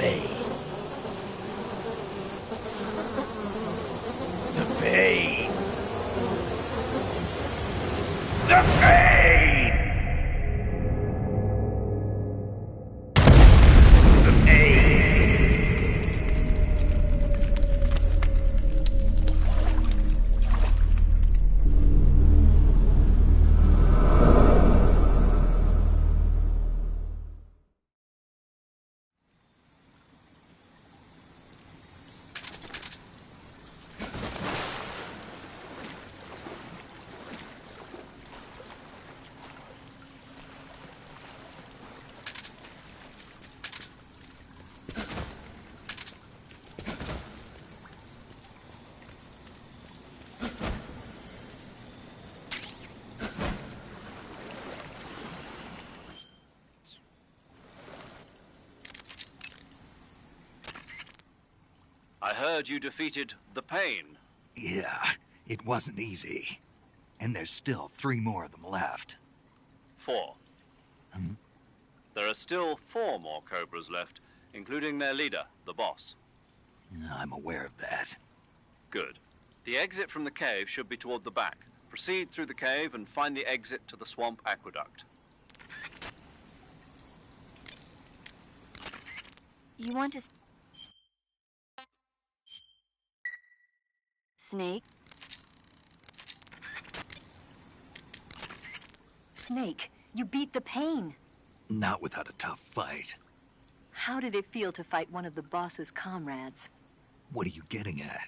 pain. The pain. The pain! The pain! I heard you defeated the Pain. Yeah, it wasn't easy. And there's still 3 more of them left. 4. There are still 4 more Cobras left, including their leader, the boss. I'm aware of that. Good. The exit from the cave should be toward the back. Proceed through the cave and find the exit to the swamp aqueduct. You want to... Snake? Snake, you beat the Pain. Not without a tough fight. How did it feel to fight one of the boss's comrades? What are you getting at?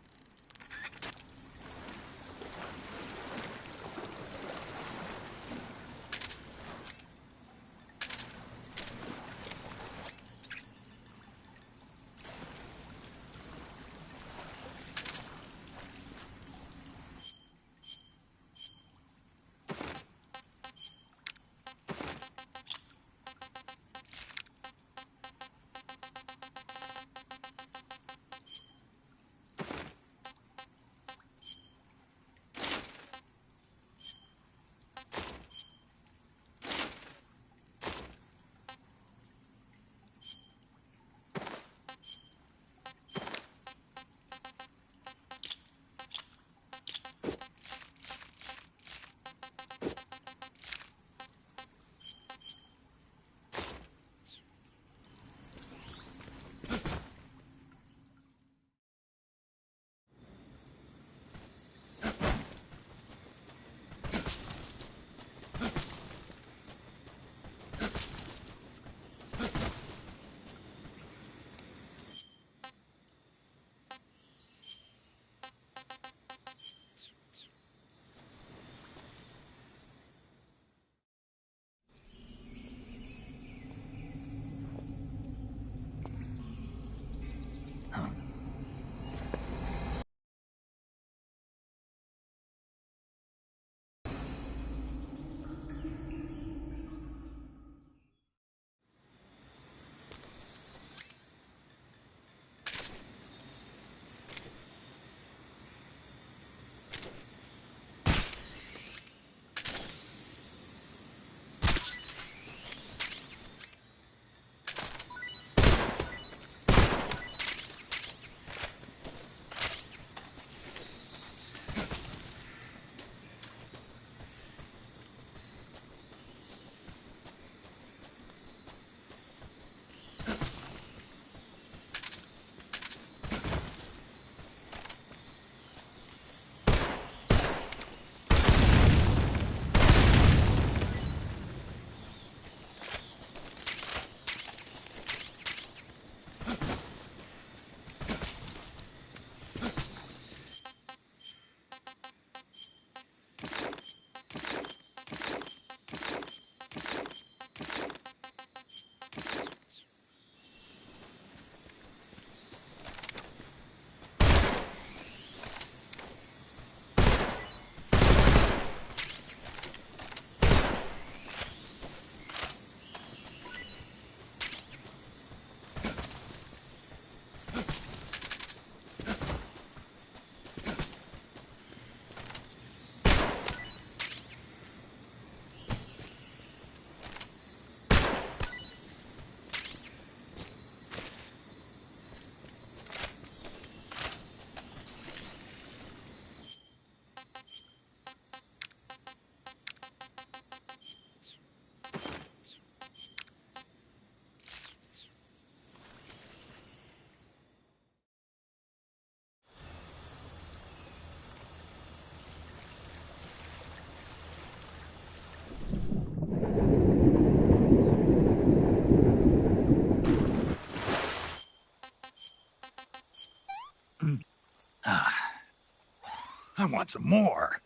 I want some more.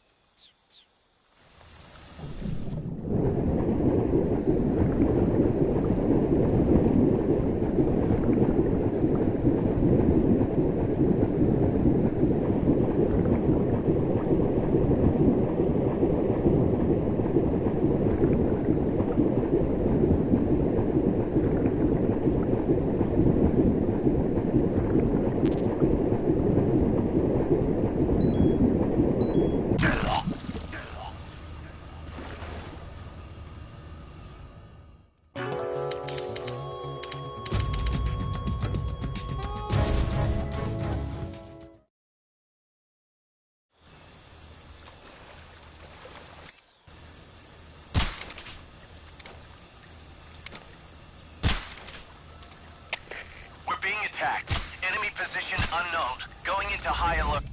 Being attacked. Enemy position unknown. Going into high alert.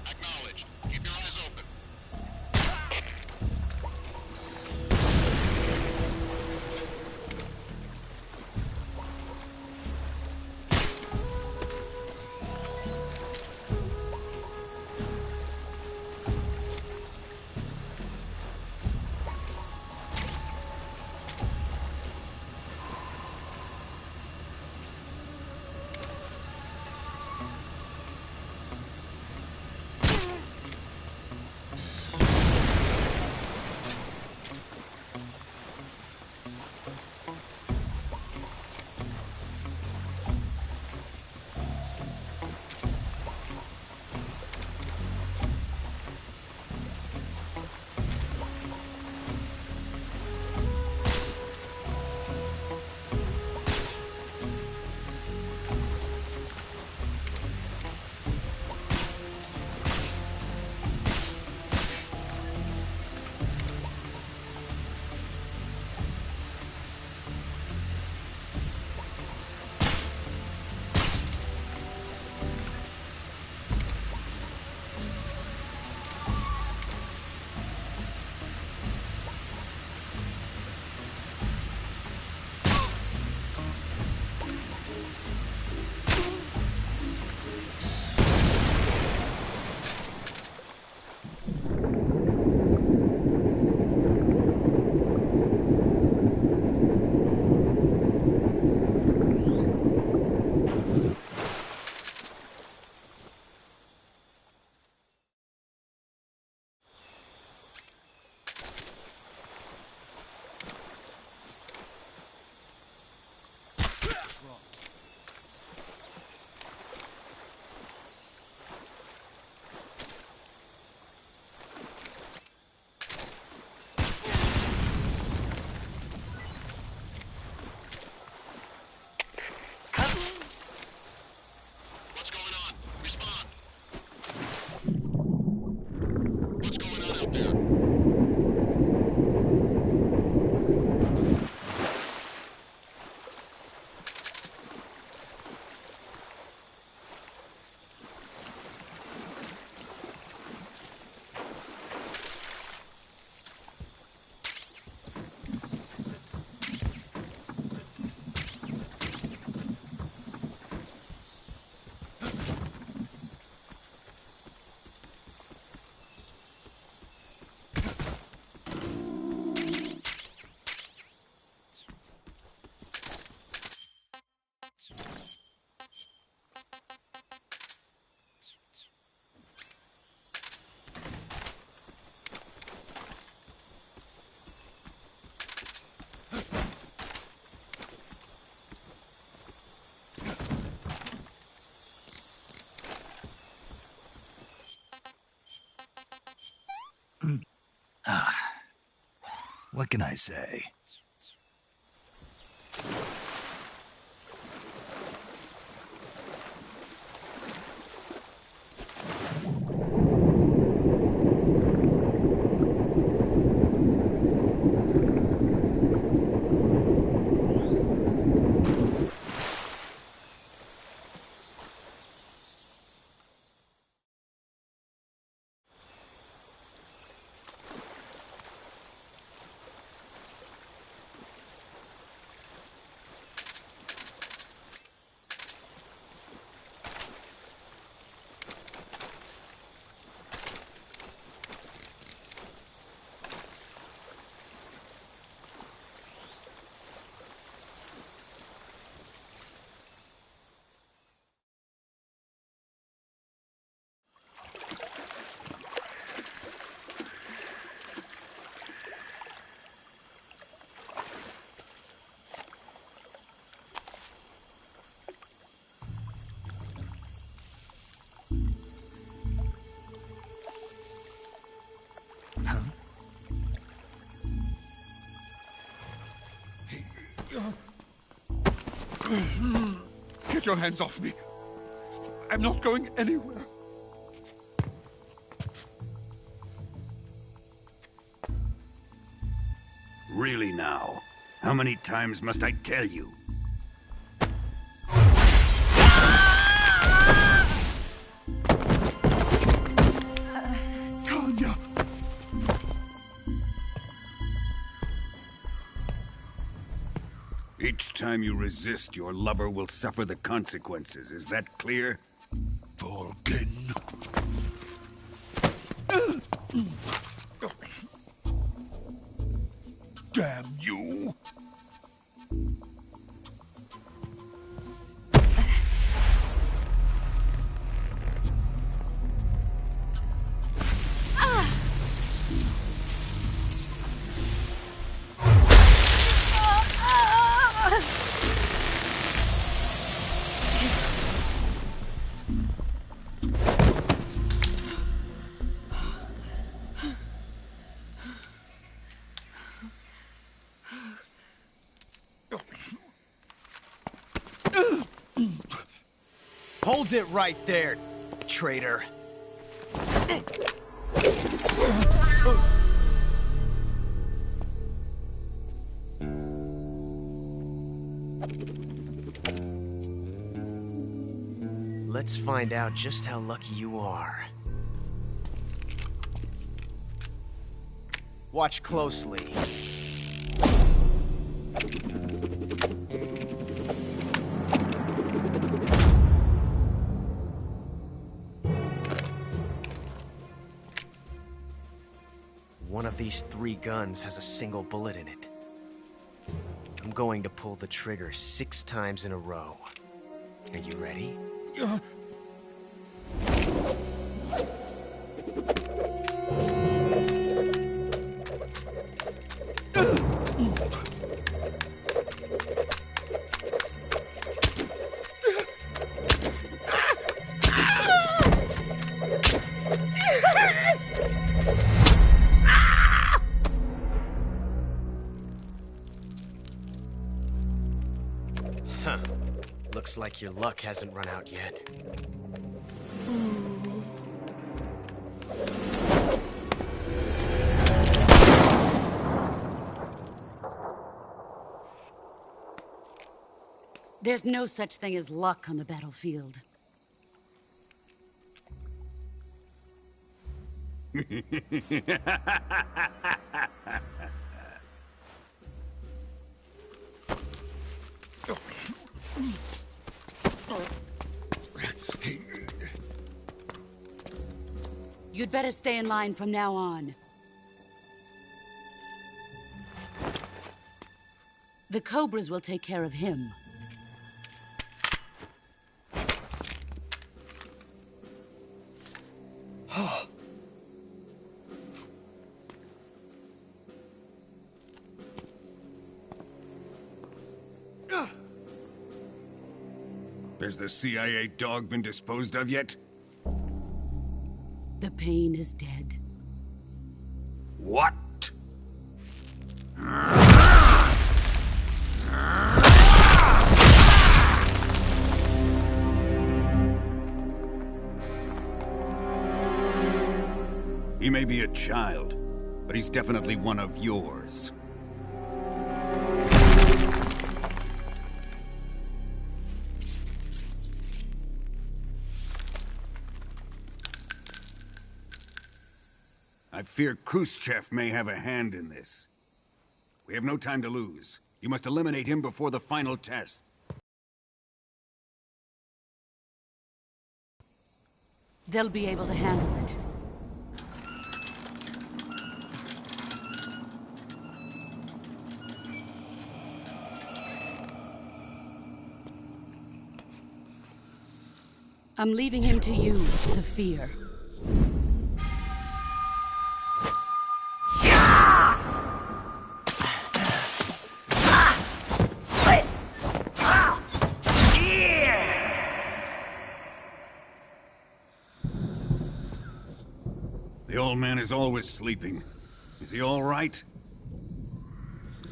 Acknowledged. Keep your eyes open. What can I say? Get your hands off me. I'm not going anywhere. Really now? How many times must I tell you? Tanya! Each time you resist, your lover will suffer the consequences. Is that clear? Vulcan. Damn you! Hold it right there, traitor. Let's find out just how lucky you are. Watch closely. One of these 3 guns has a single bullet in it. I'm going to pull the trigger 6 times in a row. Are you ready? Huh. Looks like your luck hasn't run out yet. There's no such thing as luck on the battlefield. You'd better stay in line from now on. The Cobras will take care of him. Has the CIA dog been disposed of yet? The pain is dead. What? He may be a child, but he's definitely one of yours. I fear Khrushchev may have a hand in this. We have no time to lose. You must eliminate him before the final test. They'll be able to handle it. I'm leaving him to you, the fear. The old man is always sleeping. Is he all right?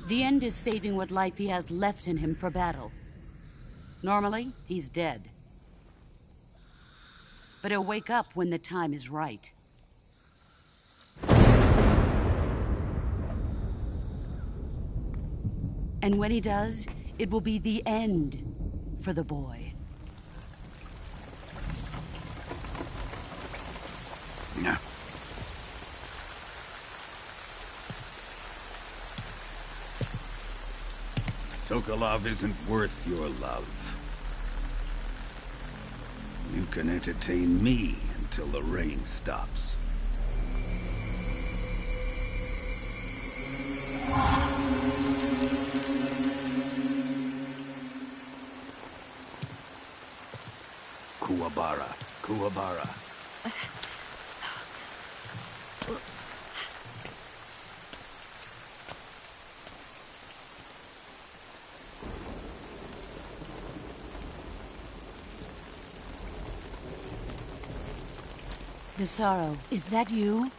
The end is saving what life he has left in him for battle. Normally, he's dead. But he'll wake up when the time is right. And when he does, it will be the end for the boy. Yeah. Sokolov isn't worth your love. You can entertain me until the rain stops. Kuwabara, Kuwabara. Desaro, is that you?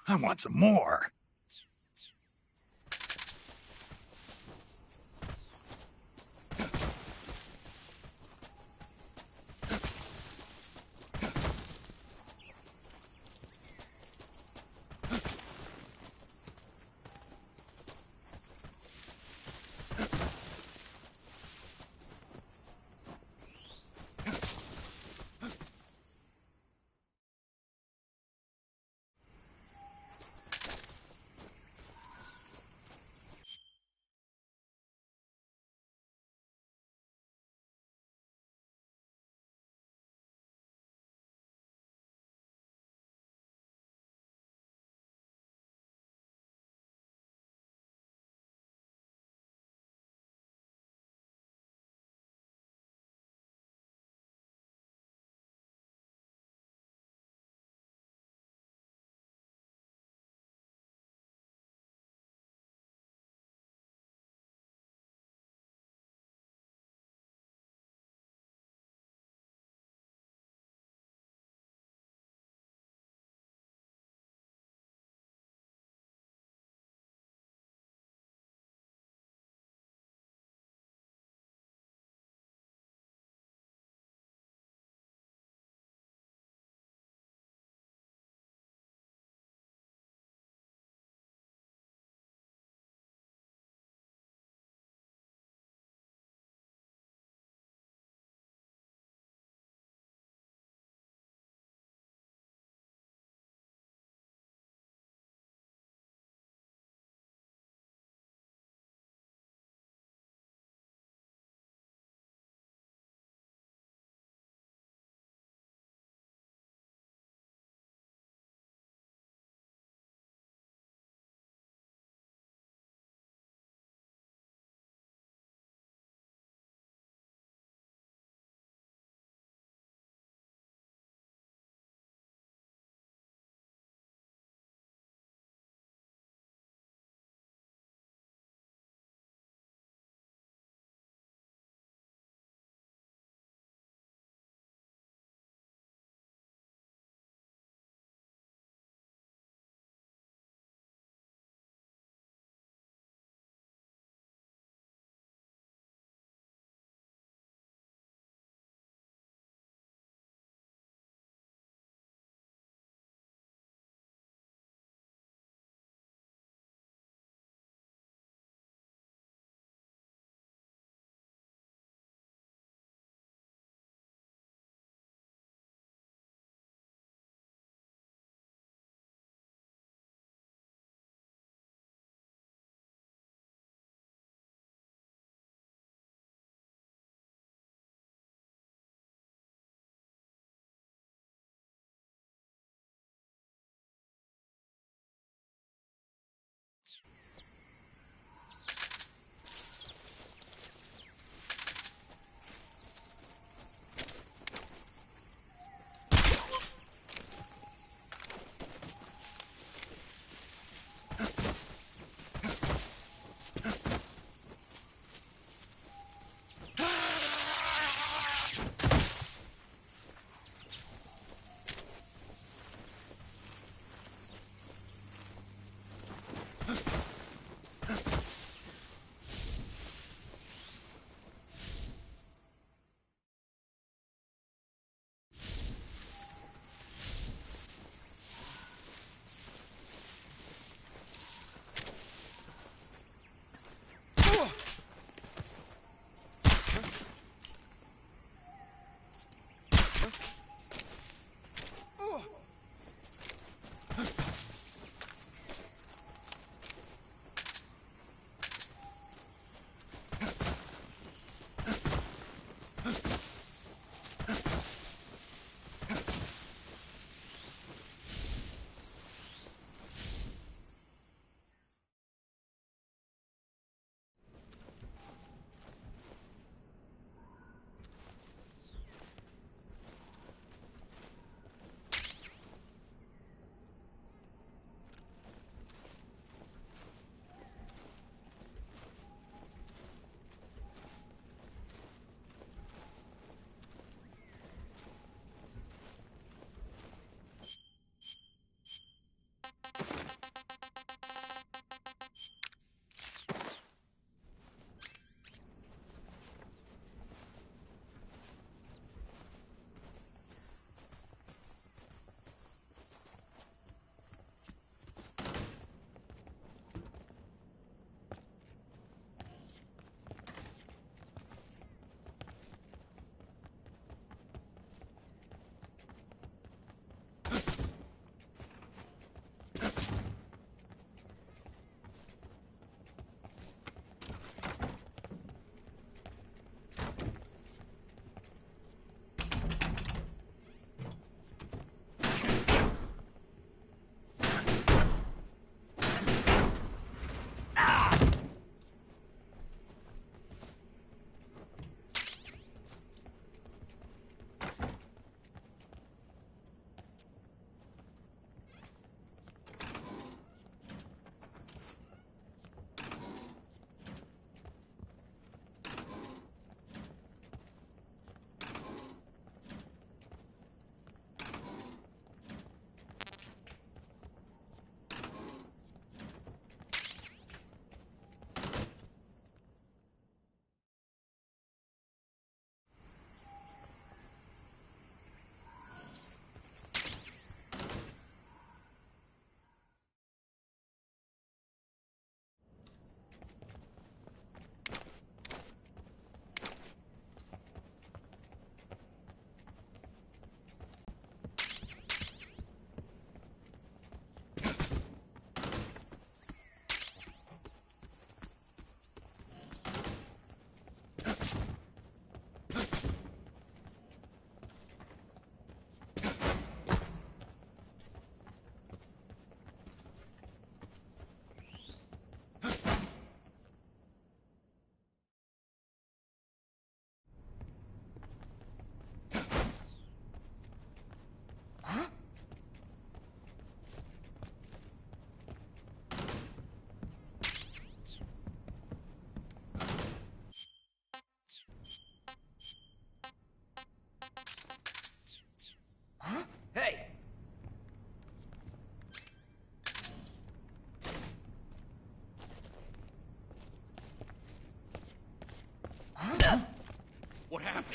I want some more.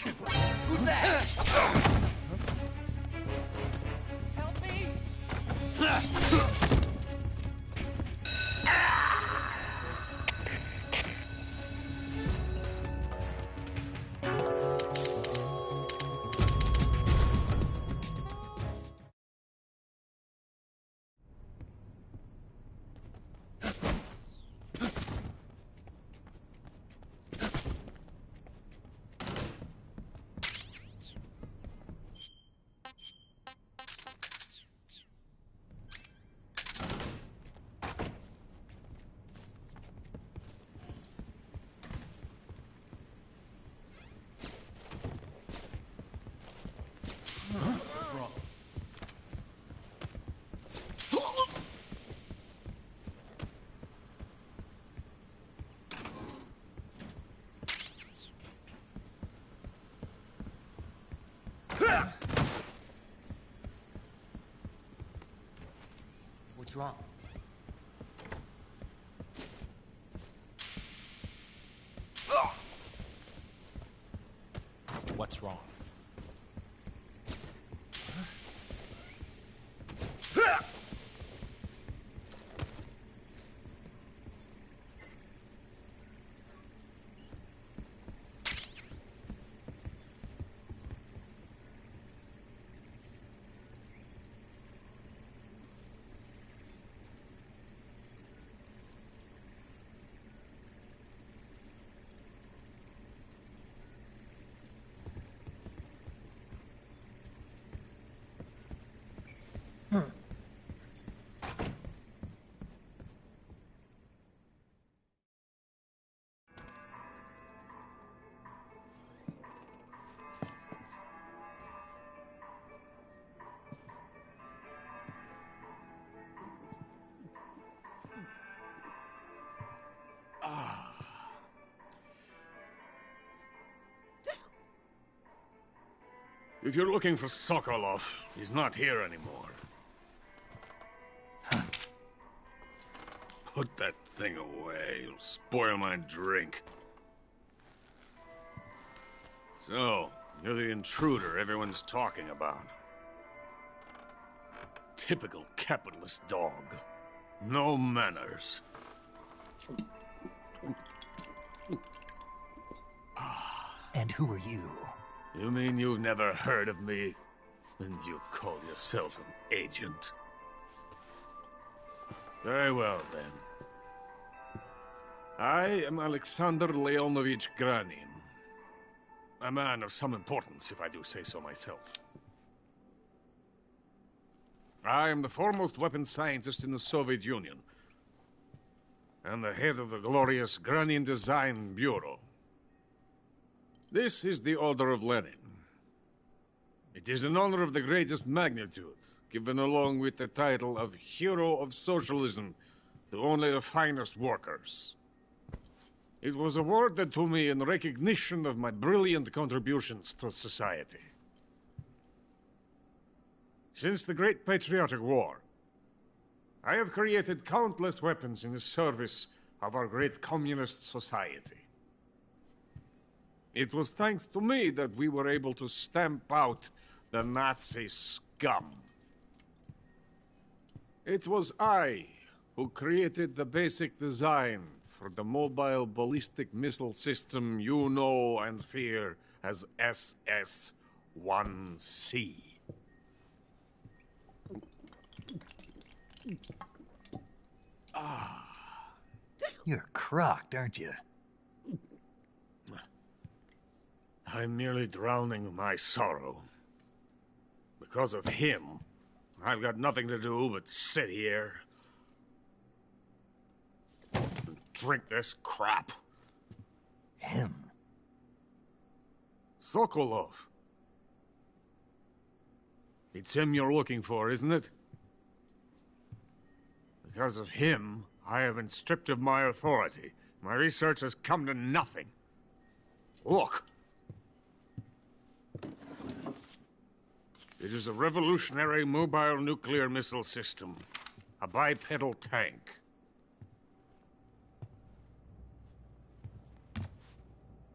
Who's that? Help me! What's wrong? What's wrong? What's wrong? If you're looking for Sokolov, he's not here anymore. Put that thing away. You'll spoil my drink. So, you're the intruder everyone's talking about. Typical capitalist dog. No manners. And who are you? You mean you've never heard of me? And you call yourself an agent? Very well, then. I am Alexander Leonovich Granin. A man of some importance, if I do say so myself. I am the foremost weapons scientist in the Soviet Union, and the head of the glorious Granin Design Bureau. This is the Order of Lenin. It is an honor of the greatest magnitude, given along with the title of Hero of Socialism to only the finest workers. It was awarded to me in recognition of my brilliant contributions to society. Since the Great Patriotic War, I have created countless weapons in the service of our great communist society. It was thanks to me that we were able to stamp out the Nazi scum. It was I who created the basic design for the mobile ballistic missile system you know and fear as SS-1C. You're crocked, aren't you? I'm merely drowning my sorrow. Because of him, I've got nothing to do but sit here and drink this crap. Him? Sokolov. It's him you're looking for, isn't it? Because of him, I have been stripped of my authority. My research has come to nothing. Look. It is a revolutionary mobile nuclear missile system. A bipedal tank.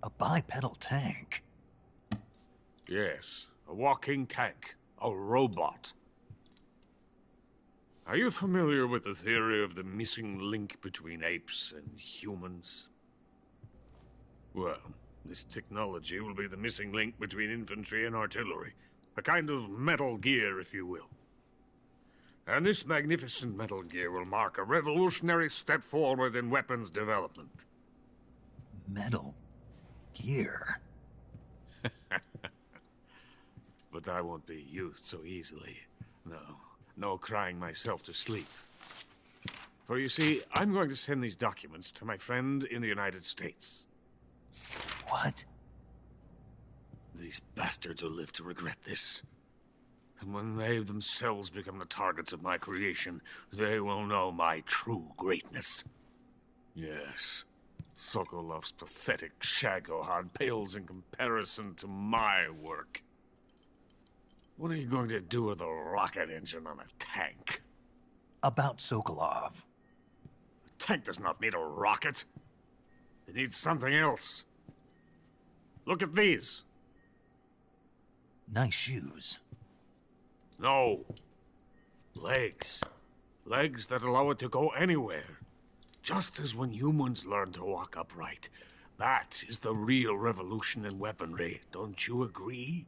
A bipedal tank? Yes, a walking tank. A robot. Are you familiar with the theory of the missing link between apes and humans? Well, this technology will be the missing link between infantry and artillery. A kind of Metal Gear, if you will. And this magnificent Metal Gear will mark a revolutionary step forward in weapons development. Metal Gear? But I won't be used so easily. No crying myself to sleep. For you see, I'm going to send these documents to my friend in the United States. What? These bastards will live to regret this. And when they themselves become the targets of my creation, they will know my true greatness. Yes, Sokolov's pathetic Shagohod pales in comparison to my work. What are you going to do with a rocket engine on a tank? About Sokolov. A tank does not need a rocket. It needs something else. Look at these. Nice shoes. No. Legs. Legs that allow it to go anywhere. Just as when humans learn to walk upright. That is the real revolution in weaponry. Don't you agree?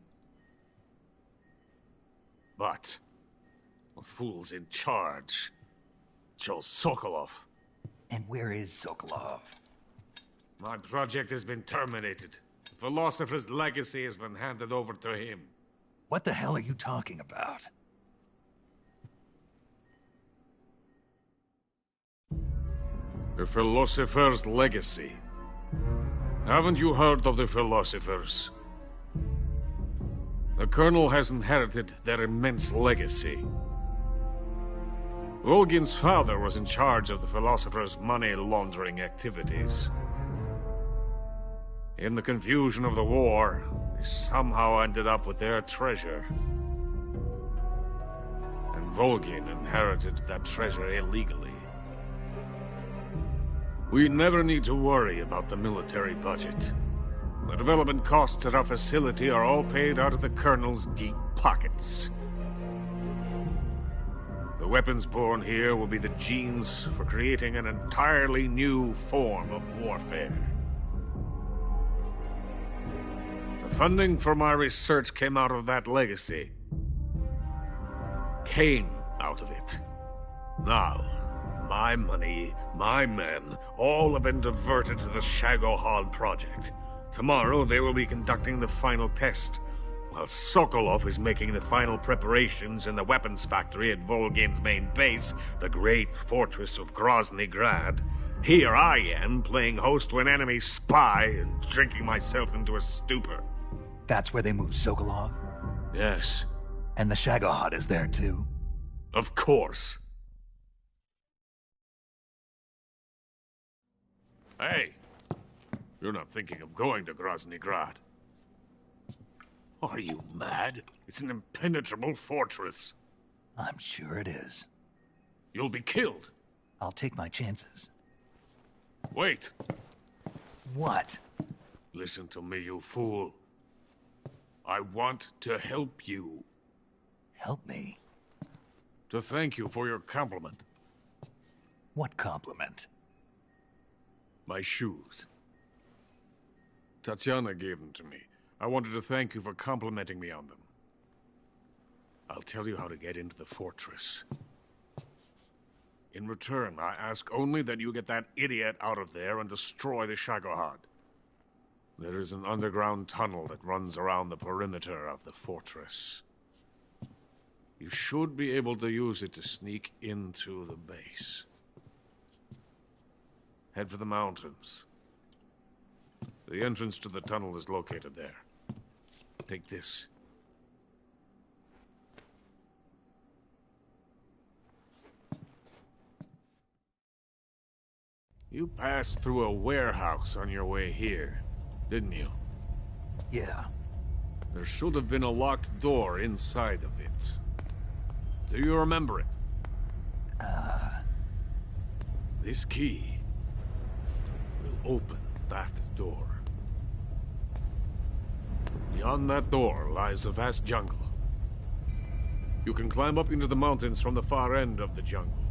But the fool's in charge. Joe Sokolov. And where is Sokolov? My project has been terminated. The philosopher's legacy has been handed over to him. What the hell are you talking about? The philosopher's legacy. Haven't you heard of the philosophers? The Colonel has inherited their immense legacy. Volgin's father was in charge of the philosophers' money laundering activities. In the confusion of the war, they somehow ended up with their treasure. And Volgin inherited that treasure illegally. We never need to worry about the military budget. The development costs at our facility are all paid out of the Colonel's deep pockets. The weapons born here will be the genes for creating an entirely new form of warfare. The funding for my research came out of that legacy. Came out of it. Now, my money, my men, all have been diverted to the Shagohod project. Tomorrow, they will be conducting the final test, while Sokolov is making the final preparations in the weapons factory at Volgin's main base, the great fortress of Grozny Grad. Here I am, playing host to an enemy spy and drinking myself into a stupor. That's where they moved Sokolov? Yes. And the Shagohod is there, too? Of course. Hey! You're not thinking of going to Grozny Grad. Are you mad? It's an impenetrable fortress. I'm sure it is. You'll be killed. I'll take my chances. Wait. What? Listen to me, you fool. I want to help you. Help me? To thank you for your compliment. What compliment? My shoes. Tatiana gave them to me. I wanted to thank you for complimenting me on them. I'll tell you how to get into the fortress. In return, I ask only that you get that idiot out of there and destroy the Shagohod. There is an underground tunnel that runs around the perimeter of the fortress. You should be able to use it to sneak into the base. Head for the mountains. The entrance to the tunnel is located there. Take this. You passed through a warehouse on your way here, didn't you? Yeah. There should have been a locked door inside of it. Do you remember it? This key will open that door. The Beyond that door lies a vast jungle. You can climb up into the mountains from the far end of the jungle.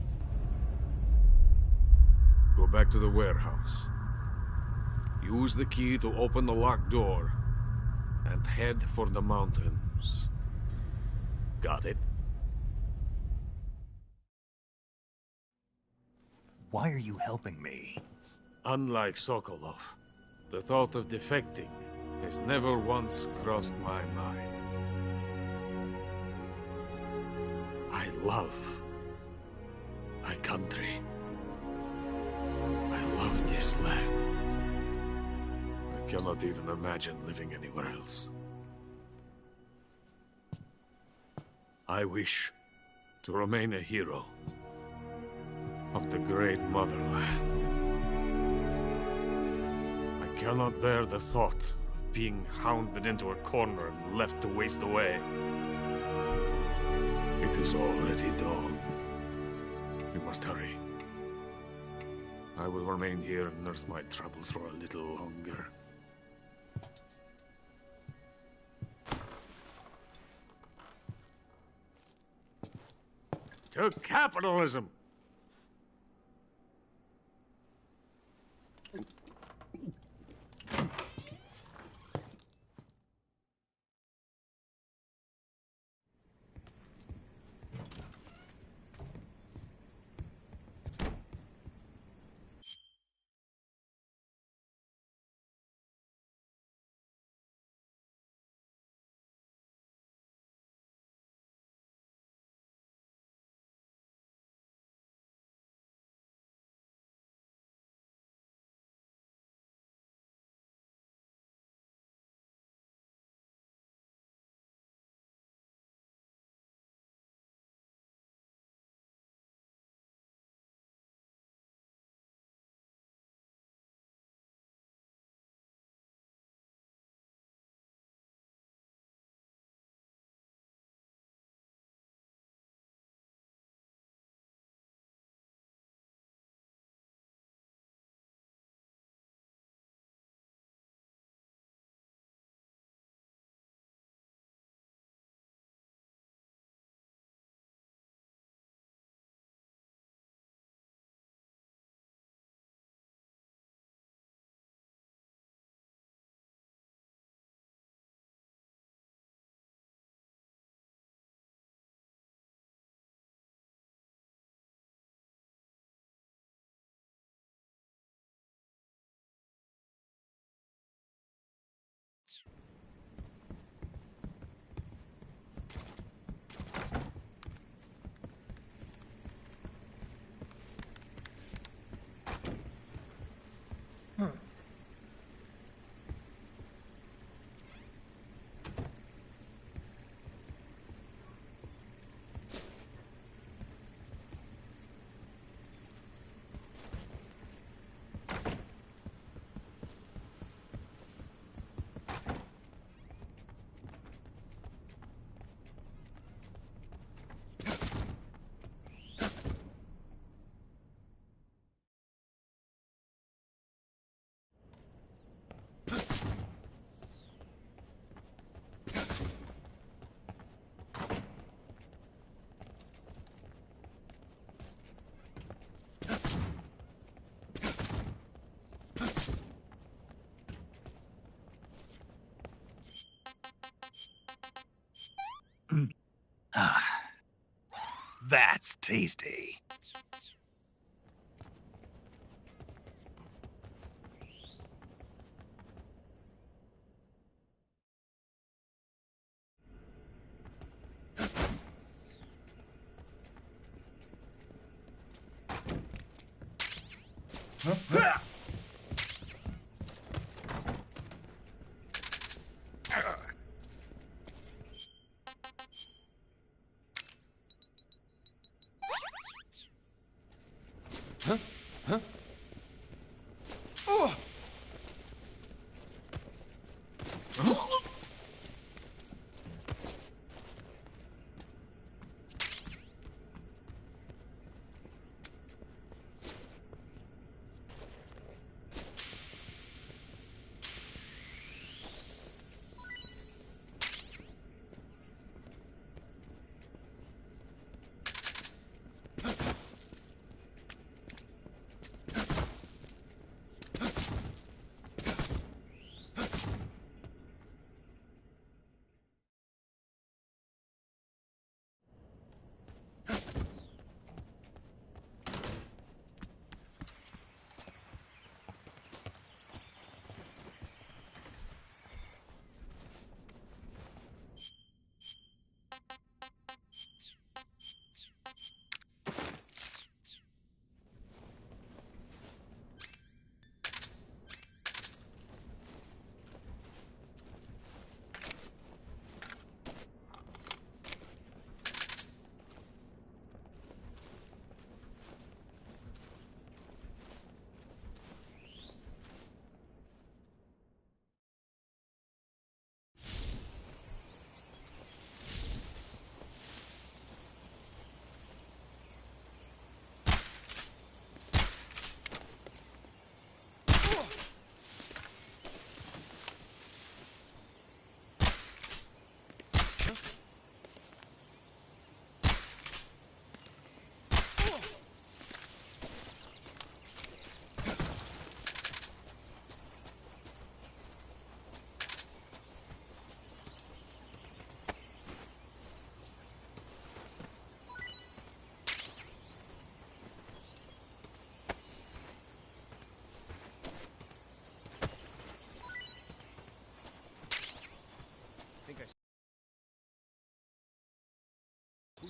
Go back to the warehouse. Use the key to open the locked door, and head for the mountains. Got it? Why are you helping me? Unlike Sokolov, the thought of defecting has never once crossed my mind. I love my country. I love this land. I cannot even imagine living anywhere else. I wish to remain a hero of the great motherland. I cannot bear the thought of being hounded into a corner and left to waste away. It is already dawn. We must hurry. I will remain here and nurse my troubles for a little longer. To capitalism! That's tasty.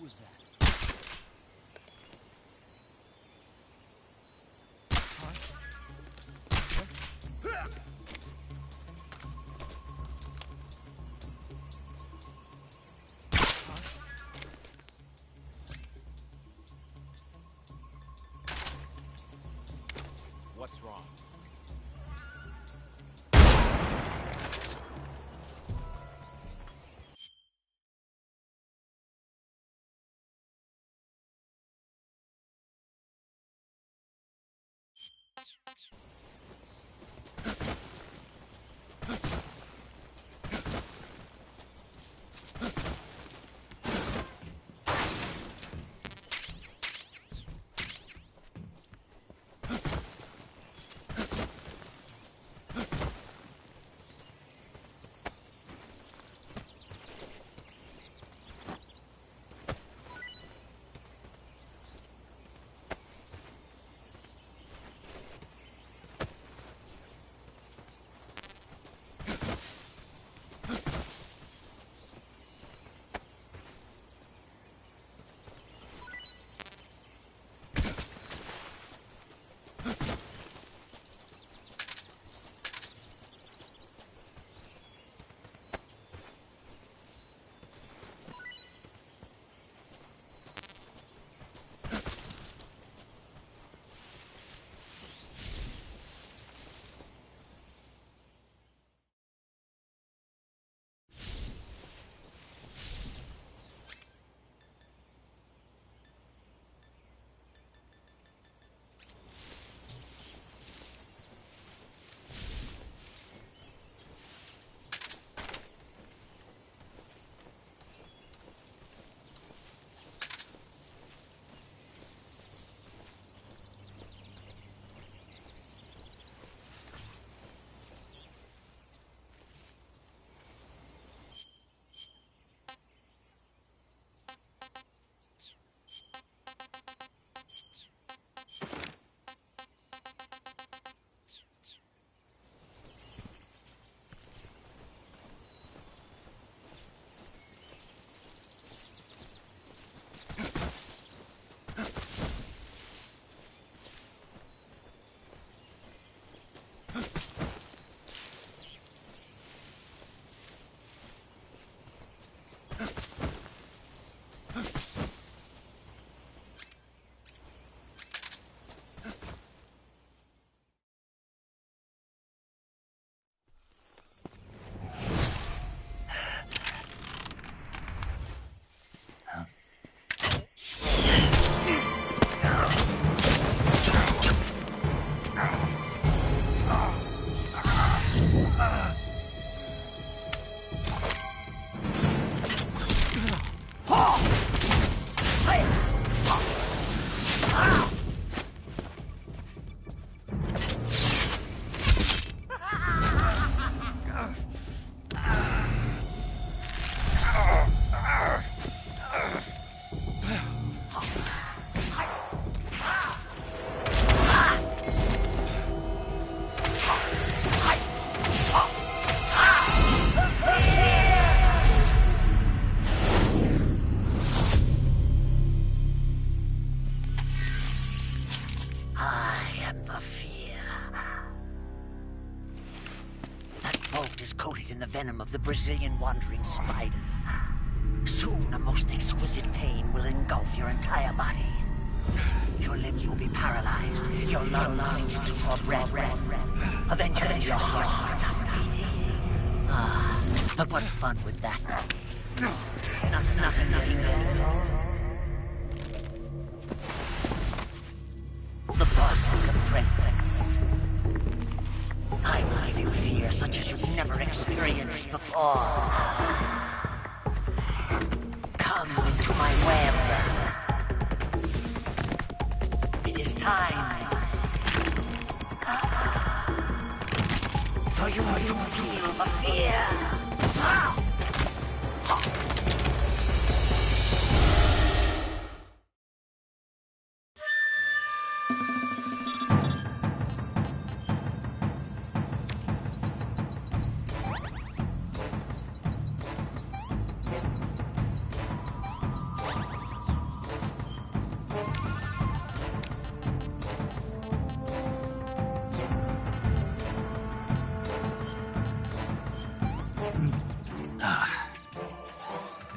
was that? What's wrong? Venom of the Brazilian wandering spider. Soon a most exquisite pain will engulf your entire body. Your limbs will be paralyzed, your lungs cease to draw breath. Eventually your heart will stop beating. Ah, but what fun would that be? Nothing at all. The boss's apprentice. I will give you fear such as you've never experienced before. Come into my web. It is time for you to feel the fear.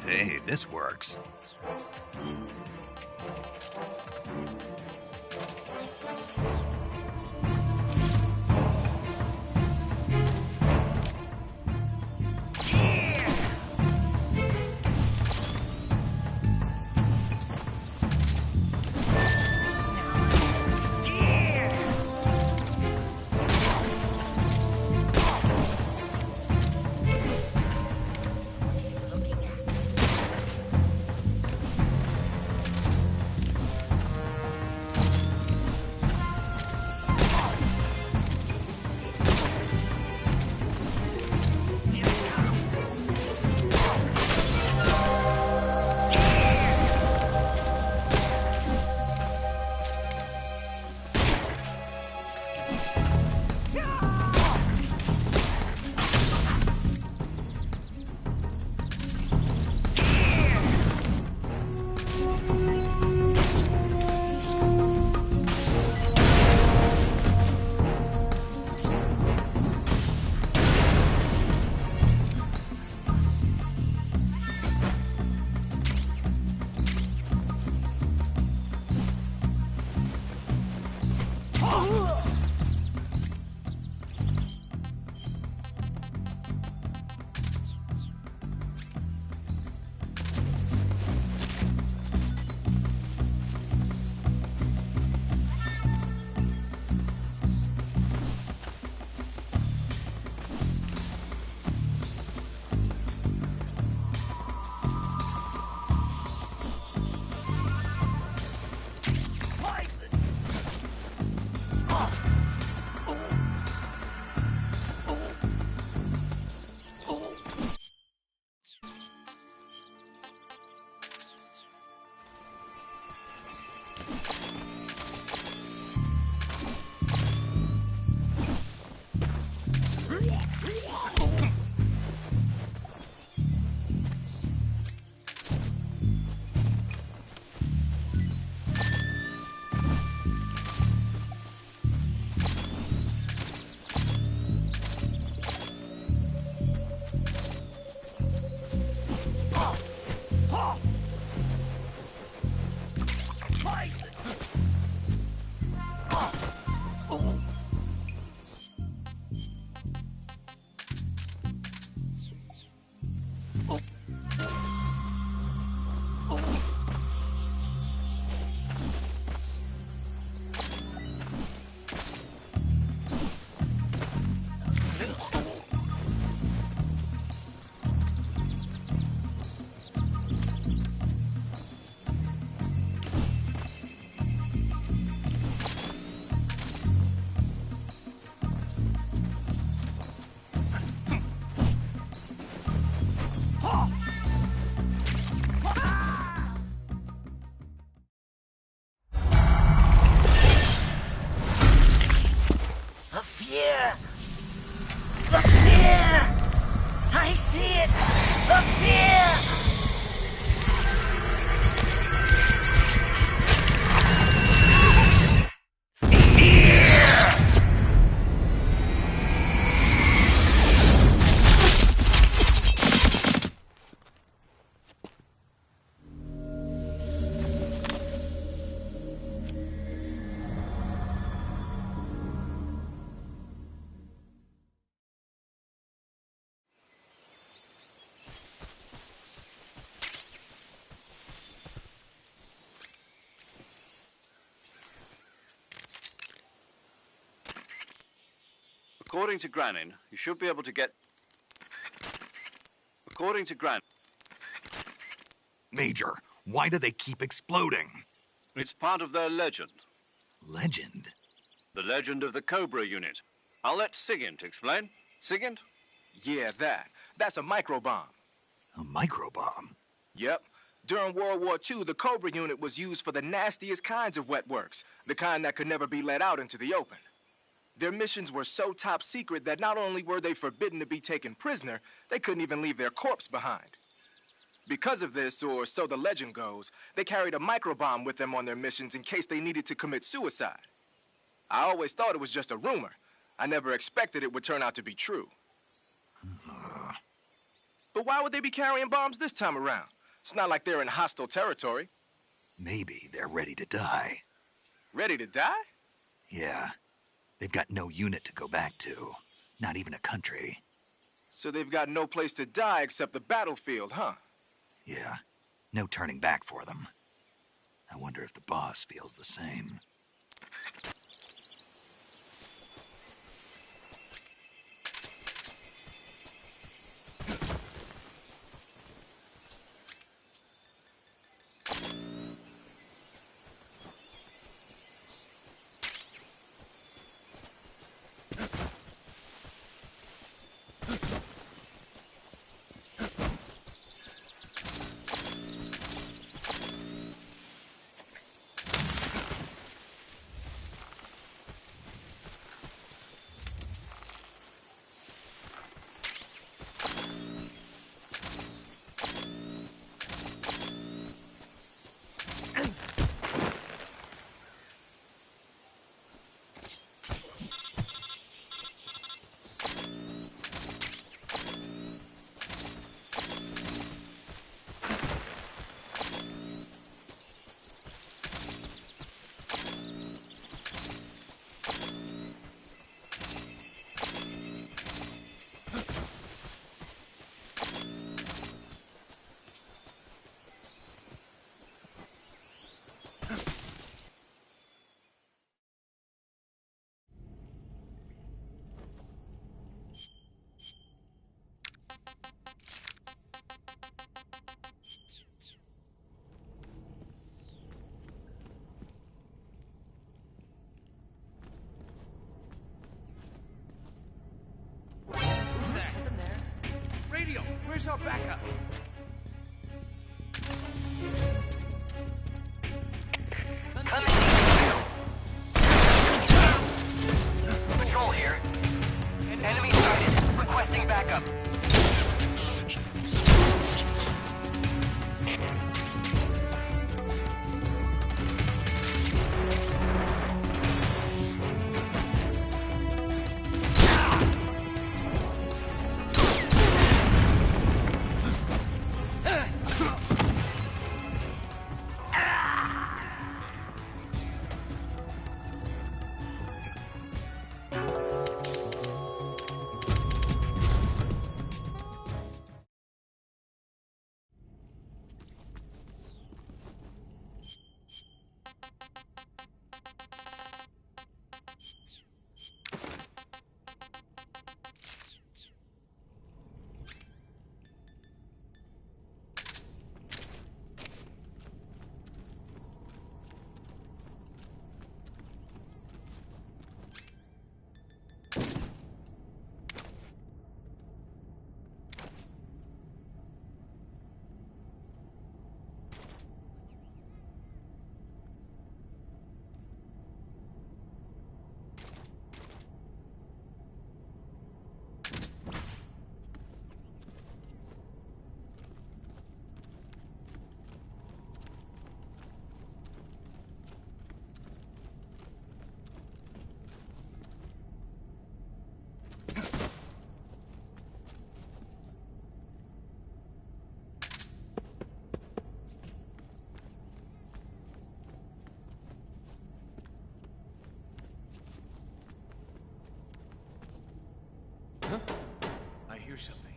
Hey, this works. According to Granin, you should be able to get... According to Gran... Major, why do they keep exploding? It's part of their legend. Legend? The legend of the Cobra unit. I'll let Sigint explain. Sigint? Yeah, that's a microbomb. A microbomb? Yep. During World War II, the Cobra unit was used for the nastiest kinds of wet works, the kind that could never be let out into the open. Their missions were so top secret that not only were they forbidden to be taken prisoner, they couldn't even leave their corpse behind. Because of this, or so the legend goes, they carried a microbomb with them on their missions in case they needed to commit suicide. I always thought it was just a rumor. I never expected it would turn out to be true. But why would they be carrying bombs this time around? It's not like they're in hostile territory. Maybe they're ready to die. Ready to die? Yeah. They've got no unit to go back to. Not even a country. So they've got no place to die except the battlefield, huh? Yeah. No turning back for them. I wonder if the boss feels the same. Radio, where's our backup? Patrol here. Enemy sighted. Requesting backup. I hear something.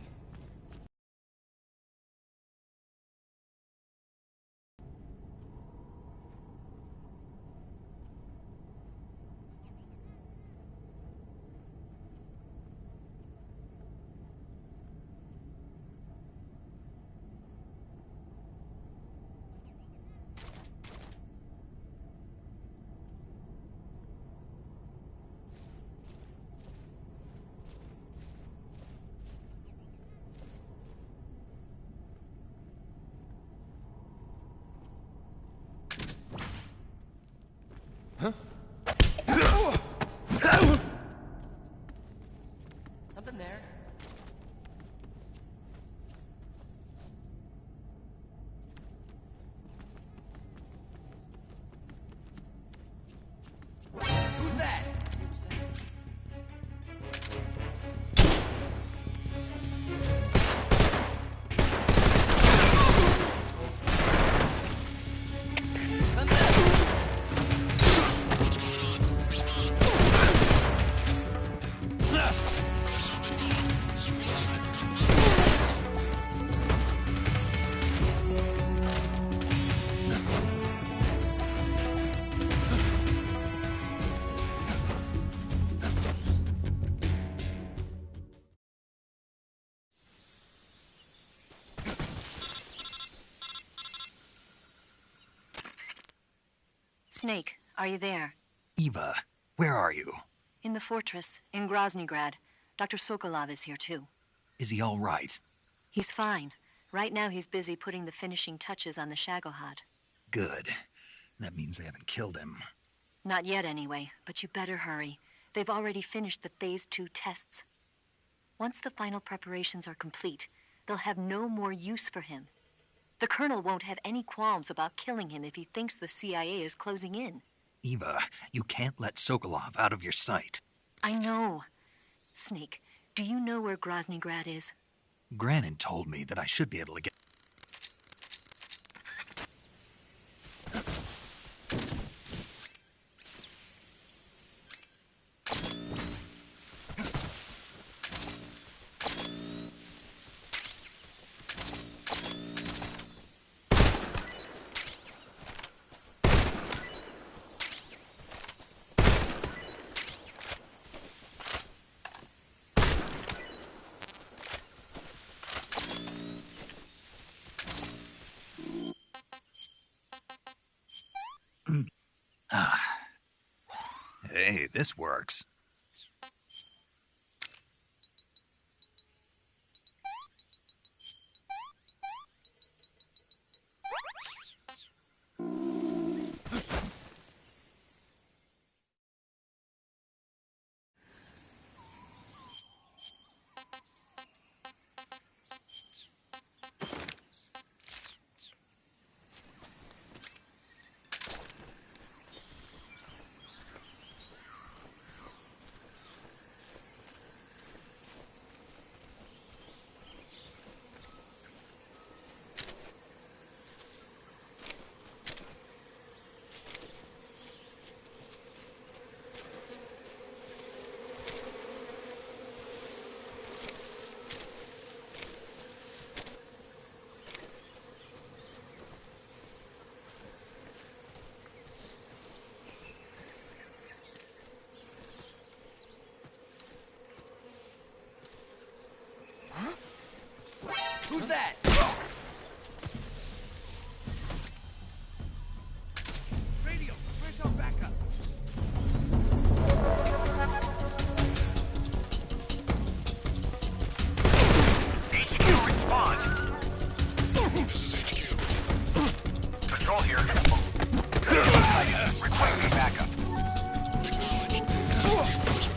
Snake, are you there? Eva, where are you? In the fortress, in Groznygrad. Dr. Sokolov is here, too. Is he all right? He's fine. Right now he's busy putting the finishing touches on the Shagohod. Good. That means they haven't killed him. Not yet, anyway, but you better hurry. They've already finished the Phase 2 tests. Once the final preparations are complete, they'll have no more use for him. The Colonel won't have any qualms about killing him if he thinks the CIA is closing in. Eva, you can't let Sokolov out of your sight. I know. Snake, do you know where Groznygrad is? Granin told me that I should be able to get... Hey, this works. Who's that? Radio, where's our backup? HQ, respond. This is HQ. Patrol here. Requesting backup. Acknowledged.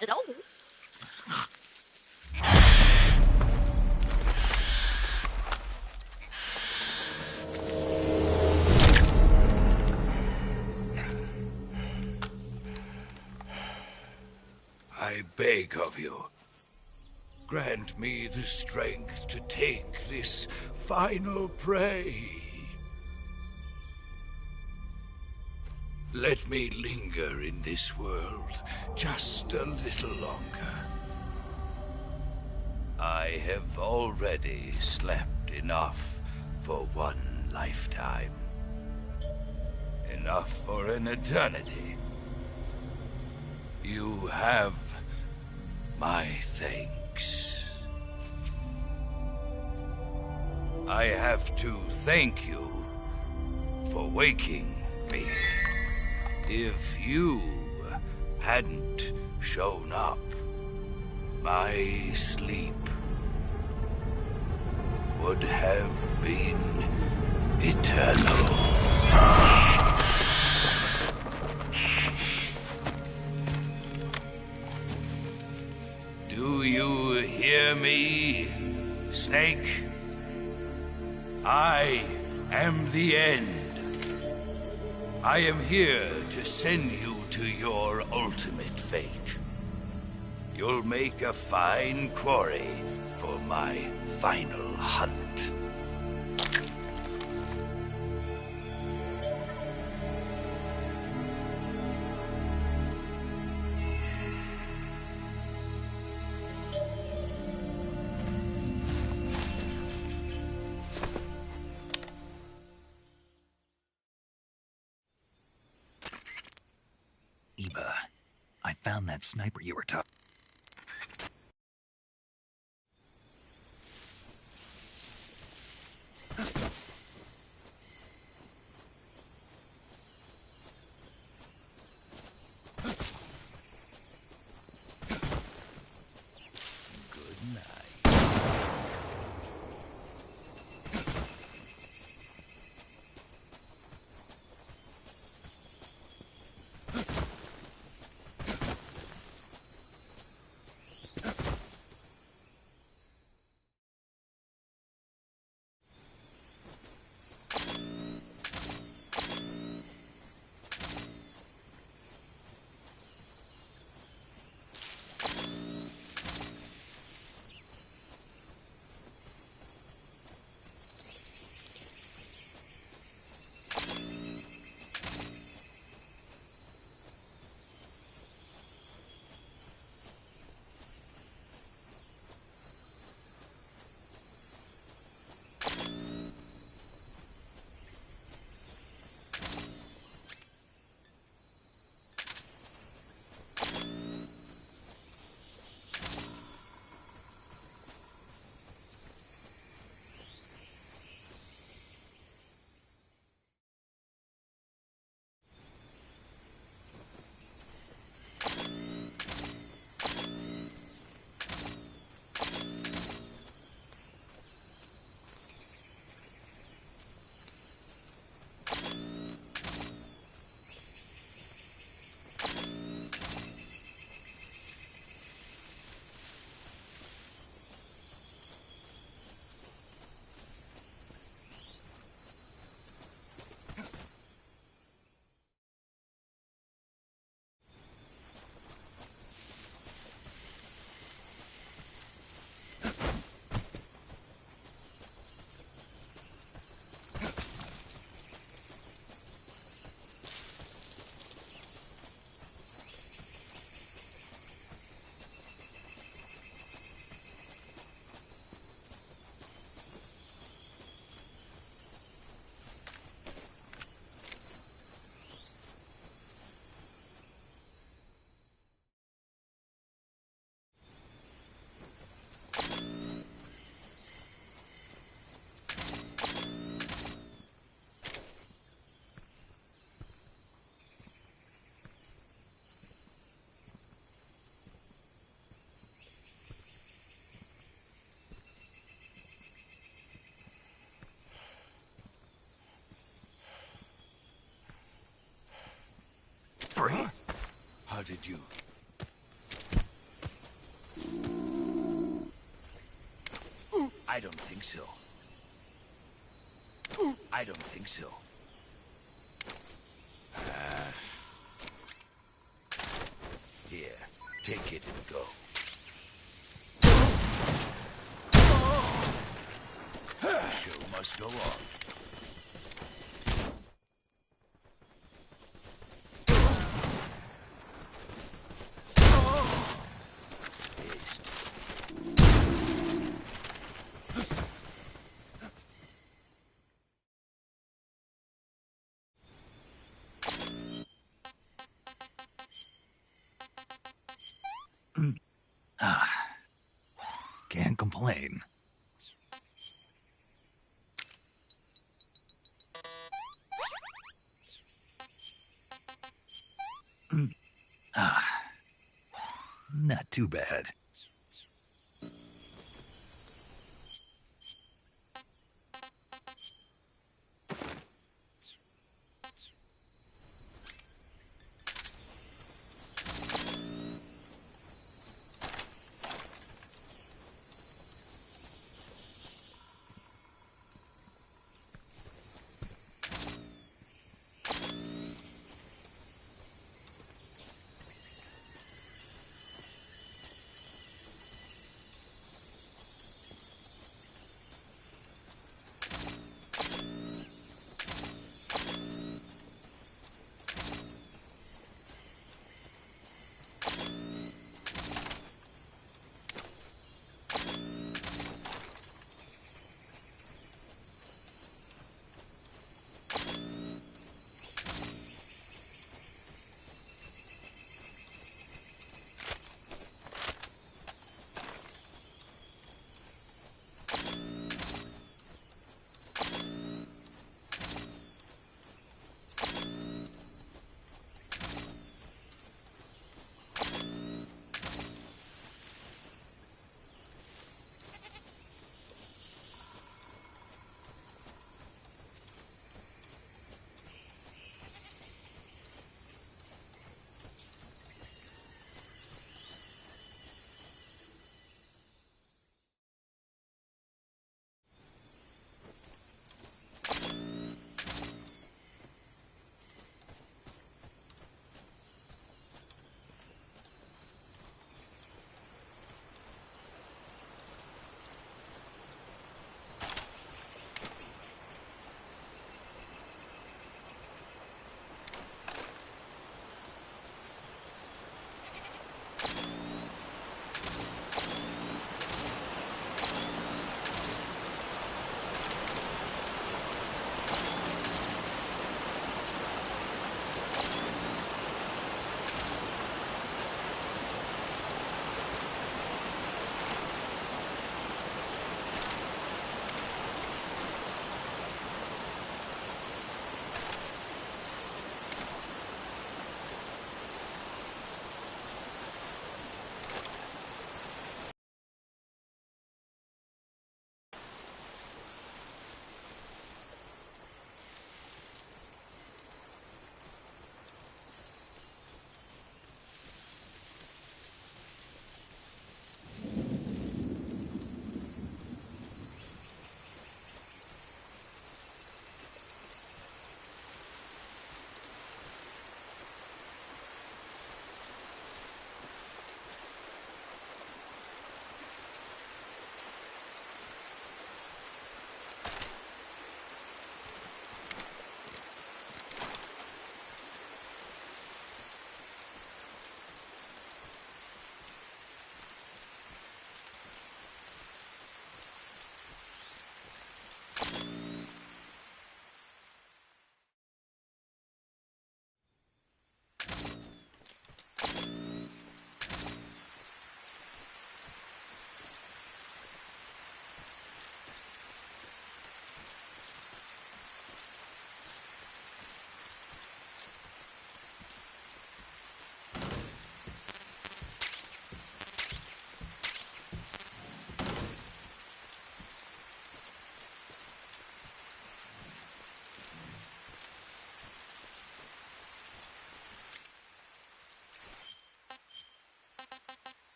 Hello? I beg of you, grant me the strength to take this final prey. Let me linger in this world just a little longer. I have already slept enough for one lifetime. Enough for an eternity. You have my thanks. I have to thank you for waking me. If you hadn't shown up, my sleep would have been eternal. Do you hear me, Snake? I am the end. I am here to send you to your ultimate fate. You'll make a fine quarry for my final hunt. Eva, I found that sniper you were talking. Freeze? How did you... I don't think so. I don't think so. Here, take it and go. The show must go on. Can't complain. too bad.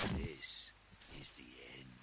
This is the end.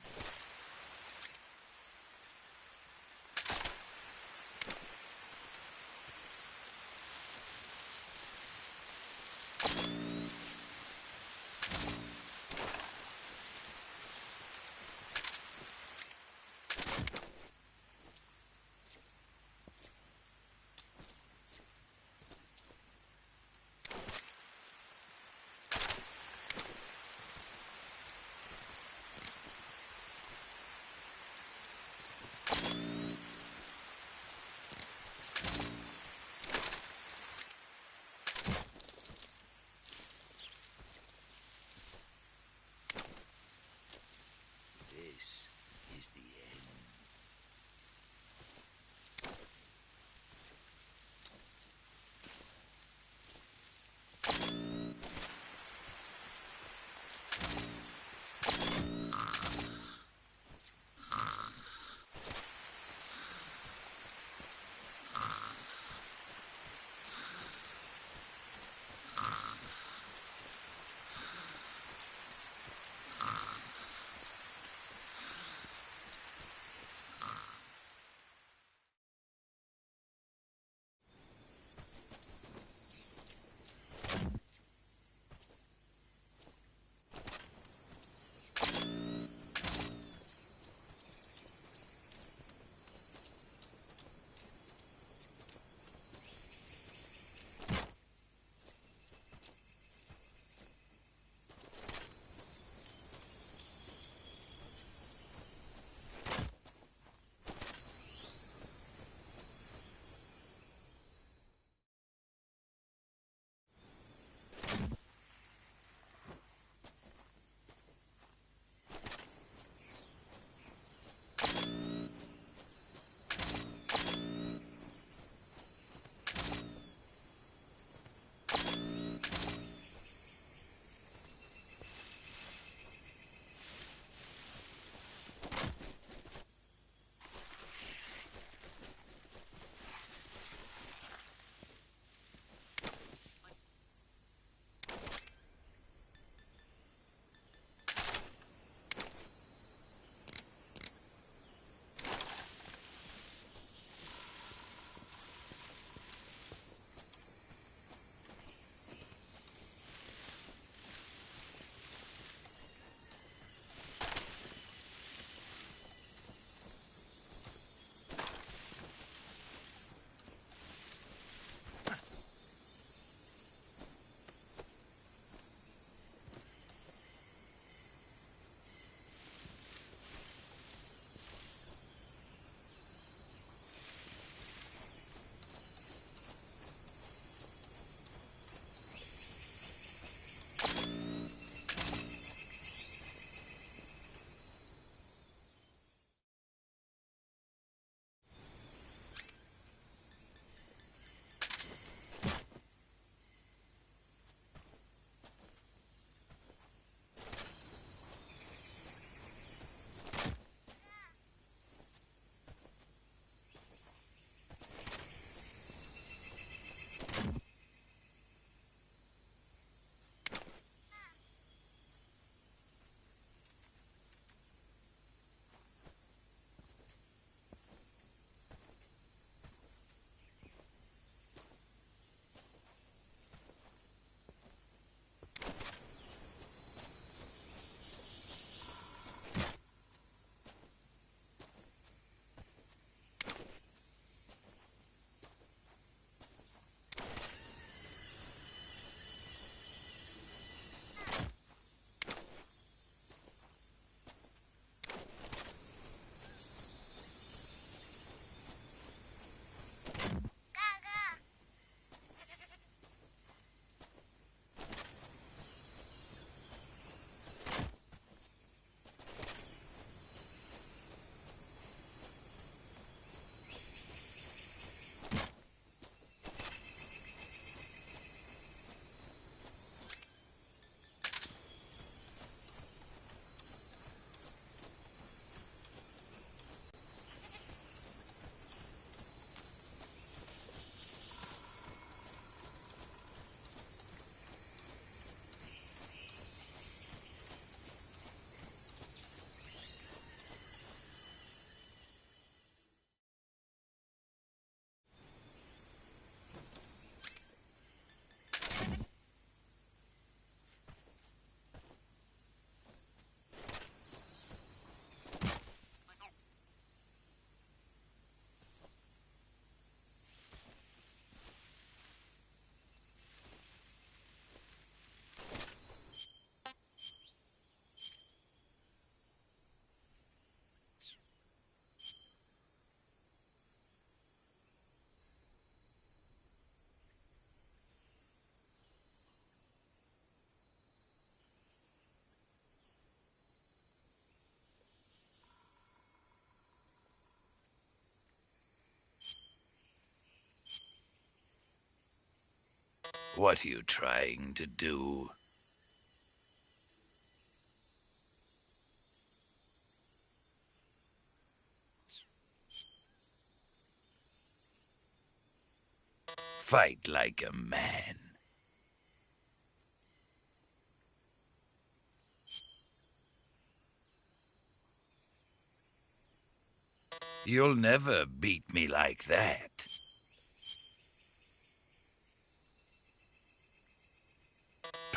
What are you trying to do? Fight like a man. You'll never beat me like that.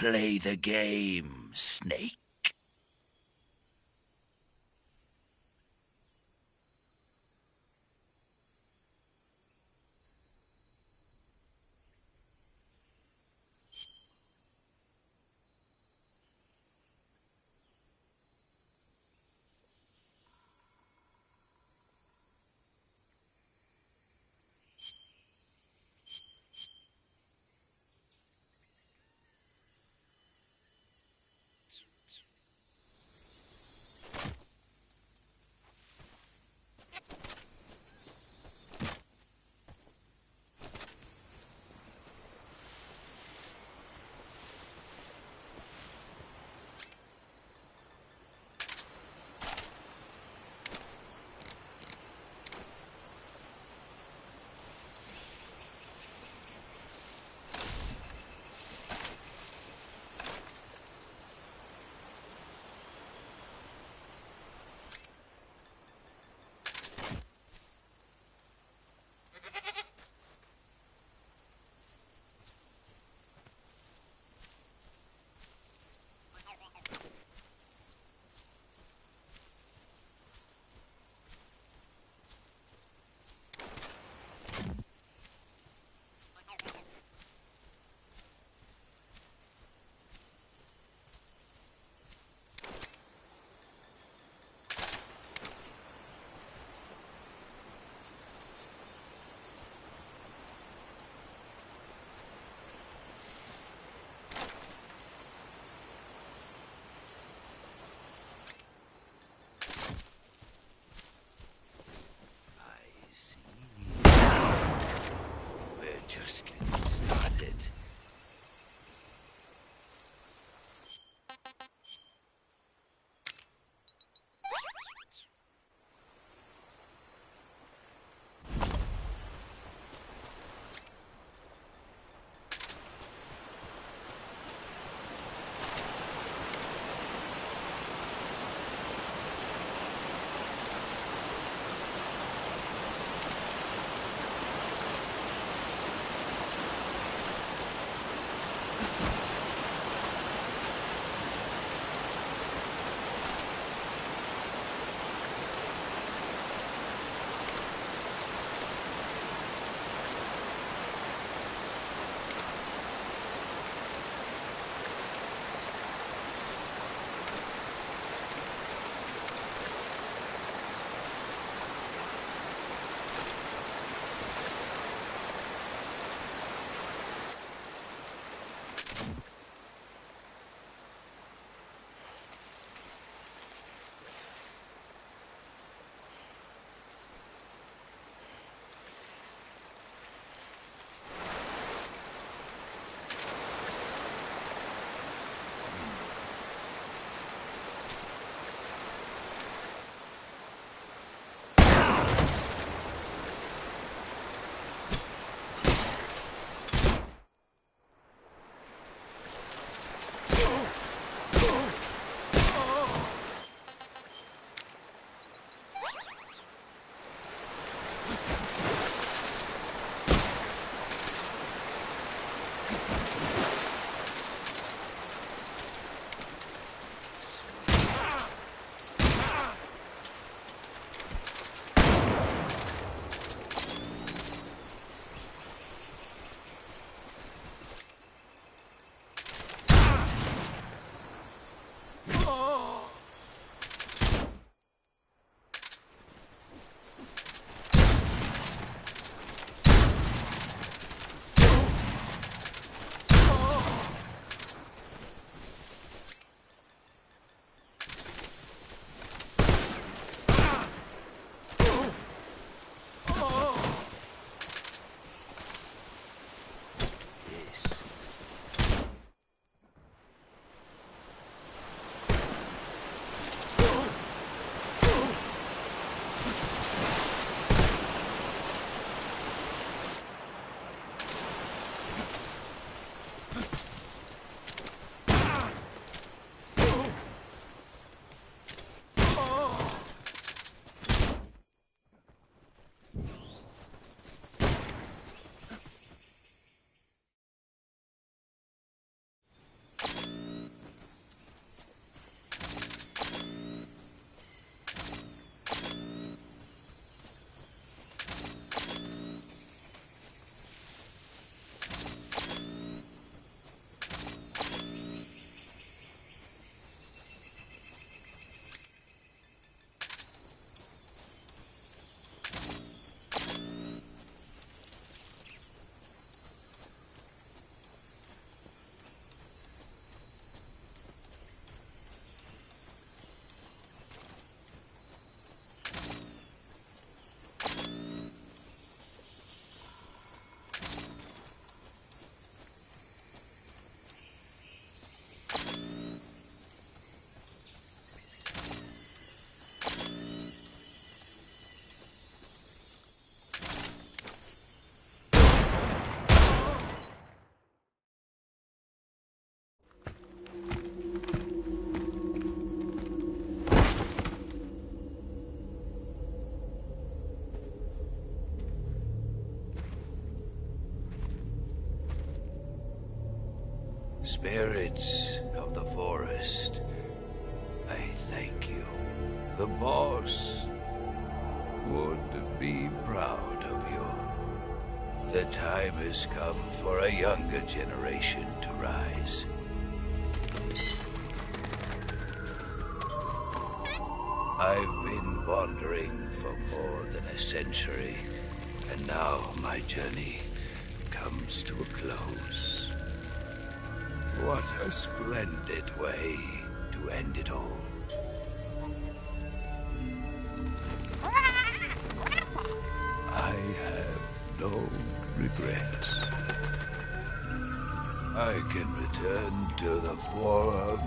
Play the game, Snake. Spirits of the forest, I thank you. The boss would be proud of you. The time has come for a younger generation to rise. I've been wandering for more than a century, and now my journey comes to a close. What a splendid way to end it all. I have no regrets. I can return to the Forum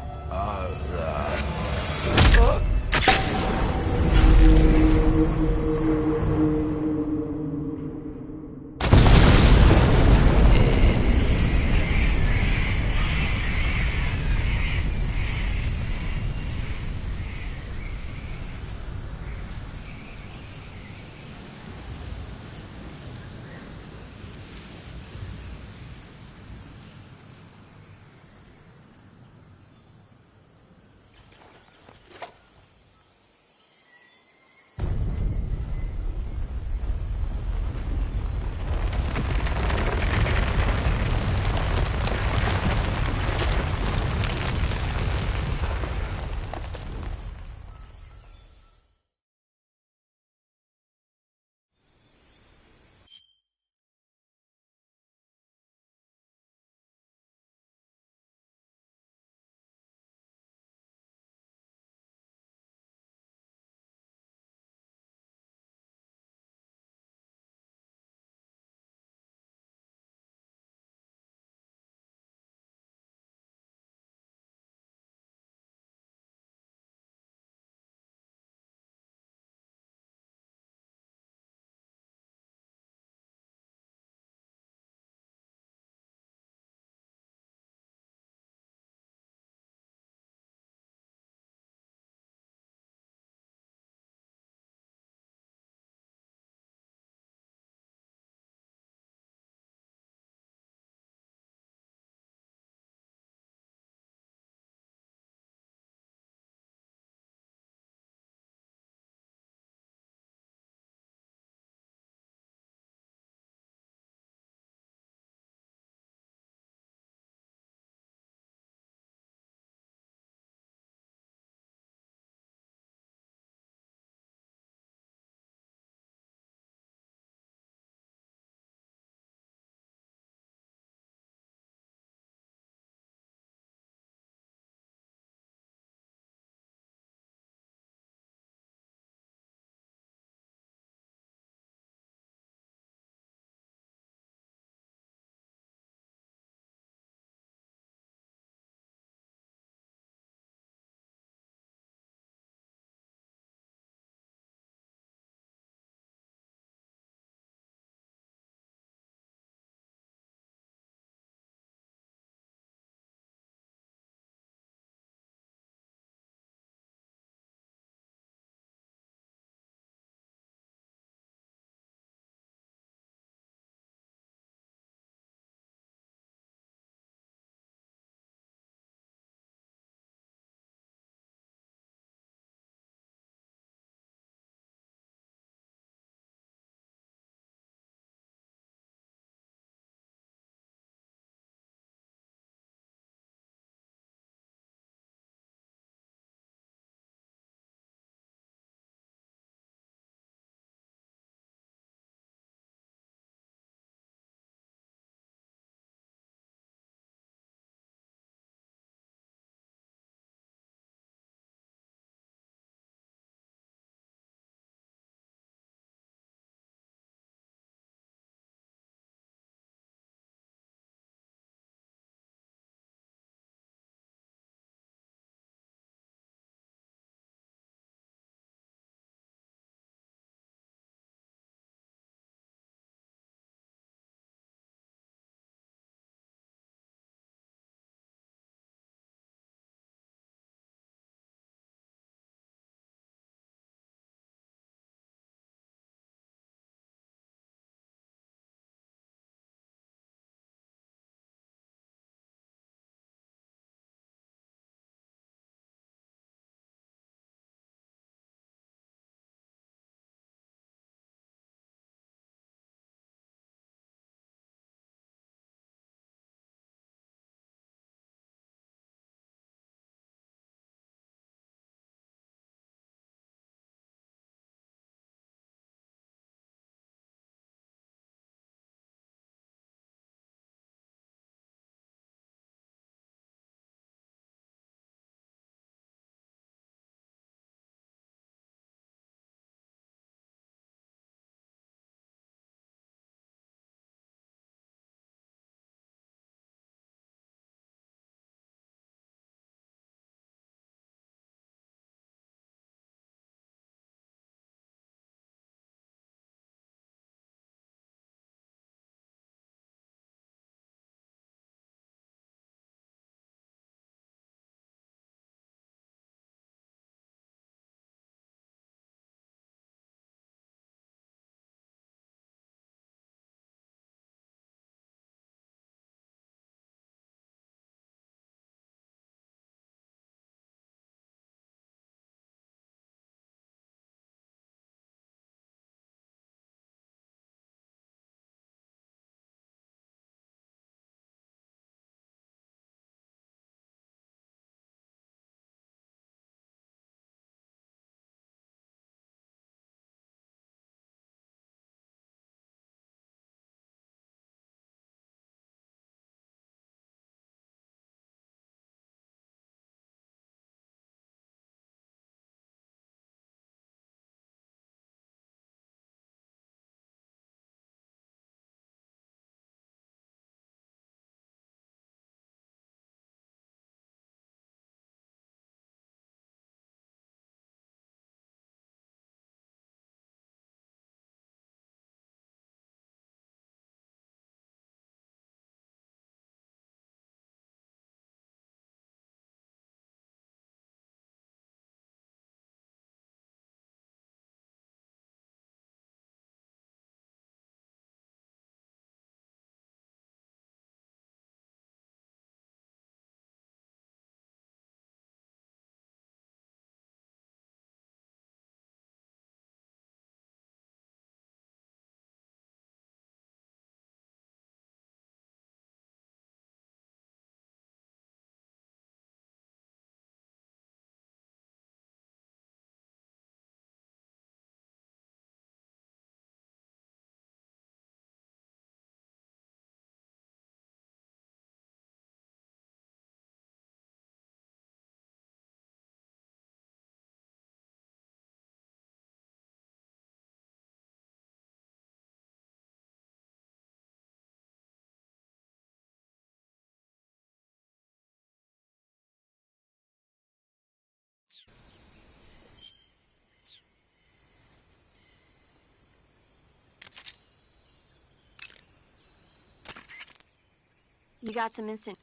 You got some instant...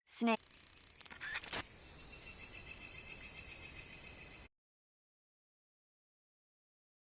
Snake.